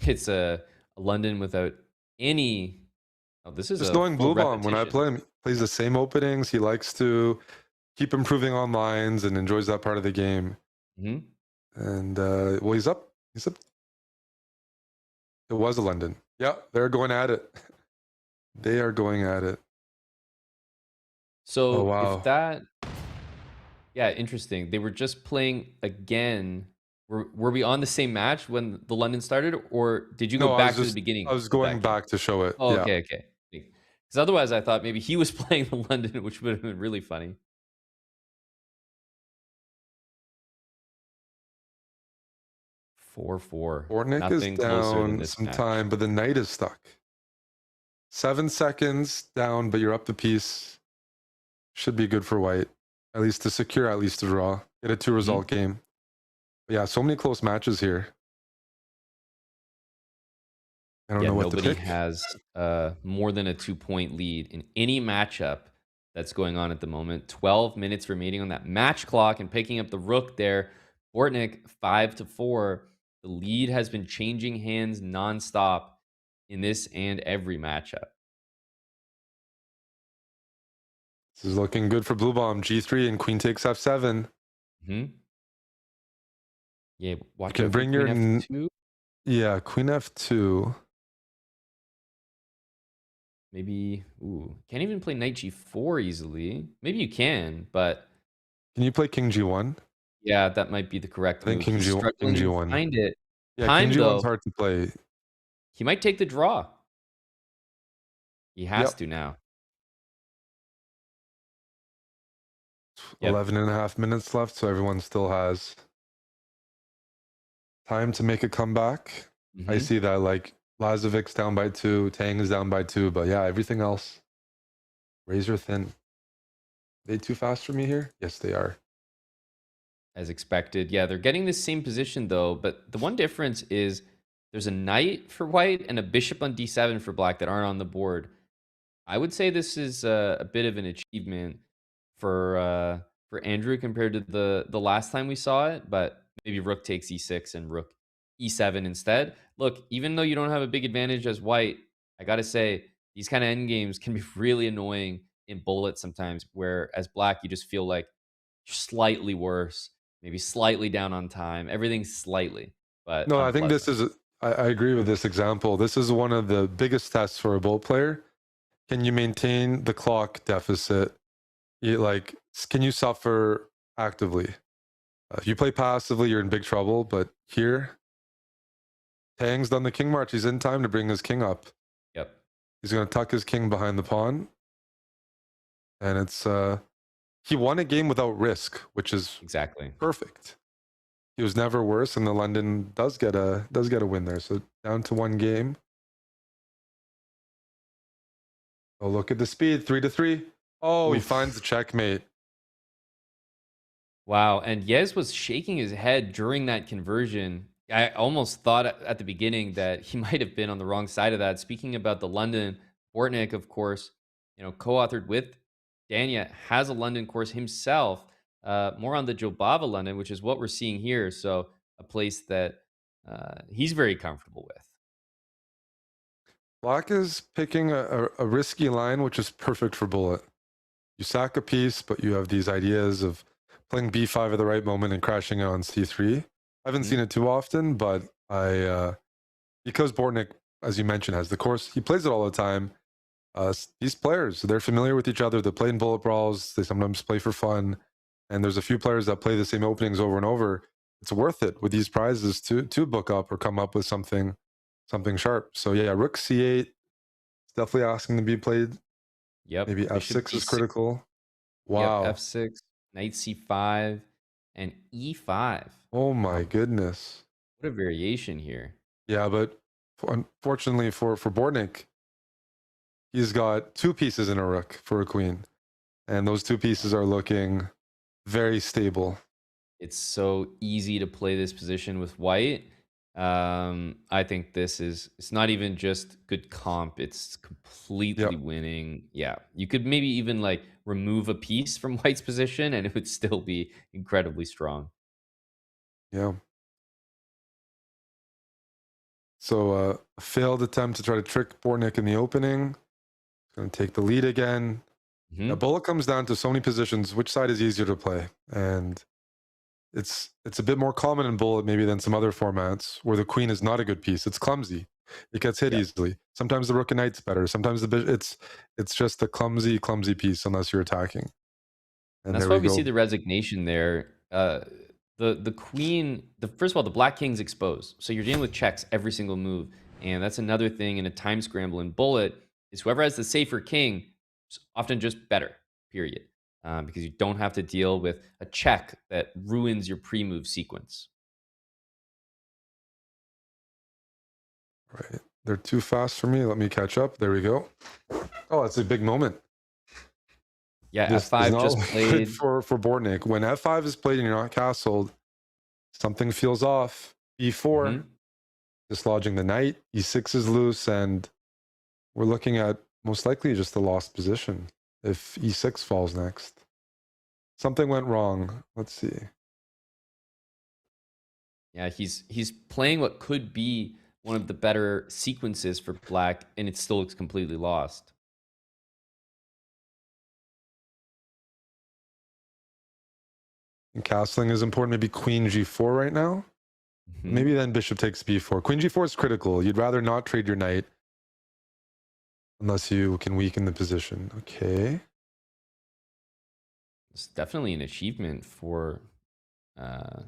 S2: It's a London without any. Oh, this is
S4: Just
S2: a
S4: knowing
S2: full
S4: Blue Bomb, when I
S2: repetition.
S4: play him, he plays the same openings. He likes to keep improving on lines and enjoys that part of the game.
S2: Hmm.
S4: And well, he's up. He's up. It was a London. Yeah, they're going at it. They are going at it.
S2: So
S4: Oh, wow.
S2: if that, yeah, interesting. They were just playing again. Were we on the same match when the London started, or did you go
S4: No,
S2: back to the beginning?
S4: I was
S2: of
S4: going
S2: that game?
S4: back to show it.
S2: Oh,
S4: Yeah.
S2: okay, okay. Because otherwise, I thought maybe he was playing the London, which would have been really funny. 4-4.
S4: Bortnick is
S2: Nothing closer than
S4: down
S2: this
S4: some
S2: match.
S4: time, but the knight is stuck. 7 seconds down, but you're up the piece. Should be good for white, at least to secure at least a draw. Get a 2-result game. But yeah, so many close matches here. I don't know what to
S2: Nobody
S4: pick.
S2: has more than a 2-point lead in any matchup that's going on at the moment. 12 minutes remaining on that match clock, and picking up the rook there. Bortnick 5-4. The lead has been changing hands nonstop in this and every matchup.
S4: This is looking good for Blue Bomb. G3 and Queen takes F7.
S2: Hmm. Yeah, watch
S4: You can
S2: out for
S4: bring
S2: Queen
S4: your
S2: F2.
S4: Yeah, Queen F2.
S2: Maybe, ooh, can't even play Knight G4 easily. Maybe you can, but
S4: Can you play King G1?
S2: yeah, that might be the correct
S4: I think
S2: move.
S4: King
S2: He's
S4: G1.
S2: struggling to
S4: G1.
S2: find it.
S4: Yeah,
S2: Time,
S4: King
S2: though,
S4: G1's hard to play.
S2: he might take the draw. He has
S4: Yep.
S2: to now.
S4: 11 and a half minutes left, so everyone still has time to make a comeback. I
S2: Mhm.
S4: see that, like, Lazovic's down by 2, Tang is down by 2, but yeah, everything else, razor thin. They too fast for me here? Yes, they are.
S2: As expected. Yeah, they're getting the same position though, but the one difference is there's a knight for white and a bishop on d7 for black that aren't on the board. I would say this is a bit of an achievement for Andrew compared to the last time we saw it, but maybe rook takes e6 and rook e7 instead. Look, even though you don't have a big advantage as white, I gotta say these kind of end games can be really annoying in bullets sometimes, where as black you just feel like you're slightly worse, maybe slightly down on time, everything's slightly, but
S4: No, I think
S2: unpleasant.
S4: this is, I agree with this example. This is one of the biggest tests for a bull player. Can you maintain the clock deficit? Can you suffer actively? If you play passively, you're in big trouble. But here, Tang's done the king march. He's in time to bring his king up.
S2: Yep.
S4: He's going to tuck his king behind the pawn. And it's, he won a game without risk, which is
S2: Exactly.
S4: perfect. He was never worse, and the London does get a win there. So down to 1 game. Oh, look at the speed, 3-3. Oh, he
S2: Oof.
S4: finds the checkmate.
S2: Wow. And Yez was shaking his head during that conversion. I almost thought at the beginning that he might have been on the wrong side of that. Speaking about the London, Bortnick, of course, co-authored with Dania, has a London course himself, more on the Jobava London, which is what we're seeing here. So a place that he's very comfortable with.
S4: Black is picking a risky line, which is perfect for bullet. You sack a piece, but you have these ideas of playing b5 at the right moment and crashing it on c3. I haven't seen it too often, but because Bortnick, as you mentioned, has the course, he plays it all the time. These players, they're familiar with each other. They play in bullet brawls. They sometimes play for fun. And there's a few players that play the same openings over and over. It's worth it with these prizes to book up or come up with something sharp. So yeah, rook c8. It's definitely asking to be played.
S2: Yep.
S4: Maybe
S2: Bishop
S4: f6 is
S2: D6.
S4: critical. Wow.
S2: Yep, f6, knight c5, and e5.
S4: Oh my goodness.
S2: What a variation here.
S4: Yeah, but unfortunately for Bornik, he's got 2 pieces in a rook for a queen, and those 2 pieces are looking very stable.
S2: It's so easy to play this position with white. I think it's not even just good comp, it's completely
S4: Yep.
S2: winning. Yeah, you could maybe even like remove a piece from white's position and it would still be incredibly strong.
S4: Yeah. So a failed attempt to try to trick Bornik in the opening. Going to take the lead again.
S2: Mhm.
S4: A bullet comes down to so many positions. Which side is easier to play? And it's a bit more common in bullet maybe than some other formats where the queen is not a good piece. It's clumsy. It gets hit
S2: Yeah.
S4: easily. Sometimes the rook and knight's better. Sometimes it's just a clumsy piece unless you're attacking. And
S2: That's
S4: there
S2: why
S4: we
S2: we
S4: go.
S2: see the resignation there. The queen, first of all, the black king's exposed, so you're dealing with checks every single move, and that's another thing in a time scramble in bullet is whoever has the safer king is often just better. Period, because you don't have to deal with a check that ruins your pre-move sequence.
S4: Right. They're too fast for me. Let me catch up. There we go. Oh, it's a big moment.
S2: Yeah,
S4: This is
S2: F5
S4: not
S2: just
S4: good
S2: played.
S4: for Bornik. When F5 is played and you're not castled, something feels off. E4,
S2: Mhm.
S4: dislodging the knight. E6 is loose, and we're looking at most likely just a lost position if E6 falls next. Something went wrong. Let's see.
S2: Yeah, he's playing what could be one of the better sequences for black, and it still looks completely lost.
S4: And castling is important. Maybe queen G4 right now.
S2: Mhm.
S4: Maybe then bishop takes B4. Queen G4 is critical. You'd rather not trade your knight unless you can weaken the position. Okay.
S2: It's definitely an achievement for
S4: Yeah.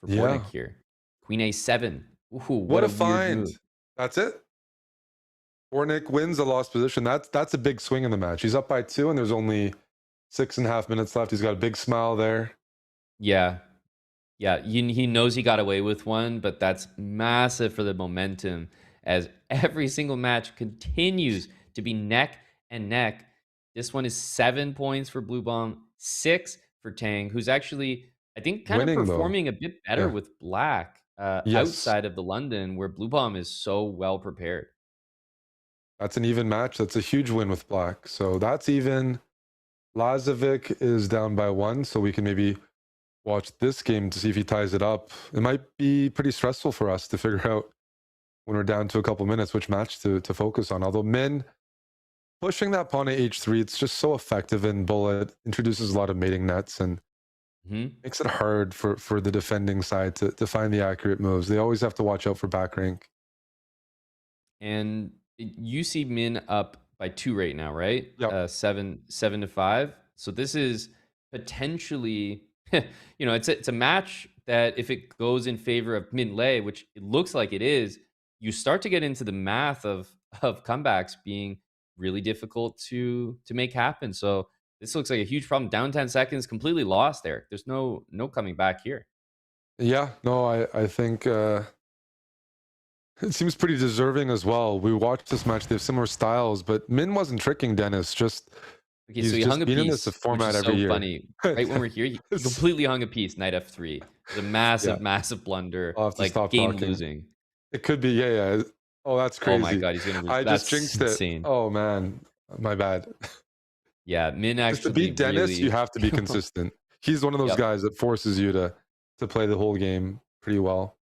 S2: Bornik here. Queen A7. Ooh,
S4: What a
S2: weird
S4: find.
S2: move.
S4: That's it. Bornik wins a lost position. That's a big swing in the match. He's up by 2 and there's only 6.5 minutes left. He's got a big smile there.
S2: Yeah. Yeah, he knows he got away with one, but that's massive for the momentum as every single match continues to be neck and neck. This one is 7 points for Blue Bomb, 6 for Tang, who's actually, I think, kind of
S4: Winning, though.
S2: performing a bit better
S4: Yeah.
S2: with Black
S4: Yes.
S2: outside of the London, where Blue Bomb is so well prepared.
S4: That's an even match. That's a huge win with Black. So that's even. Lazovic is down by 1, so we can maybe watch this game to see if he ties it up. It might be pretty stressful for us to figure out when we're down to a couple minutes which match to focus on. Although Min pushing that pawn to h3, it's just so effective in bullet, introduces a lot of mating nets and makes it hard for the defending side to find the accurate moves. They always have to watch out for back rank.
S2: And you see Min up by 2 right now, right?
S4: Yep.
S2: 7 to 5. So this is potentially, it's a match that if it goes in favor of Min Lei, which it looks like it is, you start to get into the math of comebacks being really difficult to make happen. So this looks like a huge problem. Down 10 seconds, completely lost, Eric. There's no coming back here.
S4: Yeah, no, I think it seems pretty deserving as well. We watched this match; they have similar styles, but Min wasn't tricking Denis. Just
S2: Okay,
S4: he's
S2: so he
S4: just
S2: hung a
S4: been in
S2: piece,
S4: this format
S2: which is
S4: every
S2: so
S4: year.
S2: funny. Right when we're here, he completely hung a piece, knight f3. The massive, massive blunder,
S4: I'll have to
S2: like
S4: stop
S2: game
S4: talking.
S2: losing.
S4: It could be, yeah. Oh, that's crazy.
S2: Oh my god, he's gonna.
S4: I
S2: That's
S4: just jinxed
S2: insane.
S4: it. Oh man, my bad.
S2: Yeah, Min
S4: Just to
S2: actually
S4: beat Denis,
S2: really.
S4: you have to be consistent. He's one of those
S2: Yep.
S4: guys that forces you to play the whole game pretty well.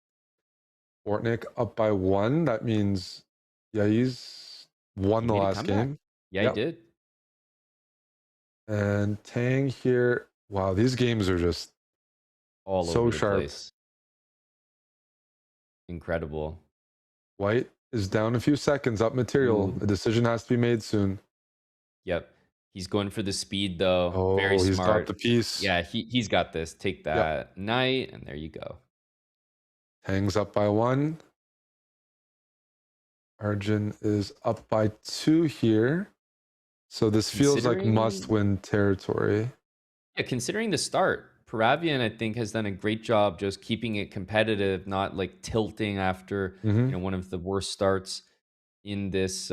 S4: Bortnik up by 1. That means Yagiz won
S2: He
S4: the
S2: made a
S4: last
S2: comeback.
S4: game.
S2: Yeah,
S4: Yep.
S2: he did.
S4: And Tang here. Wow, these games are just
S2: All
S4: so
S2: over the
S4: sharp.
S2: place. Incredible.
S4: White is down a few seconds, up material.
S2: Ooh.
S4: A decision has to be made soon.
S2: Yep. He's going for the speed though.
S4: Oh,
S2: Very
S4: he's
S2: smart.
S4: got the piece.
S2: Yeah, he's got this. Take that knight, and there you go.
S4: Tang's up by 1. Arjun is up by 2 here. So this feels like
S2: Considering-
S4: must-win territory.
S2: Yeah, considering the start, Paravian, I think, has done a great job just keeping it competitive, not like tilting after one of the worst starts in this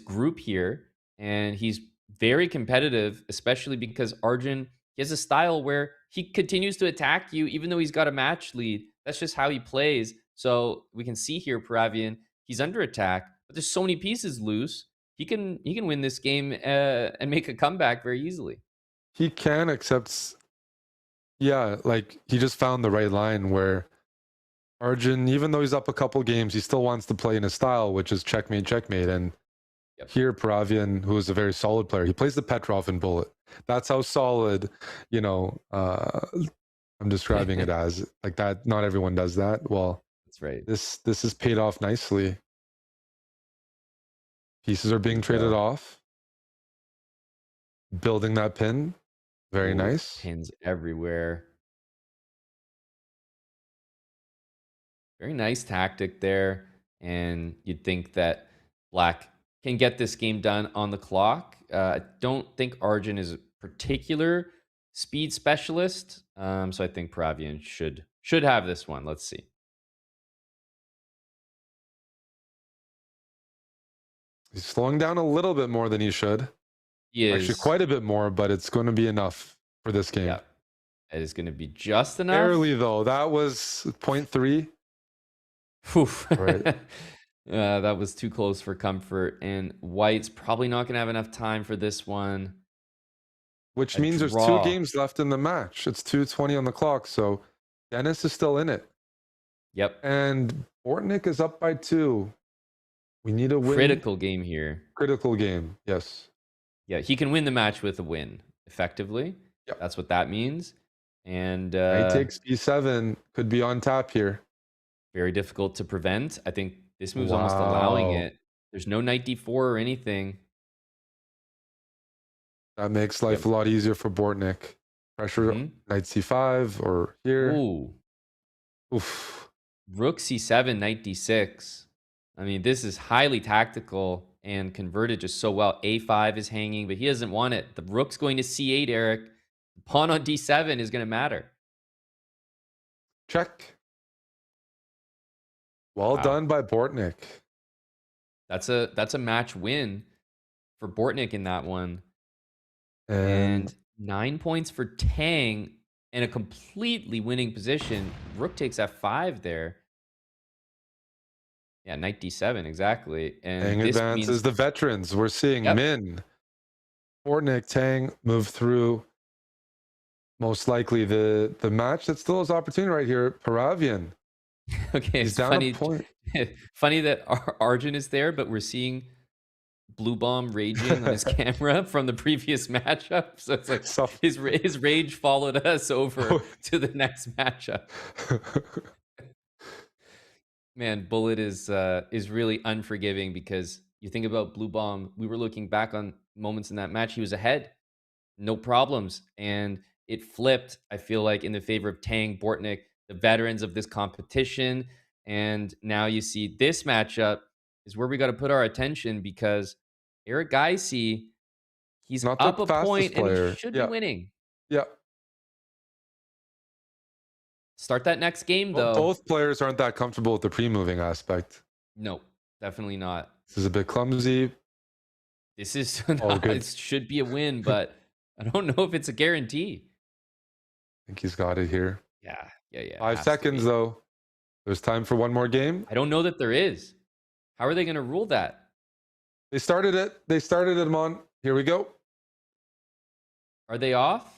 S2: group here. And he's very competitive, especially because Arjun, he has a style where he continues to attack you even though he's got a match lead. That's just how he plays. So we can see here Paravian, he's under attack, but there's so many pieces loose. He can win this game and make a comeback very easily.
S4: He can, except, yeah, like he just found the right line where Arjun, even though he's up a couple games, he still wants to play in his style, which is checkmate, checkmate. And here, Paravian, who is a very solid player, he plays the Petrov in Bullet. That's how solid, I'm describing it as. Like that, not everyone does that. Well,
S2: that's right.
S4: This is paid off nicely. Pieces are being traded off. Building that pin. Very nice.
S2: Pins everywhere. Very nice tactic there. And you'd think that Black can get this game done on the clock. I don't think Arjun is a particular speed specialist. So I think Paravian should have this one. Let's see.
S4: He's slowing down a little bit more than he should.
S2: He is.
S4: Actually, quite a bit more, but it's going to be enough for this game.
S2: Yeah. It is going to be just enough.
S4: Barely, though. That was 0.3.
S2: Right. That was too close for comfort. And White's probably not going to have enough time for this one.
S4: Which means there's 2 games left in the match. It's 2:20 on the clock, so Denis is still in it.
S2: Yep.
S4: And Bortnik is up by 2. We need a win.
S2: Critical game here.
S4: Critical game, yes.
S2: Yeah, he can win the match with a win, effectively.
S4: Yep.
S2: That's what that means. And
S4: Knight takes b7, could be on tap here.
S2: Very difficult to prevent. I think this move's almost allowing it. There's no knight d4 or anything.
S4: That makes life a lot easier for Bortnik. Pressure knight c5 or here.
S2: Ooh.
S4: Oof.
S2: Rook c7, knight d6. I mean, this is highly tactical and converted just so well. a5 is hanging, but he doesn't want it. The rook's going to c8, Eric. The pawn on d7 is going to matter.
S4: Check. Well done by Bortnik.
S2: That's a match win for Bortnik in that one.
S4: And
S2: 9 points for Tang in a completely winning position. Rook takes f5 there. Yeah, knight d7, exactly. And
S4: Tang
S2: this
S4: advances
S2: means
S4: the veterans. We're seeing Min. Bortnik, Tang move through. Most likely the match that still has opportunity right here, Paravian.
S2: Okay,
S4: He's
S2: it's
S4: down
S2: funny.
S4: a point.
S2: Funny that Arjun is there, but we're seeing Blue Bomb raging on his camera from the previous matchup. So it's like his rage followed us over to the next matchup. Man, Bullet is really unforgiving because you think about Blue Bomb. We were looking back on moments in that match. He was ahead, no problems, and it flipped. I feel like in the favor of Tang, Bortnik, the veterans of this competition. And now you see this matchup is where we got to put our attention because Eric Geisy, he's
S4: not
S2: up
S4: the
S2: a
S4: fastest
S2: point
S4: player.
S2: and he should be winning.
S4: Yeah.
S2: Start that next game, though.
S4: Both players aren't that comfortable with the pre-moving aspect.
S2: No, definitely not.
S4: This is a bit clumsy.
S2: This is it should be a win, but I don't know if it's a guarantee.
S4: I think he's got it here.
S2: Yeah.
S4: 5 seconds, though. There's time for one more game.
S2: I don't know that there is. How are they going to rule that?
S4: They started it. They started it, Mon. Here we go.
S2: Are they off?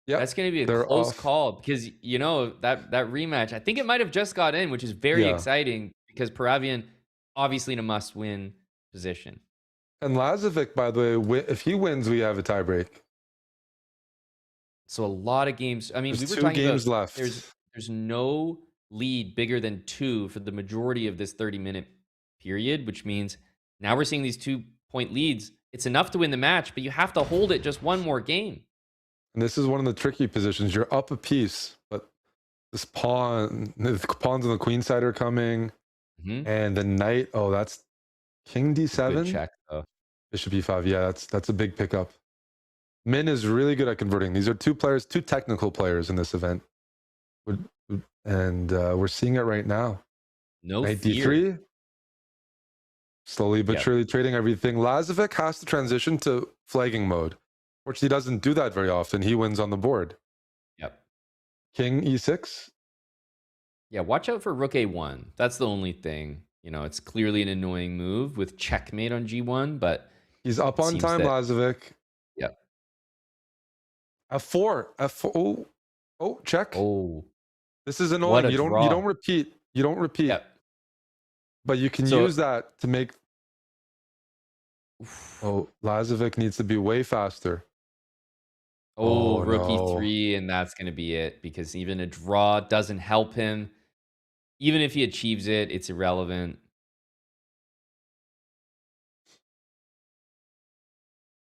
S4: Yeah.
S2: That's going to be a close call because, that rematch, I think it might have just got in, which is very exciting because Paravian obviously in a must-win position.
S4: And Lazovic, by the way, if he wins, we have a tiebreak.
S2: So a lot of games. I mean,
S4: there's
S2: we were
S4: 2
S2: talking
S4: games
S2: about
S4: left.
S2: There's no lead bigger than 2 for the majority of this 30-minute period, which means now we're seeing these 2-point leads. It's enough to win the match, but you have to hold it just one more game.
S4: And this is one of the tricky positions. You're up a piece, but this pawn, the pawns on the queen side are coming, and the knight. Oh, that's king d7.
S2: Good check though.
S4: Bishop e5. Yeah, that's a big pickup. Min is really good at converting. These are two technical players in this event. And we're seeing it right now.
S2: No
S4: Knight
S2: fear.
S4: D3. Slowly but
S2: Yep.
S4: surely trading everything. Lazovic has to transition to flagging mode. Fortunately, he doesn't do that very often. He wins on the board.
S2: Yep.
S4: King E6.
S2: Yeah, watch out for rook A1. That's the only thing. You know, it's clearly an annoying move with checkmate on G1, but
S4: He's up
S2: it
S4: on
S2: seems
S4: time,
S2: that-
S4: Lazovic.
S2: Yep.
S4: F4. Oh, check.
S2: Oh,
S4: This is
S2: what
S4: annoying.
S2: a
S4: You
S2: draw.
S4: don't repeat.
S2: Yep.
S4: But you can
S2: So-
S4: use that to make. Oh, Lazovic needs to be way faster.
S2: Oh,
S4: Oh,
S2: rook
S4: no.
S2: E3, and that's going to be it because even a draw doesn't help him. Even if he achieves it, it's irrelevant.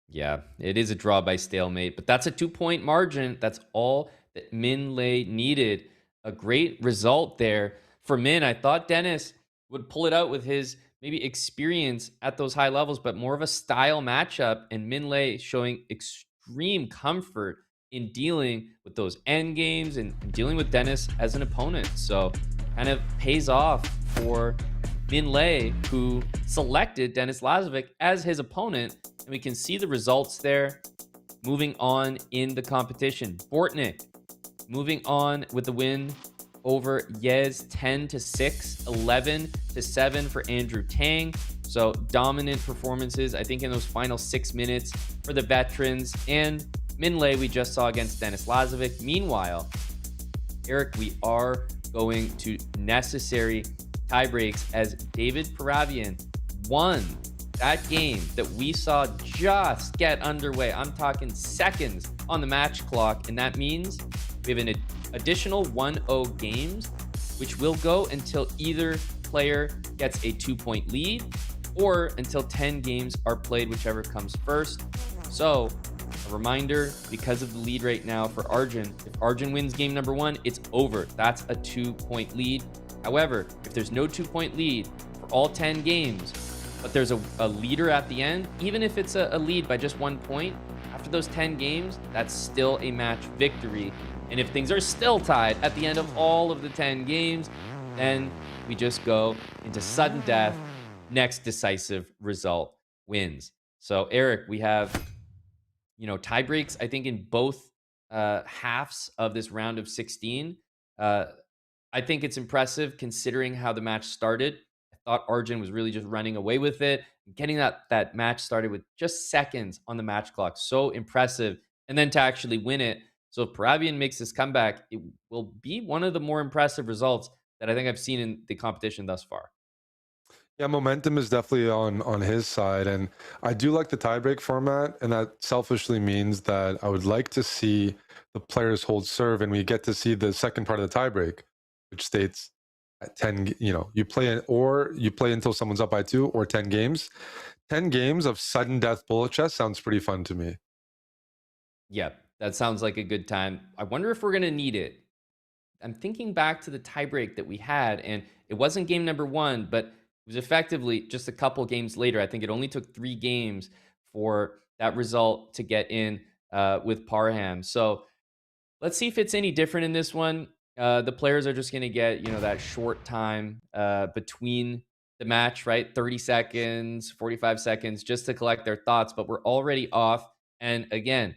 S2: Yeah, it is a draw by stalemate, but that's a 2-point margin. That's all that Min Lei needed. A great result there for Min. I thought Denis would pull it out with his maybe experience at those high levels, but more of a style matchup, and Min Lei showing extreme comfort in dealing with those end games and dealing with Denis as an opponent. So kind of pays off for Min Lei, who selected Denis Lazovic as his opponent. And we can see the results there. Moving on in the competition, Bortnick moving on with the win over Yagiz, 10-6, 11-7 for Andrew Tang. So dominant performances, I think, in those final 6 minutes for the veterans. And Min Lei we just saw against Denis Lazovic. Meanwhile, Eric, we are going to necessary tie breaks as David Paravian won that game that we saw just get underway. I'm talking seconds on the match clock, and that means we have an additional 1-0 games, which will go until either player gets a 2-point lead or until 10 games are played, whichever comes first. So a reminder, because of the lead right now for Arjun, if Arjun wins game number 1, it's over. That's a 2-point lead. However, if there's no 2-point lead for all 10 games, but there's a leader at the end, even if it's a lead by just 1 point, after those 10 games, that's still a match victory. And if things are still tied at the end of all of the 10 games, then we just go into sudden death. Next decisive result wins. So Eric, we have, tie breaks, I think, in both halves of this round of 16. I think it's impressive considering how the match started. I thought Arjun was really just running away with it. Getting that match started with just seconds on the match clock. So impressive. And then to actually win it. So if Paravian makes this comeback, it will be one of the more impressive results that I think I've seen in the competition thus far.
S4: Yeah, momentum is definitely on his side. And I do like the tiebreak format. And that selfishly means that I would like to see the players hold serve, and we get to see the second part of the tiebreak, which states at 10, you play until someone's up by 2 or 10 games. 10 games of sudden death bullet chess sounds pretty fun to me.
S2: Yeah, that sounds like a good time. I wonder if we're going to need it. I'm thinking back to the tiebreak that we had, and it wasn't game number 1, but it was effectively just a couple games later. I think it only took 3 games for that result to get in with Parham. So let's see if it's any different in this one. The players are just going to get, that short time between the match, right? 30 seconds, 45 seconds just to collect their thoughts, but we're already off. And again,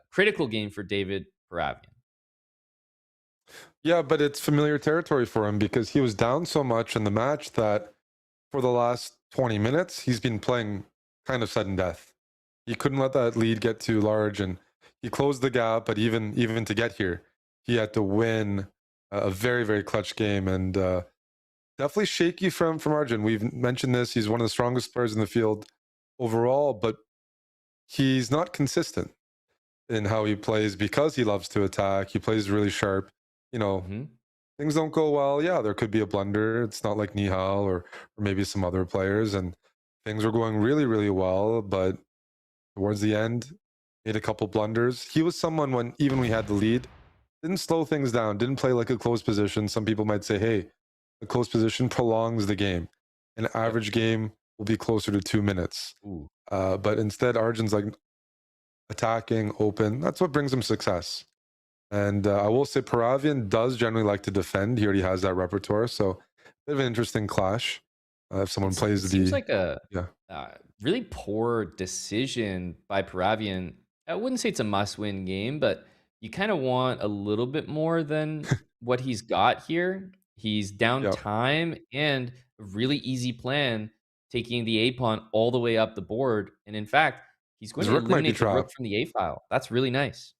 S2: critical game for David Paravian.
S4: Yeah, but it's familiar territory for him because he was down so much in the match that for the last 20 minutes, he's been playing kind of sudden death. He couldn't let that lead get too large, and he closed the gap, but even to get here, he had to win a very, very clutch game, and definitely shaky from Arjun. We've mentioned this. He's one of the strongest players in the field overall, but he's not consistent in how he plays because he loves to attack. He plays really sharp. Things don't go well. Yeah, there could be a blunder. It's not like Nihal or maybe some other players, and things were going really, really well, but towards the end, made a couple blunders. He was someone when we had the lead, didn't slow things down, didn't play like a close position. Some people might say, hey, the close position prolongs the game. An average game will be closer to 2 minutes. But instead, Arjun's like, attacking, open. That's what brings him success. And I will say Paravian does generally like to defend. He already has that repertoire. So bit of an interesting clash. If someone plays
S2: it seems
S4: the
S2: like a
S4: yeah.
S2: really poor decision by Paravian. I wouldn't say it's a must-win game, but you kind of want a little bit more than what he's got here. He's down
S4: Yeah.
S2: time and a really easy plan, taking the A pawn all the way up the board. And in fact, he's going
S4: His
S2: to
S4: rook might be
S2: eliminate the rook
S4: trapped.
S2: from the A file. That's really nice.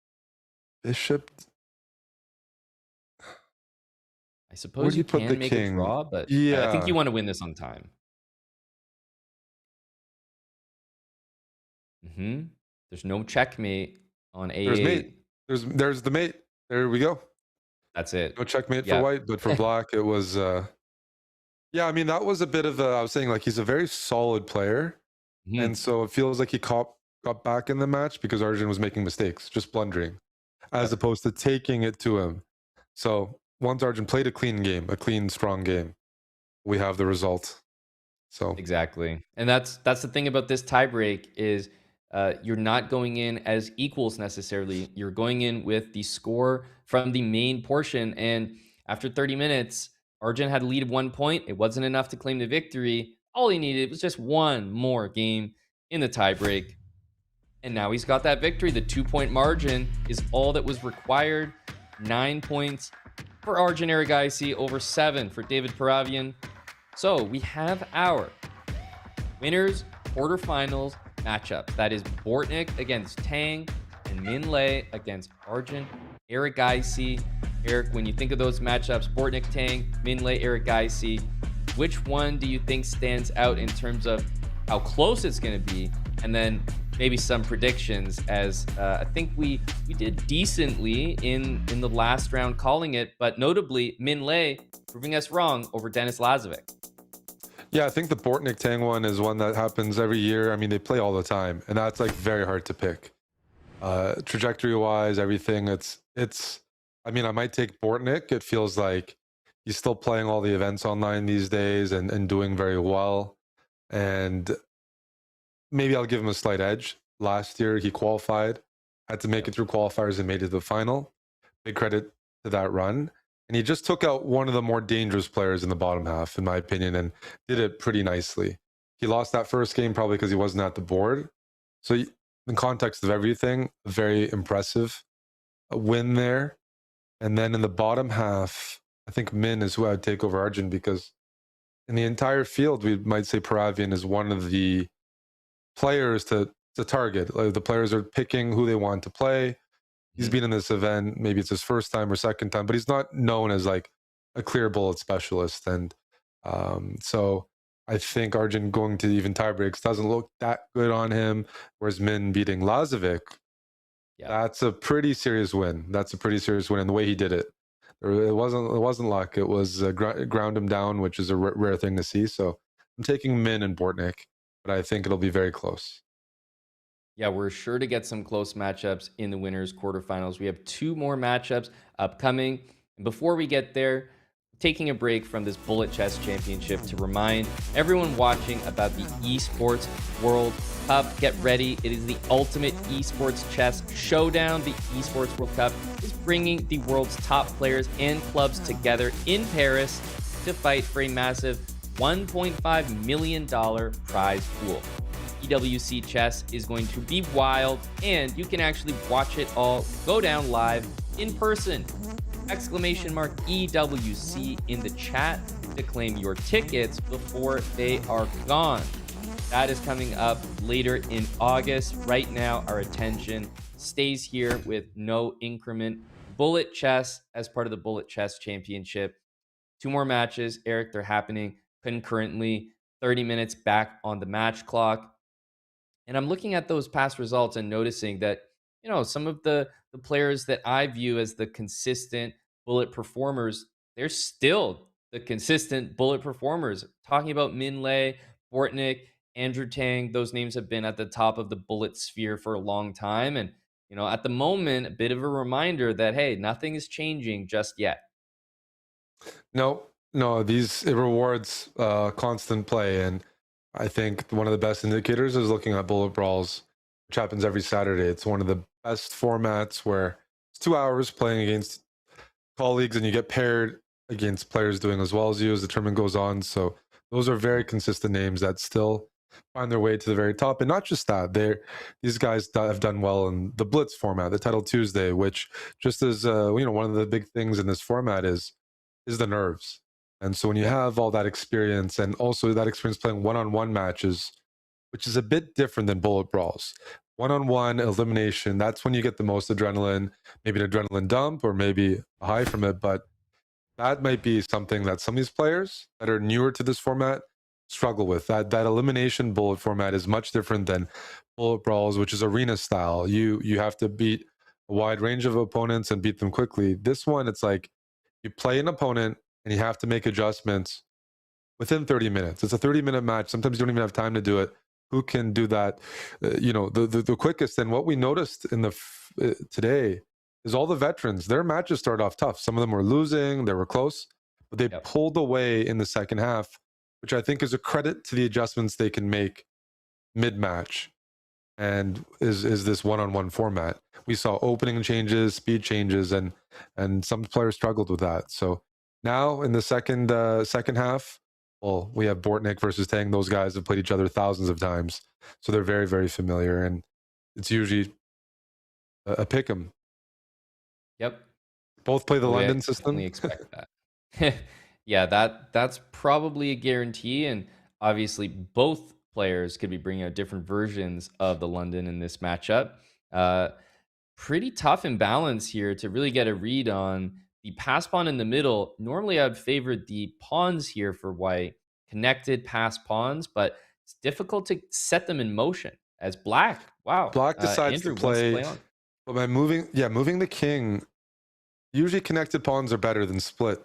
S4: Bishop.
S2: I
S4: Where
S2: suppose
S4: do
S2: you
S4: you put the
S2: can make a
S4: king?
S2: draw, but I
S4: Yeah.
S2: think you want to win this on time. There's no checkmate on A8.
S4: There's mate. There's the mate. There we go.
S2: That's it.
S4: No checkmate
S2: Yeah.
S4: for white, but for black it was yeah, I mean that was a bit of a, I was saying like he's a very solid player.
S2: Mhm.
S4: And so it feels like he got back in the match because Arjun was making mistakes, just blundering, as opposed to taking it to him. So once Arjun played a clean game, a clean, strong game, we have the result. So
S2: Exactly. And that's the thing about this tiebreak is you're not going in as equals necessarily. You're going in with the score from the main portion. And after 30 minutes, Arjun had a lead of 1 point. It wasn't enough to claim the victory. All he needed was just one more game in the tiebreak. And now he's got that victory. The 2-point margin is all that was required. 9 points for Arjun Erigaisi, over 7 for David Paravian. So we have our winners quarterfinals matchup. That is Bortnik against Tang and Min Lei against Arjun Erigaisi. Eric, when you think of those matchups, Bortnik, Tang, Min Lei, Erigaisi, which one do you think stands out in terms of how close it's going to be? And then maybe some predictions, as I think we did decently in the last round calling it, but notably Min Lei proving us wrong over Denis Lazovic.
S4: yeah, I think the Bortnik Tang one is one that happens every year. I mean, they play all the time, and that's like very hard to pick. Trajectory wise, everything. It's. I mean, I might take Bortnik. It feels like he's still playing all the events online these days and doing very well. And maybe I'll give him a slight edge. Last year he qualified, had to make it through qualifiers and made it to the final. Big credit to that run. And he just took out one of the more dangerous players in the bottom half, in my opinion, and did it pretty nicely. He lost that first game probably because he wasn't at the board. So in context of everything, very impressive win there. And then in the bottom half, I think Min is who I would take over Arjun, because in the entire field, we might say Paravian is one of the players to target. Like, the players are picking who they want to play. He's been in this event, maybe it's his first time or second time, but he's not known as like a clear bullet specialist. And so I think Arjun going to even tiebreaks doesn't look that good on him, whereas Min beating Lazovic, that's a pretty serious win. That's a pretty serious win. And the way he did it, it wasn't luck. It was ground him down, which is a rare thing to see. So I'm taking Min and Bortnik, but I think it'll be very close.
S2: Yeah, we're sure to get some close matchups in the winners quarterfinals. We have 2 more matchups upcoming. And before we get there, taking a break from this Bullet Chess Championship to remind everyone watching about the Esports World Cup. Get ready. It is the ultimate esports chess showdown. The Esports World Cup is bringing the world's top players and clubs together in Paris to fight for a massive $1.5 million prize pool. EWC Chess is going to be wild, and you can actually watch it all go down live in person. !EWC in the chat to claim your tickets before they are gone. That is coming up later in August. Right now, our attention stays here with no increment. Bullet Chess as part of the Bullet Chess Championship. 2 more matches, Eric. They're happening concurrently. 30 minutes back on the match clock. And I'm looking at those past results and noticing that, you know, some of the players that I view as the consistent bullet performers, they're still the consistent bullet performers. Talking about Min Lei, Bortnik, Andrew Tang, those names have been at the top of the bullet sphere for a long time. And, you know, at the moment, a bit of a reminder that, hey, nothing is changing just yet.
S4: No, it rewards constant play. And I think one of the best indicators is looking at bullet brawls which happens every Saturday. It's one of the best formats where it's 2 hours playing against colleagues, and you get paired against players doing as well as you as the tournament goes on. So those are very consistent names that still find their way to the very top. And not just that, these guys have done well in the Blitz format, the Title Tuesday, which just as one of the big things in this format is the nerves. And so when you have all that experience, and also that experience playing one-on-one matches, which is a bit different than bullet brawls, one-on-one elimination, that's when you get the most adrenaline, maybe an adrenaline dump or maybe a high from it. But that might be something that some of these players that are newer to this format struggle with. That elimination bullet format is much different than bullet brawls, which is arena style. You have to beat a wide range of opponents and beat them quickly. This one, it's like you play an opponent and you have to make adjustments within 30 minutes. It's a 30-minute match. Sometimes you don't even have time to do it. Who can do that the quickest? And what we noticed in today is all the veterans, their matches started off tough. Some of them were losing, they were close, but they pulled away in the second half, which I think is a credit to the adjustments they can make mid-match, and is this one-on-one format. We saw opening changes, speed changes, and some players struggled with that. So now in the second half, well, we have Bortnik versus Tang. Those guys have played each other thousands of times, so they're very, very familiar, and it's usually a pick 'em.
S2: Yep.
S4: Both play the London
S2: I
S4: system.
S2: expect that. Yeah, that's probably a guarantee, and obviously both players could be bringing out different versions of the London in this matchup. Pretty tough imbalance here to really get a read on the pass pawn in the middle. Normally, I'd favor the pawns here for white, connected pass pawns, but it's difficult to set them in motion as black. Wow.
S4: Black decides
S2: Andrew
S4: to play,
S2: wants to play on.
S4: but by moving the king, usually connected pawns are better than split.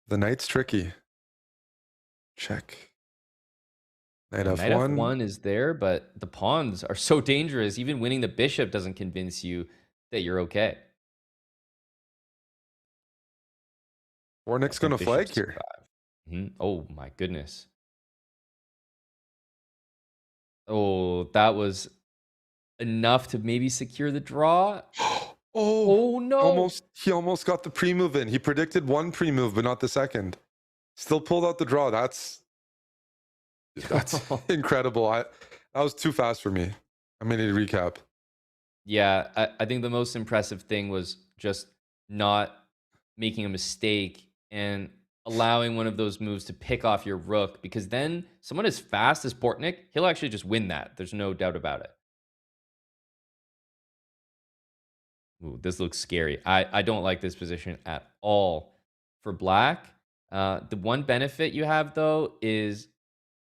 S4: The knight's tricky. Check. Knight F1.
S2: F1 is there, but the pawns are so dangerous. Even winning the bishop doesn't convince you that you're okay.
S4: Bortnik's going to flag here.
S2: Oh my goodness. Oh, that was enough to maybe secure the draw. Oh no.
S4: He almost got the pre-move in. He predicted one pre-move, but not the second. Still pulled out the draw. That's incredible. That was too fast for me. I'm going to need to recap.
S2: Yeah, I think the most impressive thing was just not making a mistake and allowing one of those moves to pick off your rook, because then someone as fast as Bortnik, he'll actually just win that. There's no doubt about it. Ooh, this looks scary. I don't like this position at all for black. The one benefit you have, though, is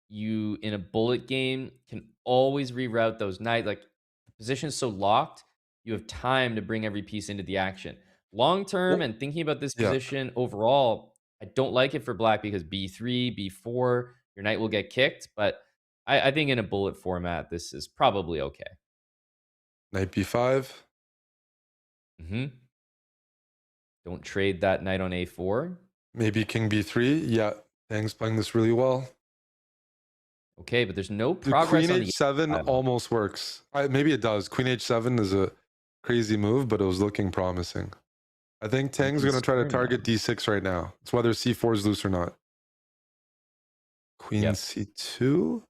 S2: you, in a bullet game, can always reroute those knights. Like, the position is so locked, you have time to bring every piece into the action. Long term, and thinking about this position overall, I don't like it for black because b3, b4, your knight will get kicked. But I think in a bullet format, this is probably okay.
S4: Knight b5.
S2: Don't trade that knight on a4.
S4: Maybe king b3. Yeah, Tang's playing this really well.
S2: Okay, but there's no progress
S4: Queen
S2: on
S4: h7 almost works. Maybe it does. Queen h7 is a crazy move, but it was looking promising. I think Tang's going to try to target d6 right now. It's whether c4 is loose or not. Queen c2.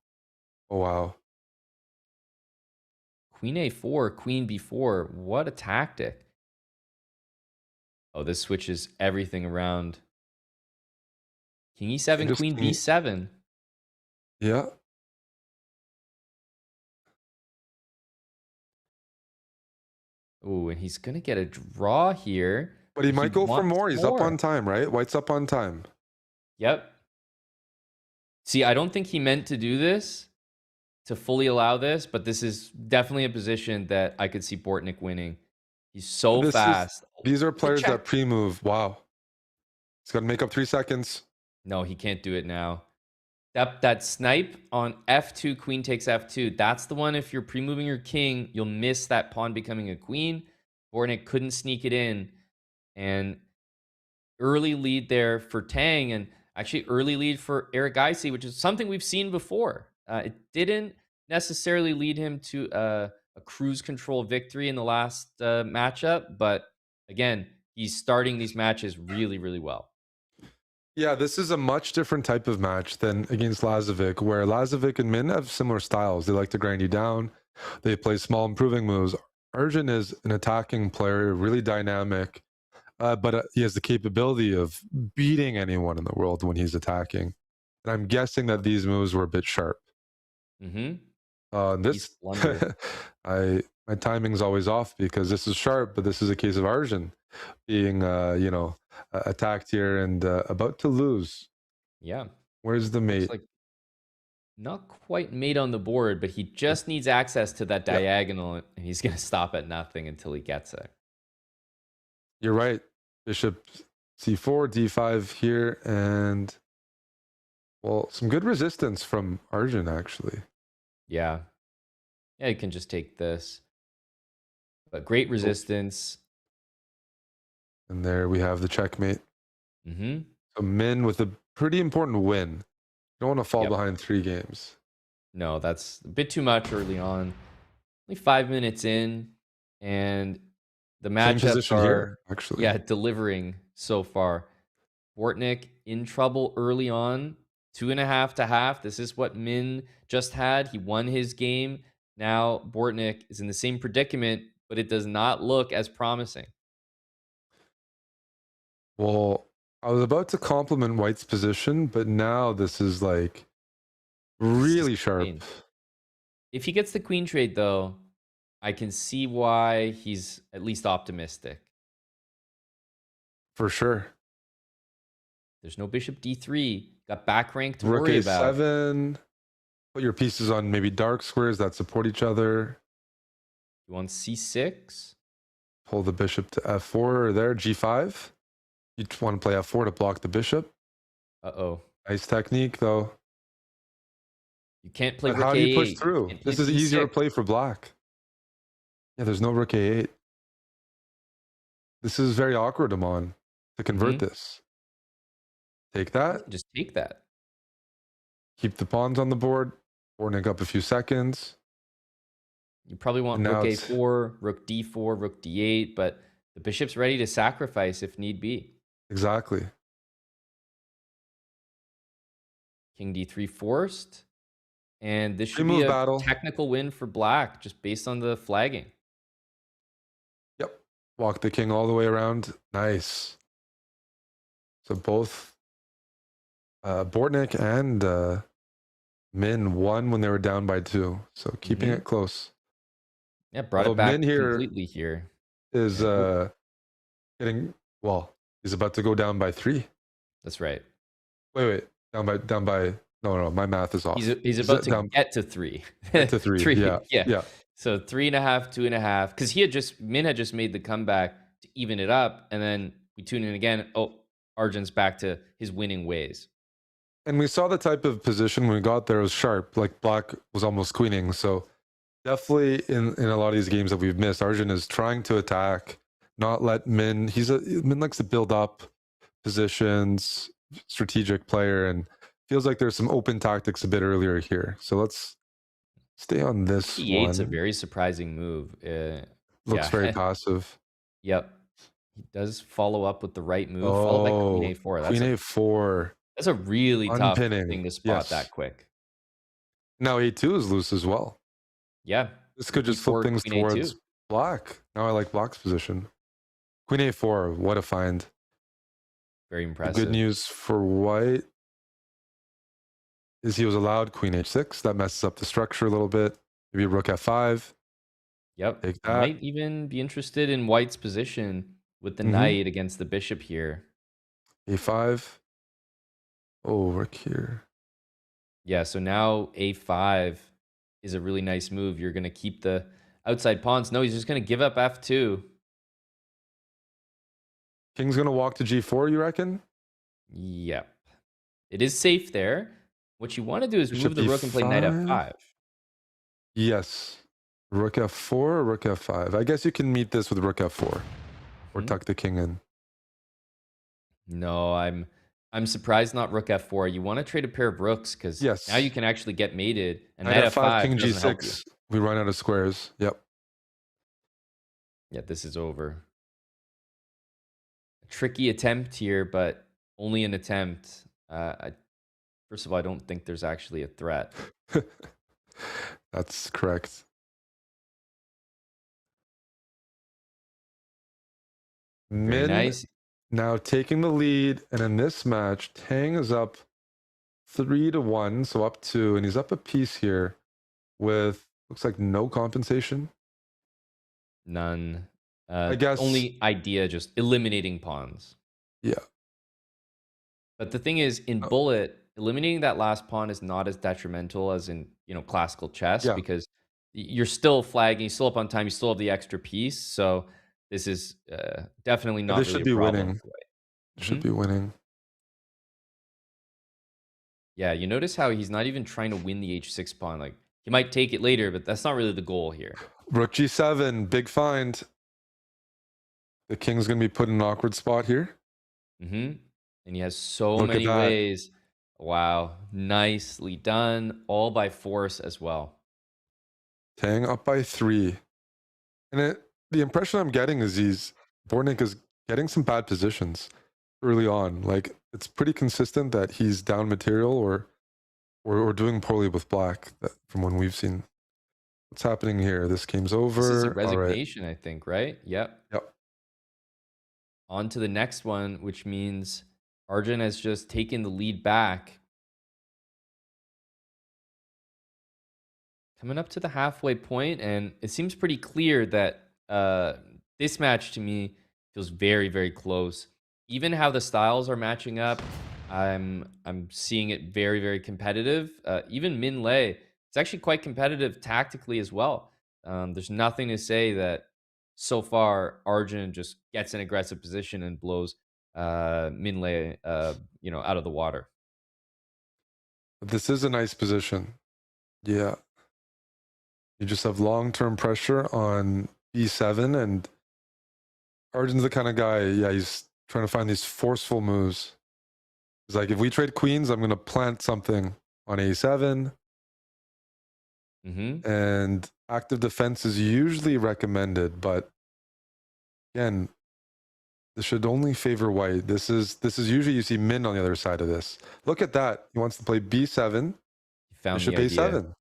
S4: Oh, wow.
S2: Queen a4, queen b4. What a tactic. Oh, this switches everything around. King e7, queen b7.
S4: Yeah.
S2: Oh, and he's going to get a draw here.
S4: But he might go for more. He's up on time, right? White's up on time.
S2: Yep. See, I don't think he meant to do this, to fully allow this, but this is definitely a position that I could see Bortnik winning. He's so fast.
S4: These are players that pre-move. Wow. He's got to make up 3 seconds.
S2: No, he can't do it now. That snipe on f2, queen takes f2. That's the one, if you're pre-moving your king, you'll miss that pawn becoming a queen. Bortnik couldn't sneak it in. And early lead there for Tang, and actually early lead for Eric Geisy, which is something we've seen before. It didn't necessarily lead him to a a cruise control victory in the last matchup, but again, he's starting these matches really, really well.
S4: Yeah, this is a much different type of match than against Lazovic, where Lazovic and Min have similar styles. They like to grind you down. They play small improving moves. Arjun is an attacking player, really dynamic, but he has the capability of beating anyone in the world when he's attacking. And I'm guessing that these moves were a bit sharp.
S2: Mm-hmm.
S4: This, my timing's always off because this is sharp, but this is a case of Arjun being, attacked here and about to lose.
S2: Yeah.
S4: Where's the mate?
S2: Like not quite mate on the board, but he just needs access to that diagonal, and he's going to stop at nothing until he gets it.
S4: You're right. Bishop c4, d5 here, and well, some good resistance from Arjun actually.
S2: Yeah. Yeah, you can just take this. But great resistance.
S4: And there we have the checkmate.
S2: Mm-hmm.
S4: So Min with a pretty important win. You don't want to fall behind 3 games.
S2: No, that's a bit too much early on. Only 5 minutes in, and the matchups are
S4: here, actually.
S2: delivering so far. Bortnik in trouble early on. 2.5 to half. This is what Min just had. He won his game. Now Bortnik is in the same predicament, but it does not look as promising.
S4: Well, I was about to compliment White's position, but now this is like really sharp.
S2: If he gets the queen trade, though, I can see why he's at least optimistic.
S4: For sure.
S2: There's no bishop d3. Got back rank to
S4: Rook
S2: worry about.
S4: a7. Put your pieces on maybe dark squares that support each other.
S2: You want c6?
S4: Pull the bishop to f4 there, g5. You just want to play f4 to block the bishop.
S2: Uh-oh.
S4: Nice technique, though.
S2: You can't play
S4: But
S2: rook
S4: how
S2: a8.
S4: do you push through? This is easier to play for black. Yeah, there's no rook a8. This is very awkward, Amon, to convert this. Take that.
S2: Just take that.
S4: Keep the pawns on the board. Bortnik up a few seconds.
S2: You probably want rook a4, rook d4, rook d8, but the bishop's ready to sacrifice if need be.
S4: Exactly.
S2: King d3 forced. And this should be a technical win for black, just based on the flagging.
S4: Yep. Walk the king all the way around. Nice. So both Bortnik and Min won when they were down by 2. So keeping it close.
S2: Yeah, brought it back completely here.
S4: Is getting, well, he's about to go down by 3.
S2: That's right.
S4: Wait. Down by no, my math is off.
S2: He's about to get to 3.
S4: To 3.
S2: 3.
S4: Yeah.
S2: So 3.5, 2.5. Because Min had just made the comeback to even it up, and then we tune in again. Oh, Arjun's back to his winning ways.
S4: And we saw the type of position when we got there was sharp. Like black was almost queening. So definitely in a lot of these games that we've missed, Arjun is trying to attack, not let Min. Min likes to build up positions, strategic player, and feels like there's some open tactics a bit earlier here. So let's stay on this
S2: E8's
S4: one.
S2: It's a very surprising move.
S4: Looks very passive.
S2: Yep. He does follow up with the right move. Followed by queen a4.
S4: Queen a4.
S2: That's a really tough
S4: Unpinning.
S2: thing to spot that quick.
S4: Now a2 is loose as well.
S2: Yeah.
S4: This could just flip things towards black. Now I like black's position. Queen a4, what a find.
S2: Very impressive.
S4: Good news for white is he was allowed queen h6. That messes up the structure a little bit. Maybe rook f5.
S2: Yep.
S4: Take that.
S2: Might even be interested in white's position with the knight against the bishop here.
S4: a5. Oh, rook here.
S2: Yeah, so now a5 is a really nice move. You're going to keep the outside pawns. No, he's just going to give up f2.
S4: King's going to walk to g4, you reckon?
S2: Yep. It is safe there. What you want to do is move the rook and play knight f5.
S4: Yes. Rook f4 or rook f5? I guess you can meet this with rook f4 or tuck the king in.
S2: No, I'm surprised not rook f4. You want to trade a pair of rooks because now you can actually get mated. And knight f5
S4: king
S2: doesn't help you.
S4: g6 We run out of squares. Yep.
S2: Yeah, this is over. A tricky attempt here, but only an attempt. First of all, I don't think there's actually a threat.
S4: That's correct.
S2: Very
S4: Min
S2: nice.
S4: now taking the lead, and in this match, Tang is up 3-1, so up 2, and he's up a piece here with looks like no compensation.
S2: None.
S4: I guess
S2: Only idea, just eliminating pawns.
S4: Yeah.
S2: But the thing is, in Bullet, eliminating that last pawn is not as detrimental as in, classical chess,
S4: Yeah.
S2: because you're still flagging, you're still up on time, you still have the extra piece. So this is definitely not
S4: This
S2: really
S4: should be
S2: a problem.
S4: winning. Should be winning.
S2: Yeah, you notice how he's not even trying to win the h6 pawn. Like, he might take it later, but that's not really the goal here.
S4: Rook g7, big find. The king's going to be put in an awkward spot here.
S2: And he has so
S4: Look at
S2: many
S4: that.
S2: ways. Wow, nicely done. All by force as well.
S4: Tang up by 3. And the impression I'm getting is Bortnik is getting some bad positions early on. Like, it's pretty consistent that he's down material or doing poorly with black from when we've seen. What's happening here? This game's over.
S2: This is a
S4: All right.
S2: resignation, I think, right? Yep.
S4: Yep.
S2: On to the next one, which means Arjun has just taken the lead back. Coming up to the halfway point, and it seems pretty clear that this match to me feels very, very close. Even how the styles are matching up, I'm seeing it very, very competitive. Even Min Lei, it's actually quite competitive tactically as well. There's nothing to say that so far Arjun just gets an aggressive position and blows Min Lei, out of the water.
S4: This is a nice position. Yeah. You just have long-term pressure on e7, and Arjun's the kind of guy, he's trying to find these forceful moves. It's like, if we trade queens, I'm going to plant something on a7. And active defense is usually recommended, but again, this should only favor white. This is usually, you see Min on the other side of this. Look at that. He wants to play b7.
S2: He found
S4: Bishop
S2: the idea.
S4: a7.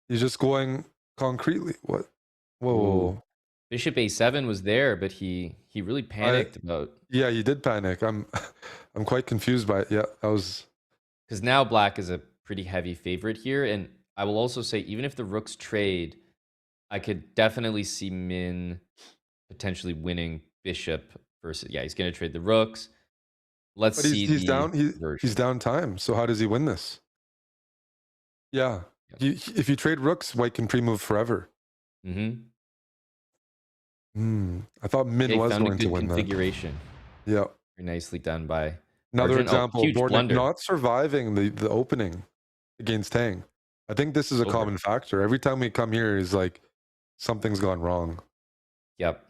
S4: He's just going concretely. What? Whoa.
S2: Ooh. Bishop a7 was there, but he really panicked about.
S4: Yeah, he did panic. I'm quite confused by it. Yeah, that was
S2: because now black is a pretty heavy favorite here, and I will also say, even if the rooks trade, I could definitely see Min potentially winning bishop versus. Yeah, he's going to trade the rooks. Let's see.
S4: He's down. He's down time. So how does he win this? Yeah. If you trade rooks, white can pre-move forever. I thought Min was going to win
S2: configuration.
S4: That. Yeah.
S2: Very nicely done by
S4: another
S2: Arjun.
S4: example.
S2: Huge
S4: Bortnik
S2: blunder.
S4: not surviving the opening against Tang. I think this is a common factor. Every time we come here, is like something's gone wrong.
S2: Yep.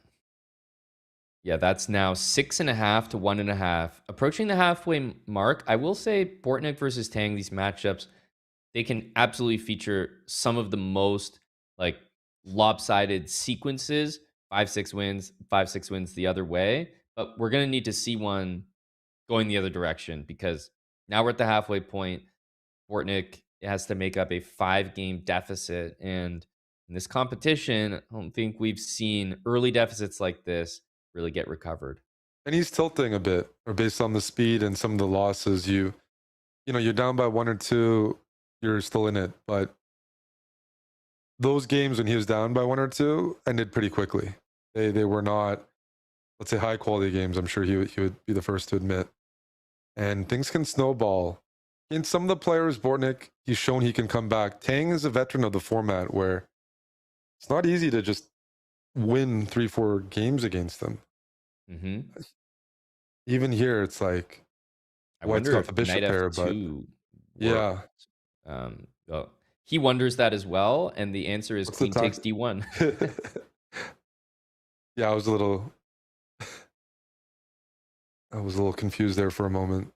S2: Yeah, that's now 6.5 to 1.5. Approaching the halfway mark, I will say Bortnik versus Tang, these matchups, they can absolutely feature some of the most like lopsided sequences. 5-6 wins, 5-6 wins the other way. But we're going to need to see one going the other direction, because now we're at the halfway point. Bortnik has to make up a 5-game deficit. And in this competition, I don't think we've seen early deficits like this really get recovered.
S4: And he's tilting a bit, or based on the speed and some of the losses, you're down by 1 or 2, you're still in it. But those games when he was down by 1 or 2 ended pretty quickly. They were not, let's say, high quality games. I'm sure he would be the first to admit. And things can snowball. In some of the players, Bortnik, he's shown he can come back. Tang is a veteran of the format where it's not easy to just win 3-4 games against them. Even here, it's like,
S2: I wonder if
S4: the bishop
S2: knight
S4: pair,
S2: f2
S4: yeah.
S2: Well, he wonders that as well, and the answer is queen takes d1.
S4: Yeah, I was a little confused there for a moment.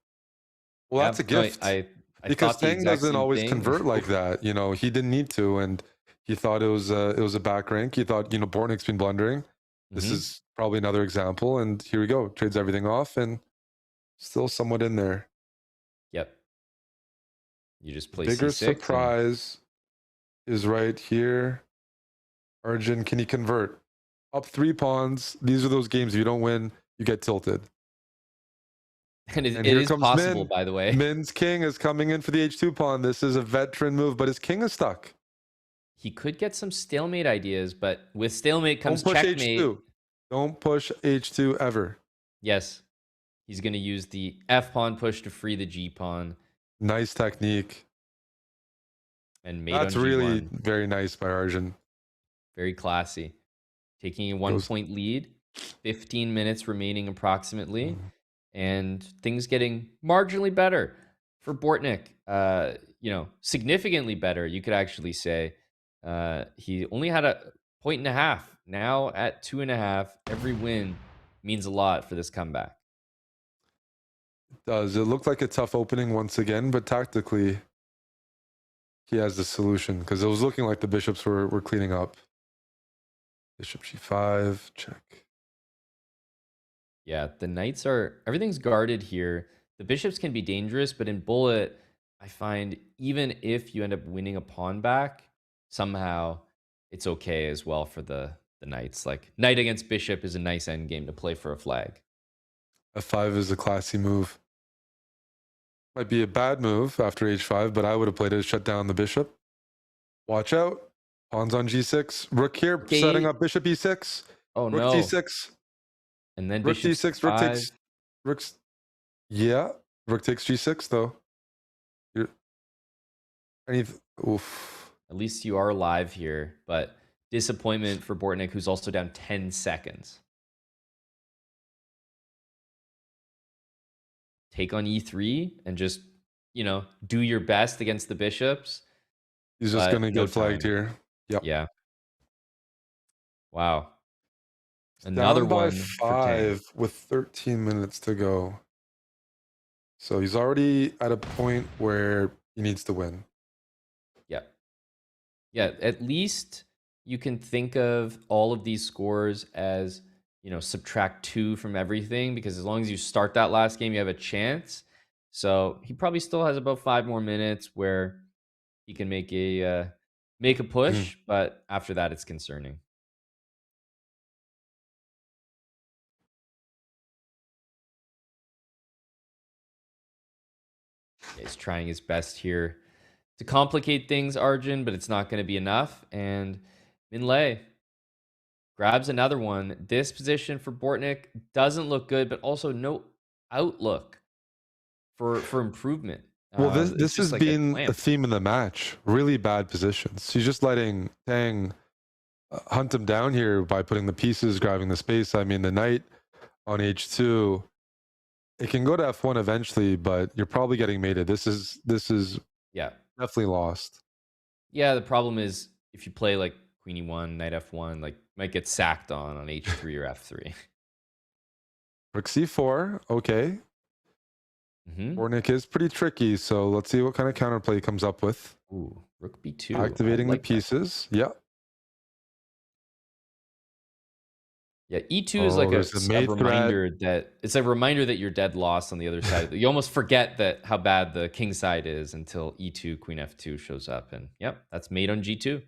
S4: Well,
S2: Yeah,
S4: that's a gift.
S2: I
S4: Because
S2: thought the
S4: Tang
S2: exact
S4: doesn't
S2: same
S4: always
S2: thing.
S4: convert like that. You know, he didn't need to, and he thought it was a back rank. He thought, you know, Bortnik's been blundering. This
S2: Mhm.
S4: is probably another example, and here we go. Trades everything off, and still somewhat in there.
S2: Yep. You just play
S4: Bigger
S2: C6. and-
S4: surprise is right here. Arjun, can he convert? Up 3 pawns. These are those games if you don't win, you get tilted.
S2: And it
S4: And here
S2: is
S4: comes
S2: possible,
S4: Min.
S2: by the way.
S4: Min's king is coming in for the H2 pawn. This is a veteran move, but his king is stuck.
S2: He could get some stalemate ideas, but with stalemate comes
S4: Don't push
S2: checkmate.
S4: H2. Don't push H2 ever.
S2: Yes. He's going to use the F pawn push to free the G pawn
S4: Nice technique.
S2: and mate
S4: That's
S2: on G1.
S4: really very nice by Arjun.
S2: Very classy. Taking a 1
S4: Goes-
S2: point lead, 15 minutes remaining approximately, and things getting marginally better for Bortnik. You know, significantly better, you could actually say. He only had a 1.5. Now at 2.5, every win means a lot for this comeback.
S4: It does. It looked like a tough opening once again, but tactically, he has the solution because it was looking like the bishops were cleaning up. Bishop G5, check.
S2: Yeah, the knights are, everything's guarded here. The bishops can be dangerous, but in bullet, I find even if you end up winning a pawn back, somehow it's okay as well for the knights. Like knight against bishop is a nice endgame to play for a flag.
S4: F5 is a classy move. Might be a bad move after H5, but I would have played it to shut down the bishop. Watch out. Pawns on G6. Rook here,
S2: Okay.
S4: setting up bishop E6.
S2: Oh
S4: Rook
S2: no.
S4: D6.
S2: And then
S4: Rook
S2: bishop
S4: D6. Rook
S2: C5.
S4: takes. Rook's. Yeah. Rook takes G6 though. You're. Oof.
S2: At least you are live here, but disappointment for Bortnik, who's also down 10 seconds. Take on E3 and just, you know, do your best against the bishops.
S4: He's just
S2: But
S4: gonna
S2: no
S4: get flagged
S2: time.
S4: here. Yep.
S2: Yeah. Wow. Another
S4: Down by
S2: one for Tang.
S4: 5 with 13 minutes to go. So he's already at a point where he needs to win.
S2: Yeah. Yeah, at least you can think of all of these scores as, you know, subtract 2 from everything, because as long as you start that last game, you have a chance. So he probably still has about 5 more minutes where he can make a push, but after that, it's concerning. He's trying his best here to complicate things, Arjun, but it's not going to be enough. And Minlay grabs another one. This position for Bortnik doesn't look good, but also no outlook for improvement.
S4: Well,
S2: It's
S4: this
S2: just
S4: has
S2: like a
S4: been a
S2: clamp.
S4: theme in the match. Really bad positions. He's just letting Tang hunt him down here by putting the pieces, grabbing the space. I mean, the knight on H2, it can go to F1 eventually, but you're probably getting mated. This is
S2: Yeah.
S4: definitely lost.
S2: Yeah, the problem is if you play like Queen E1, Knight F1, like might get sacked on H3 or F3.
S4: Rook C4, okay.
S2: Mm-hmm.
S4: Bortnik is pretty tricky, so let's see what kind of counterplay he comes up with.
S2: Ooh, Rook B2.
S4: Activating
S2: I like
S4: the pieces. Yeah.
S2: Yeah, E2 is like
S4: there's a mate
S2: reminder that it's a reminder that you're dead lost on the other side. You almost forget that how bad the king side is until E2, Queen F2 shows up, and yep, that's mate on G2.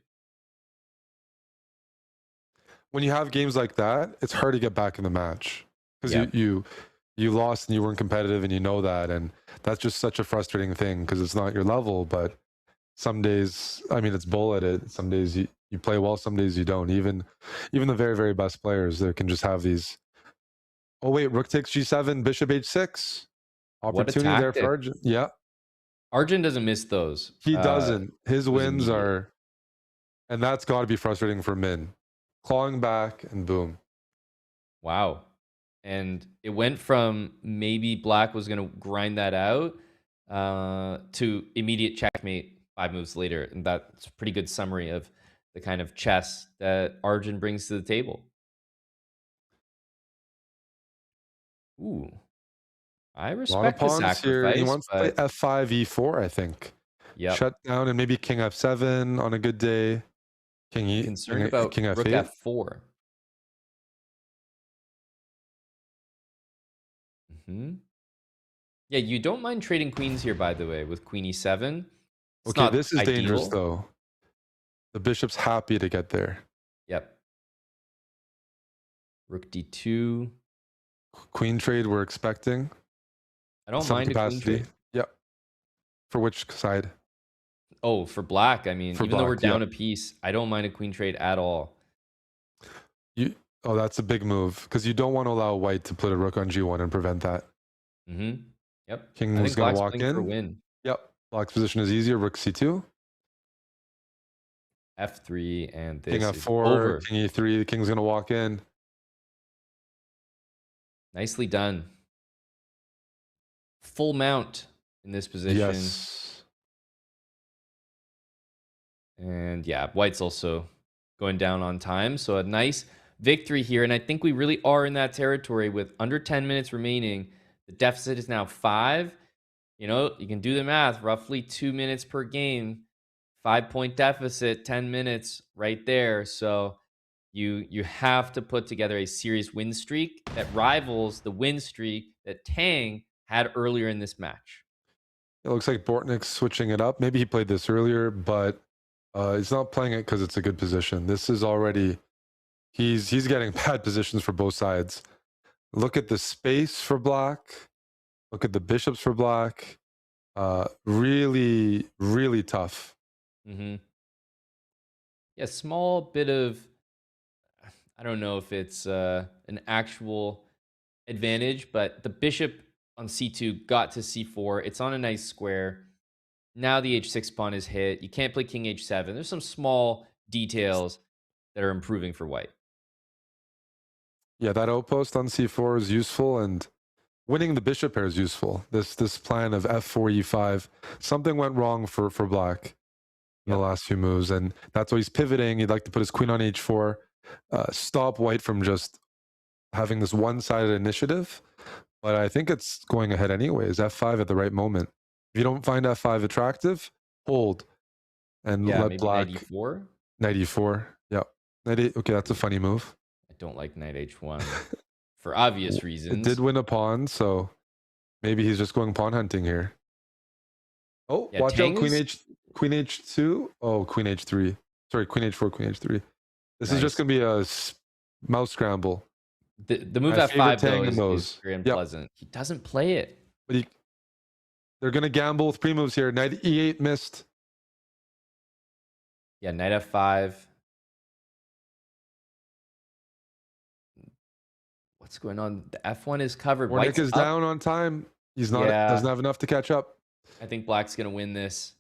S4: When you have games like that, it's hard to get back in the match because
S2: Yeah.
S4: you lost and you weren't competitive, and you know that, and that's just such a frustrating thing because it's not your level. But some days, I mean, it's bullet. Some days you play well, some days you don't. Even the very, very best players, they can just have these. Oh wait, rook takes G7, bishop H6. Opportunity there for
S2: tactic.
S4: Arjun. Yeah,
S2: Arjun doesn't miss those.
S4: he doesn't. His
S2: was
S4: wins
S2: immediate.
S4: are, and that's got to be frustrating for Min. Clawing back and boom.
S2: Wow. And it went from maybe Black was going to grind that out to immediate checkmate 5 moves later. And that's a pretty good summary of the kind of chess that Arjun brings to the table. Ooh. I
S4: A lot of
S2: respect the
S4: pawns here. He
S2: sacrifice,
S4: wants to play
S2: but
S4: f5, e4, I think.
S2: yep.
S4: Shut down and maybe king f7 on a good day.
S2: Concerned about
S4: king
S2: rook
S4: f8.
S2: f4. Yeah, you don't mind trading queens here, by the way, with queen e7. It's
S4: Okay,
S2: not
S4: this is dangerous
S2: ideal.
S4: though. The bishop's happy to get there.
S2: Yep. Rook d2.
S4: Queen trade we're expecting.
S2: I don't
S4: Some
S2: mind a queen
S4: capacity.
S2: trade.
S4: Yep. For which side?
S2: Oh, for black, I mean,
S4: For
S2: even though we're
S4: black, yeah.
S2: down a piece, I don't mind a queen trade at all.
S4: Oh, that's a big move because you don't want to allow white to put a rook on g1 and prevent that.
S2: Yep.
S4: King
S2: I
S4: was
S2: think
S4: going
S2: black's
S4: to walk
S2: playing for a
S4: in.
S2: win.
S4: Yep. Black's position is easier. Rook c2.
S2: F3 and this
S4: King
S2: is
S4: f4.
S2: over.
S4: King e3. The king's going to walk in.
S2: Nicely done. Full mount in this position.
S4: Yes.
S2: And yeah, white's also going down on time. So a nice victory here. And I think we really are in that territory with under 10 minutes remaining. The deficit is now 5. You know, you can do the math, roughly 2 minutes per game, 5-point deficit, 10 minutes right there. So you have to put together a serious win streak that rivals the win streak that Tang had earlier in this match.
S4: It looks like Bortnik's switching it up. Maybe he played this earlier, but he's not playing it because it's a good position. This is already, he's getting bad positions for both sides. Look at the space for black. Look at the bishops for black. Really, really tough.
S2: Yeah, small bit of, I don't know if it's an actual advantage, but the bishop on c2 got to c4. It's on a nice square. Now the h6 pawn is hit. You can't play king h7. There's some small details that are improving for white.
S4: Yeah, that outpost on c4 is useful, and winning the bishop pair is useful. This plan of f4, e5, something went wrong for black in the last few moves, and that's why he's pivoting. He'd like to put his queen on h4, stop white from just having this one-sided initiative. But I think it's going ahead anyways. f5 at the right moment. If you don't find f5 attractive, hold and let black.
S2: Knight e4.
S4: Knight e4. Yeah. Okay, that's a funny move.
S2: I don't like knight h1 for obvious reasons.
S4: It did win a pawn, so maybe he's just going pawn hunting here. Oh,
S2: Yeah,
S4: watch
S2: Tang
S4: out,
S2: is-
S4: queen h2. Oh, queen h3. Sorry, queen h4, queen h3. This is just
S2: Nice.
S4: going to be a mouse scramble.
S2: The move
S4: My
S2: f5
S4: favorite Tang in
S2: though
S4: those.
S2: is very unpleasant. He doesn't play it.
S4: But they're going to gamble with pre-moves here. Knight e8 missed.
S2: Yeah, knight f5. What's going on? The f1 is covered.
S4: Bortnik
S2: White's
S4: is
S2: up.
S4: down on time. He's not doesn't have enough to catch up.
S2: I think black's going to win this.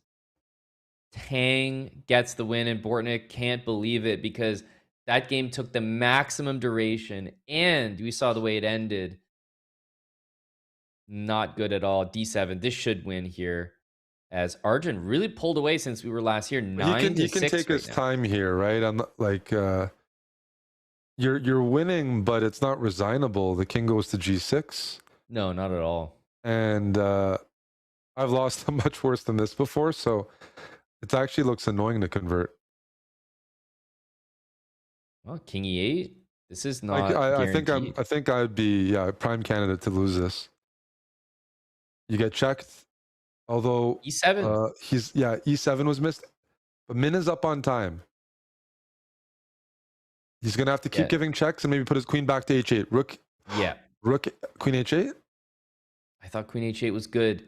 S2: Tang gets the win, and Bortnik can't believe it because that game took the maximum duration, and we saw the way it ended. Not good at all. D7. This should win here, as Arjun really pulled away since we were last here. 9 to 6
S4: He can take his time here, right? I'm not, like you're winning, but it's not resignable. The king goes to g6.
S2: No, not at all.
S4: And I've lost much worse than this before, so it actually looks annoying to convert.
S2: Well, king e8. This is not.
S4: I think I'd be prime candidate to lose this. You get checked, although
S2: e7.
S4: E7 was missed, but Min is up on time. He's gonna have to keep giving checks and maybe put his queen back to h8. Rook, queen h8.
S2: I thought queen h8 was good.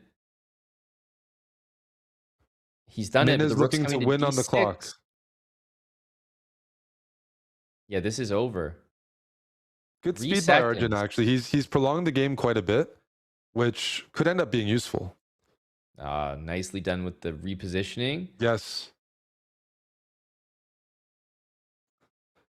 S2: He's done
S4: Min
S2: it.
S4: is looking to win on the clock.
S2: Yeah, this is over.
S4: Good speed by Arjun, actually. He's prolonged the game quite a bit, which could end up being useful.
S2: Nicely done with the repositioning.
S4: Yes.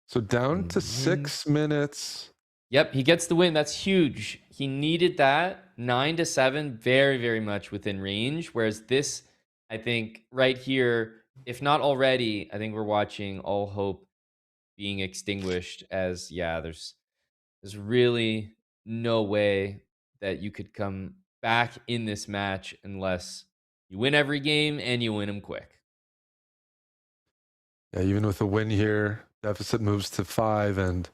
S4: So down to 6 minutes.
S2: Yep, he gets the win. That's huge. He needed that. 9 to 7, very, very much within range. Whereas this, I think, right here, if not already, I think we're watching all hope being extinguished as, there's really no way that you could come back in this match unless you win every game and you win them quick.
S4: Yeah, even with a win here, deficit moves to 5 and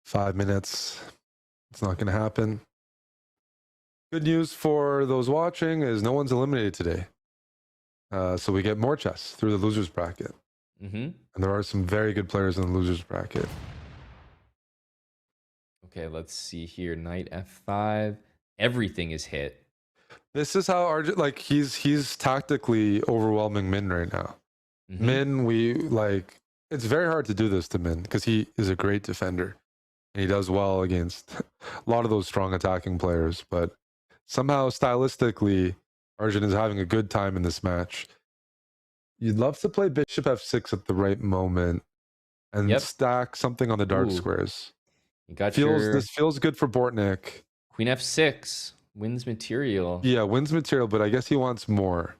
S4: 5 minutes. It's not going to happen. Good news for those watching is no one's eliminated today. So we get more chess through the losers bracket. And there are some very good players in the losers bracket.
S2: Okay, let's see here. Knight f5. Everything is hit.
S4: This is how Arjun, like, he's tactically overwhelming Min right now. Min, it's very hard to do this to Min because he is a great defender and he does well against a lot of those strong attacking players. But somehow, stylistically, Arjun is having a good time in this match. You'd love to play bishop f6 at the right moment and stack something on the dark squares.
S2: You got
S4: This feels good for Bortnik.
S2: Queen f6 wins material.
S4: Yeah, wins material, but I guess he wants more.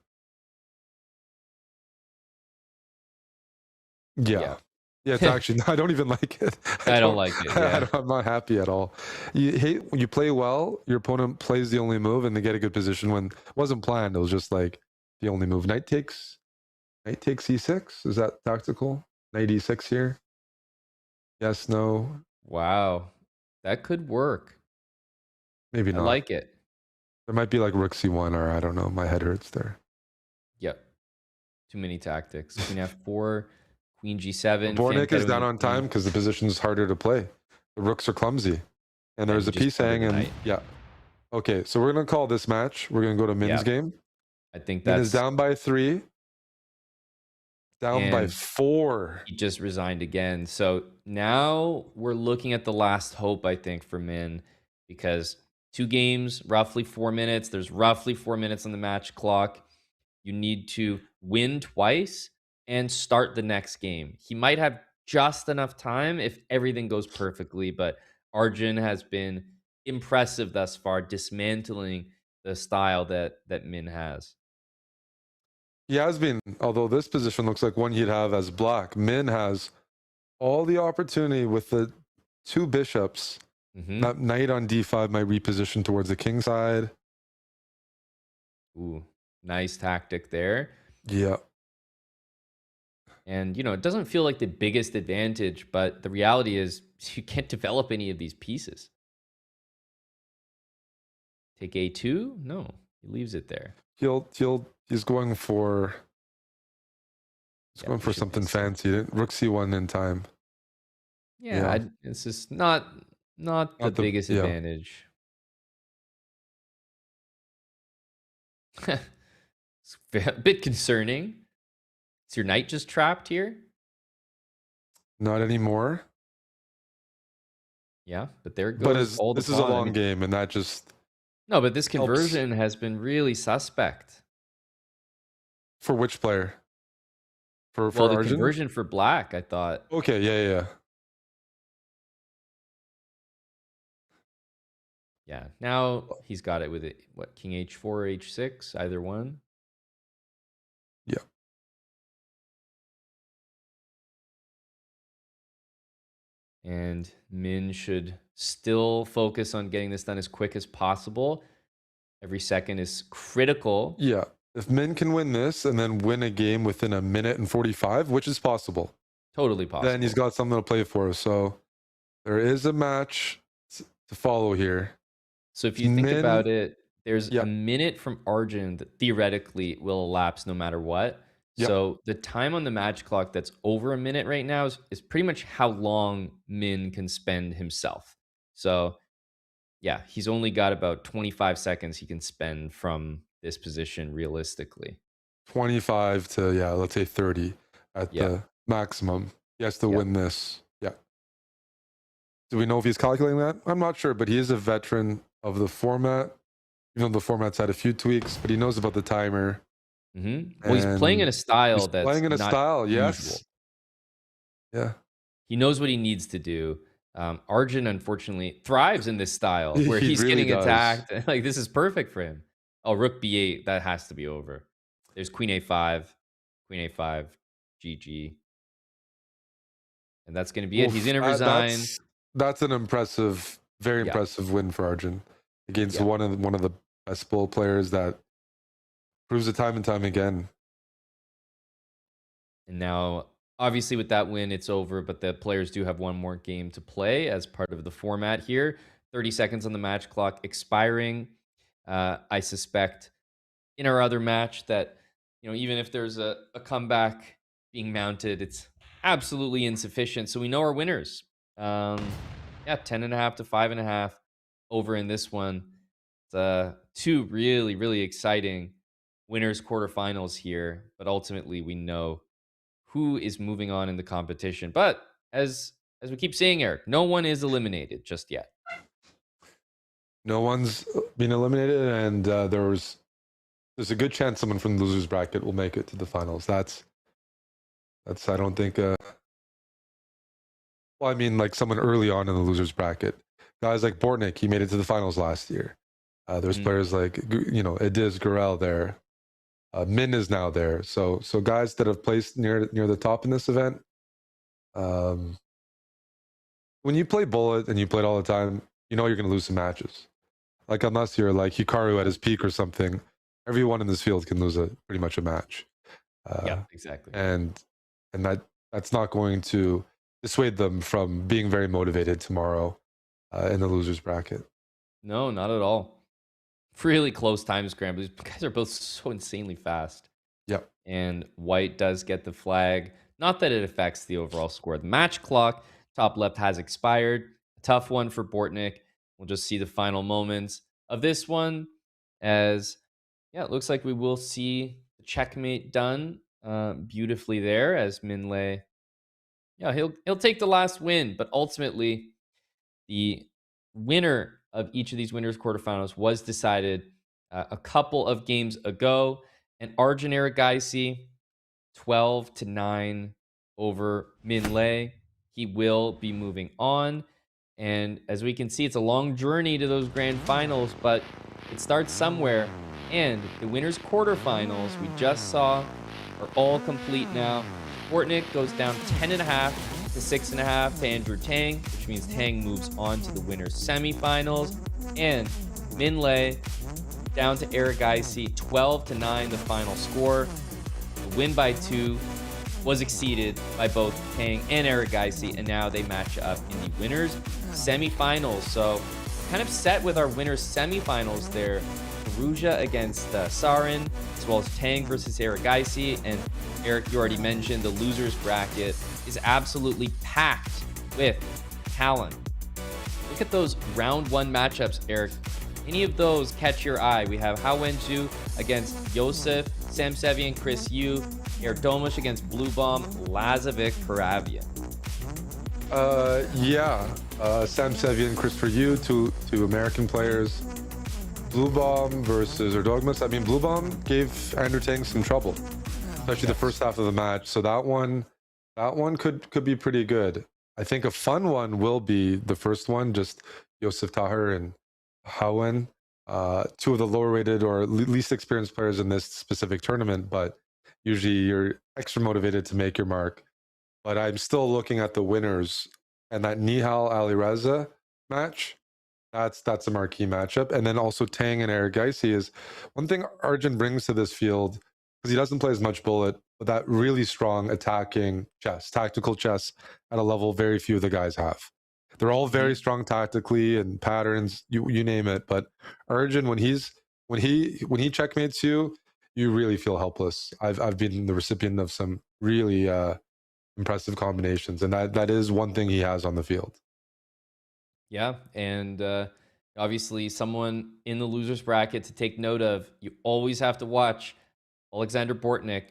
S4: Yeah, it's actually, I don't even like it.
S2: I don't like it. Yeah.
S4: I'm not happy at all. You play well, your opponent plays the only move, and they get a good position when it wasn't planned. It was just like the only move. Knight takes e6. Is that tactical? Knight e6 here. Yes, no.
S2: Wow, that could work.
S4: Maybe not.
S2: I like it.
S4: There might be like rook c1, or I don't know. My head hurts there.
S2: Yep. Too many tactics. Queen f4. Queen g7.
S4: Bortnik is down on time because the position is harder to play. The rooks are clumsy. And there's a piece hanging. Yeah. Okay, so we're going to call this match. We're going to go to Min's game.
S2: I think
S4: Min is down by 3. Down by 4.
S2: He just resigned again. So now we're looking at the last hope, I think, for Min. Because 2 games, roughly 4 minutes. There's roughly 4 minutes on the match clock. You need to win twice and start the next game. He might have just enough time if everything goes perfectly, but Arjun has been impressive thus far, dismantling the style that Min has.
S4: He has been, although this position looks like one he'd have as black. Min has all the opportunity with the 2 bishops. That knight on d5 might reposition towards the king side.
S2: Ooh, nice tactic there.
S4: Yeah.
S2: And, it doesn't feel like the biggest advantage, but the reality is you can't develop any of these pieces. Take a2? No, he leaves it there.
S4: He's going for something fancy. Rook c1 in time.
S2: Yeah. It's just not the biggest advantage. It's a bit concerning. Is your knight just trapped here?
S4: Not anymore.
S2: Yeah, but there it goes.
S4: This is a long game, and that just...
S2: No, but this conversion has been really suspect.
S4: For which player? For
S2: the
S4: Arjun?
S2: Conversion for black, I thought.
S4: Okay, yeah.
S2: Yeah, now he's got it with it. What, king h4, h6, either one?
S4: Yeah.
S2: And Min should still focus on getting this done as quick as possible. Every second is critical.
S4: Yeah. If Min can win this and then win a game within 1 minute and 45, which is possible.
S2: Totally possible.
S4: Then he's got something to play for. So there is a match to follow here.
S2: So if you think about it, there's a minute from Arjun that theoretically will elapse no matter what. So the time on the match clock that's over 1 minute right now is pretty much how long Min can spend himself. So yeah, he's only got about 25 seconds he can spend from this position realistically.
S4: 25 to, let's say 30 at the maximum. He has to win this. Yeah. Do we know if he's calculating that? I'm not sure, but he is a veteran of the format. Even though the format's had a few tweaks, but he knows about the timer.
S2: Well, he's playing in a style that's
S4: playing in a style, yes.
S2: Usual.
S4: Yeah.
S2: He knows what he needs to do. Arjun, unfortunately, thrives in this style where he's
S4: really
S2: getting
S4: does.
S2: attacked. Like, this is perfect for him. Oh, rook b8, that has to be over. There's queen a5, GG. And that's going to be it. He's going to resign.
S4: That's an impressive, very impressive win for Arjun against one of the best bullet players. That proves it time and time again.
S2: And now, obviously, with that win, it's over, but the players do have one more game to play as part of the format here. 30 seconds on the match clock expiring. I suspect in our other match that, even if there's a comeback being mounted, it's absolutely insufficient. So we know our winners. 10.5 to 5.5 over in this one. It's two really, really exciting winners quarterfinals here, but ultimately we know who is moving on in the competition. But as we keep saying, Eric, no one is eliminated just yet.
S4: No one's been eliminated, and there's a good chance someone from the losers bracket will make it to the finals. That's I don't think. Well, I mean, like someone early on in the losers bracket, guys like Bortnik, he made it to the finals last year. There's players like Yagiz, Gurel there. Min is now there. So guys that have placed near the top in this event. When you play bullet and you play it all the time, you're going to lose some matches. Like unless you're like Hikaru at his peak or something, everyone in this field can lose pretty much a match.
S2: Yeah, exactly.
S4: And that's not going to dissuade them from being very motivated tomorrow in the losers bracket.
S2: No, not at all. Really close time scrambles. These guys are both so insanely fast.
S4: Yep.
S2: And white does get the flag. Not that it affects the overall score. The match clock, top left, has expired. A tough one for Bortnik. We'll just see the final moments of this one as, it looks like we will see the checkmate done beautifully there as Minlay. Yeah, he'll take the last win, but ultimately the winner of each of these winners quarterfinals was decided a couple of games ago, and Arjun Erigaisi 12-9 over Minlay. He will be moving on, and as we can see, it's a long journey to those grand finals, but it starts somewhere. And the winners quarterfinals we just saw are all complete now. Bortnik goes down 10.5 to 6.5 to Andrew Tang, which means Tang moves on to the winners semifinals. And Minlay down to Erigaisi, 12-9 the final score. The win by 2 was exceeded by both Tang and Erigaisi, and now they match up in the winners semifinals. So kind of set with our winners semifinals there. Perugia against Sarin, as well as Tang versus Erigaisi. And Eric, you already mentioned the losers bracket is absolutely packed with talent. Look at those round one matchups, Eric. Any of those catch your eye? We have Hao Wenju against Yosef, Sam Sevian, Chris Yu, Erdomish against Blue Bomb, Lazovic, Paravian.
S4: Sam Sevian, Christopher Yu, two American players. Blue Bomb versus Erdogmus. I mean, Blue Bomb gave Andrew Tang some trouble, especially the first half of the match. So that one could be pretty good. I think a fun one will be the first one, just Yosef Taher and Hawen, two of the lower rated or least experienced players in this specific tournament, but usually you're extra motivated to make your mark. But I'm still looking at the winners, and that Nihal Alireza match, that's a marquee matchup. And then also Tang and Erigaisi is one thing Arjun brings to this field, because he doesn't play as much bullet, but that really strong attacking chess, tactical chess at a level very few of the guys have. They're all very strong tactically and patterns, you name it. But Arjun, when he checkmates you, you really feel helpless. I've been the recipient of some really impressive combinations, and that is one thing he has on the field.
S2: Yeah, and obviously someone in the losers bracket to take note of. You always have to watch Alexander Bortnik.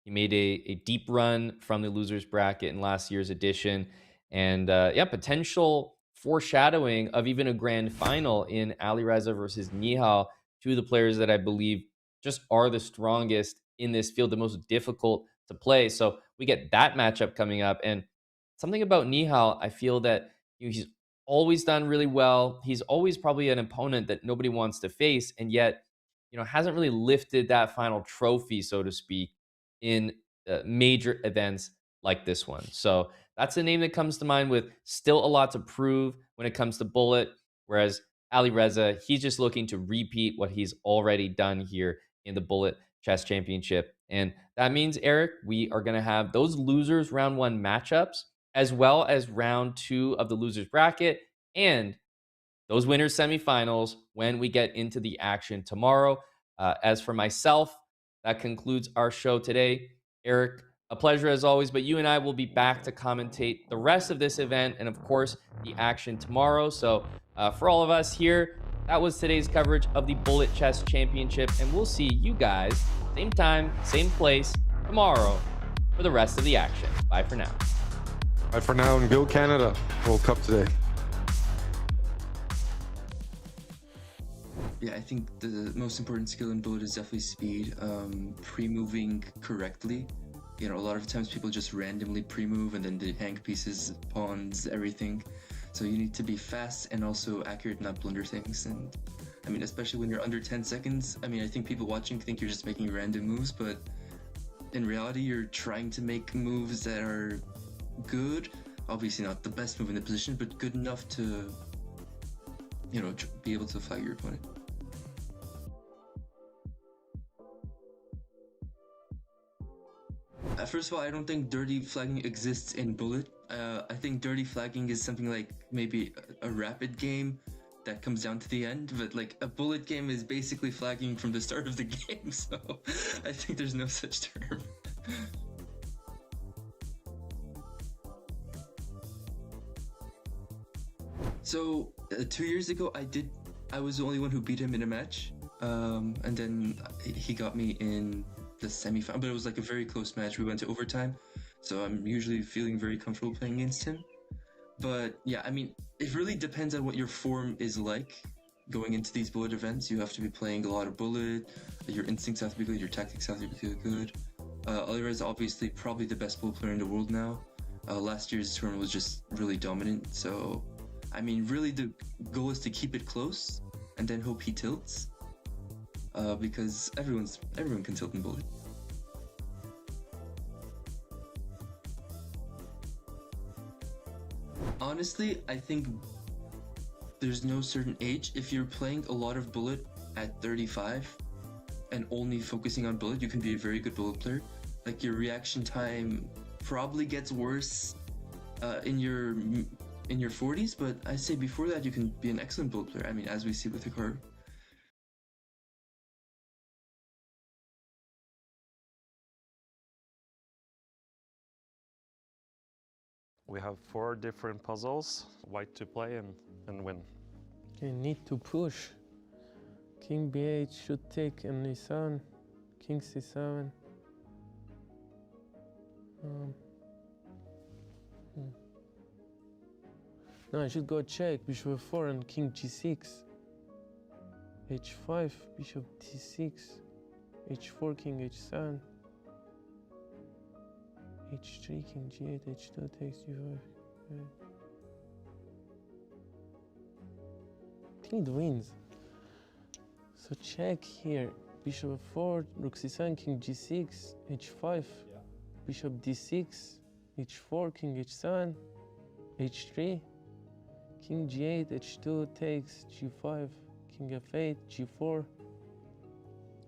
S2: He made a deep run from the losers bracket in last year's edition, and potential foreshadowing of even a grand final in Alireza versus Nihal, two of the players that I believe just are the strongest in this field, the most difficult to play. So we get that matchup coming up, and something about Nihal, I feel that he's always done really well. He's always probably an opponent that nobody wants to face, and yet, hasn't really lifted that final trophy, so to speak, in major events like this one. So that's a name that comes to mind with still a lot to prove when it comes to bullet. Whereas Alireza, he's just looking to repeat what he's already done here in the Bullet Chess Championship. And that means, Eric, we are going to have those losers round 1 matchups, as well as round 2 of the losers bracket, and those winners semifinals when we get into the action tomorrow. As for myself, that concludes our show today. Eric, a pleasure as always, but you and I will be back to commentate the rest of this event and, of course, the action tomorrow. So for all of us here, that was today's coverage of the Bullet Chess Championship, and we'll see you guys same time, same place tomorrow for the rest of the action. Bye for now.
S4: Bye for now, and go Canada. World Cup today.
S7: Yeah, I think the most important skill in Bullet is definitely speed. Pre-moving correctly. You know, a lot of times people just randomly pre-move and then they hang pieces, pawns, everything. So you need to be fast and also accurate, not blunder things. And I mean, especially when you're under 10 seconds. I mean, I think people watching think you're just making random moves, but in reality, you're trying to make moves that are good. Obviously not the best move in the position, but good enough to, you know, be able to flag your opponent. First of all, I don't think dirty flagging exists in Bullet. I think dirty flagging is something like maybe a rapid game that comes down to the end, but like a Bullet game is basically flagging from the start of the game, so I think there's no such term. So 2 years ago, I was the only one who beat him in a match, and then he got me in the semi-final, but it was like a very close match. We went to overtime, so I'm usually feeling very comfortable playing against him. But yeah, I mean, it really depends on what your form is like going into these Bullet events. You have to be playing a lot of Bullet, your instincts have to be good, your tactics have to be good. Alireza is obviously probably the best Bullet player in the world now. Last year's tournament was just really dominant, so I mean, really the goal is to keep it close and then hope he tilts. Because everyone can tilt in Bullet. Honestly, I think there's no certain age. If you're playing a lot of Bullet at 35 and only focusing on Bullet, you can be a very good Bullet player. Like your reaction time probably gets worse in your 40s, but I say before that you can be an excellent Bullet player. I mean, as we see with Hikaru.
S8: We have 4 different puzzles, white to play and win.
S9: Okay, need to push. King b8 should take n7, king c7. No, I should go check. Bishop f4 and king g6. h5, bishop d6, h4, king h7. h3, king g8, h2 takes g5. Okay. I think it wins. So check here. Bishop f4, rook c7, king g6, h5, bishop d6, h4, king h7, h3, king g8, h2 takes g5, king f8, g4.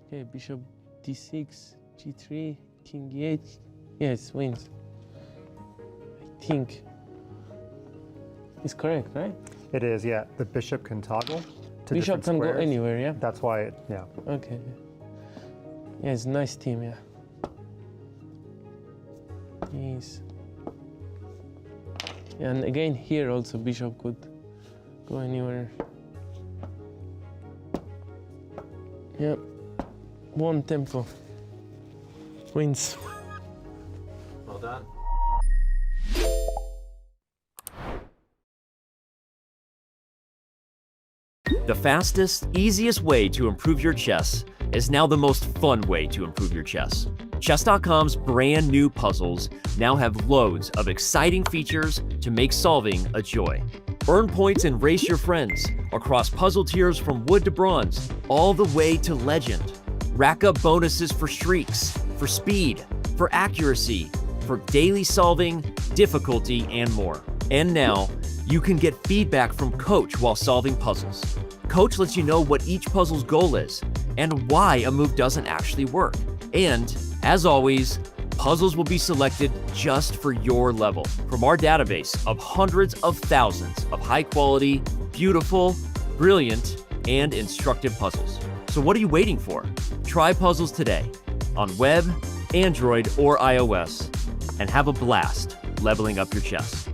S9: Okay, bishop d6, g3, king e8. Yes, wins. I think it's correct, right?
S10: It is, yeah. The bishop can toggle to
S9: Bishop
S10: different
S9: can go
S10: squares.
S9: anywhere, yeah?
S10: That's why it, yeah.
S9: Okay. Yeah, it's a nice team, yeah. Yes. And again, here also bishop could go anywhere. Yep. One tempo. Wins.
S8: Well done.
S11: The fastest, easiest way to improve your chess is now the most fun way to improve your chess. Chess.com's brand new puzzles now have loads of exciting features to make solving a joy. Earn points and race your friends across puzzle tiers from wood to bronze, all the way to legend. Rack up bonuses for streaks, for speed, for accuracy, for daily solving, difficulty, and more. And now, You can get feedback from Coach while solving puzzles. Coach lets you know what each puzzle's goal is and why a move doesn't actually work. And, as always, puzzles will be selected just for your level from our database of hundreds of thousands of high-quality, beautiful, brilliant, and instructive puzzles. So what are you waiting for? Try puzzles today on web, Android, or iOS, and have a blast leveling up your chess.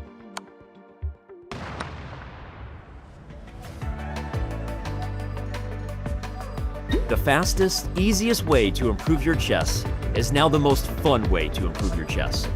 S11: The fastest, easiest way to improve your chess is now the most fun way to improve your chess.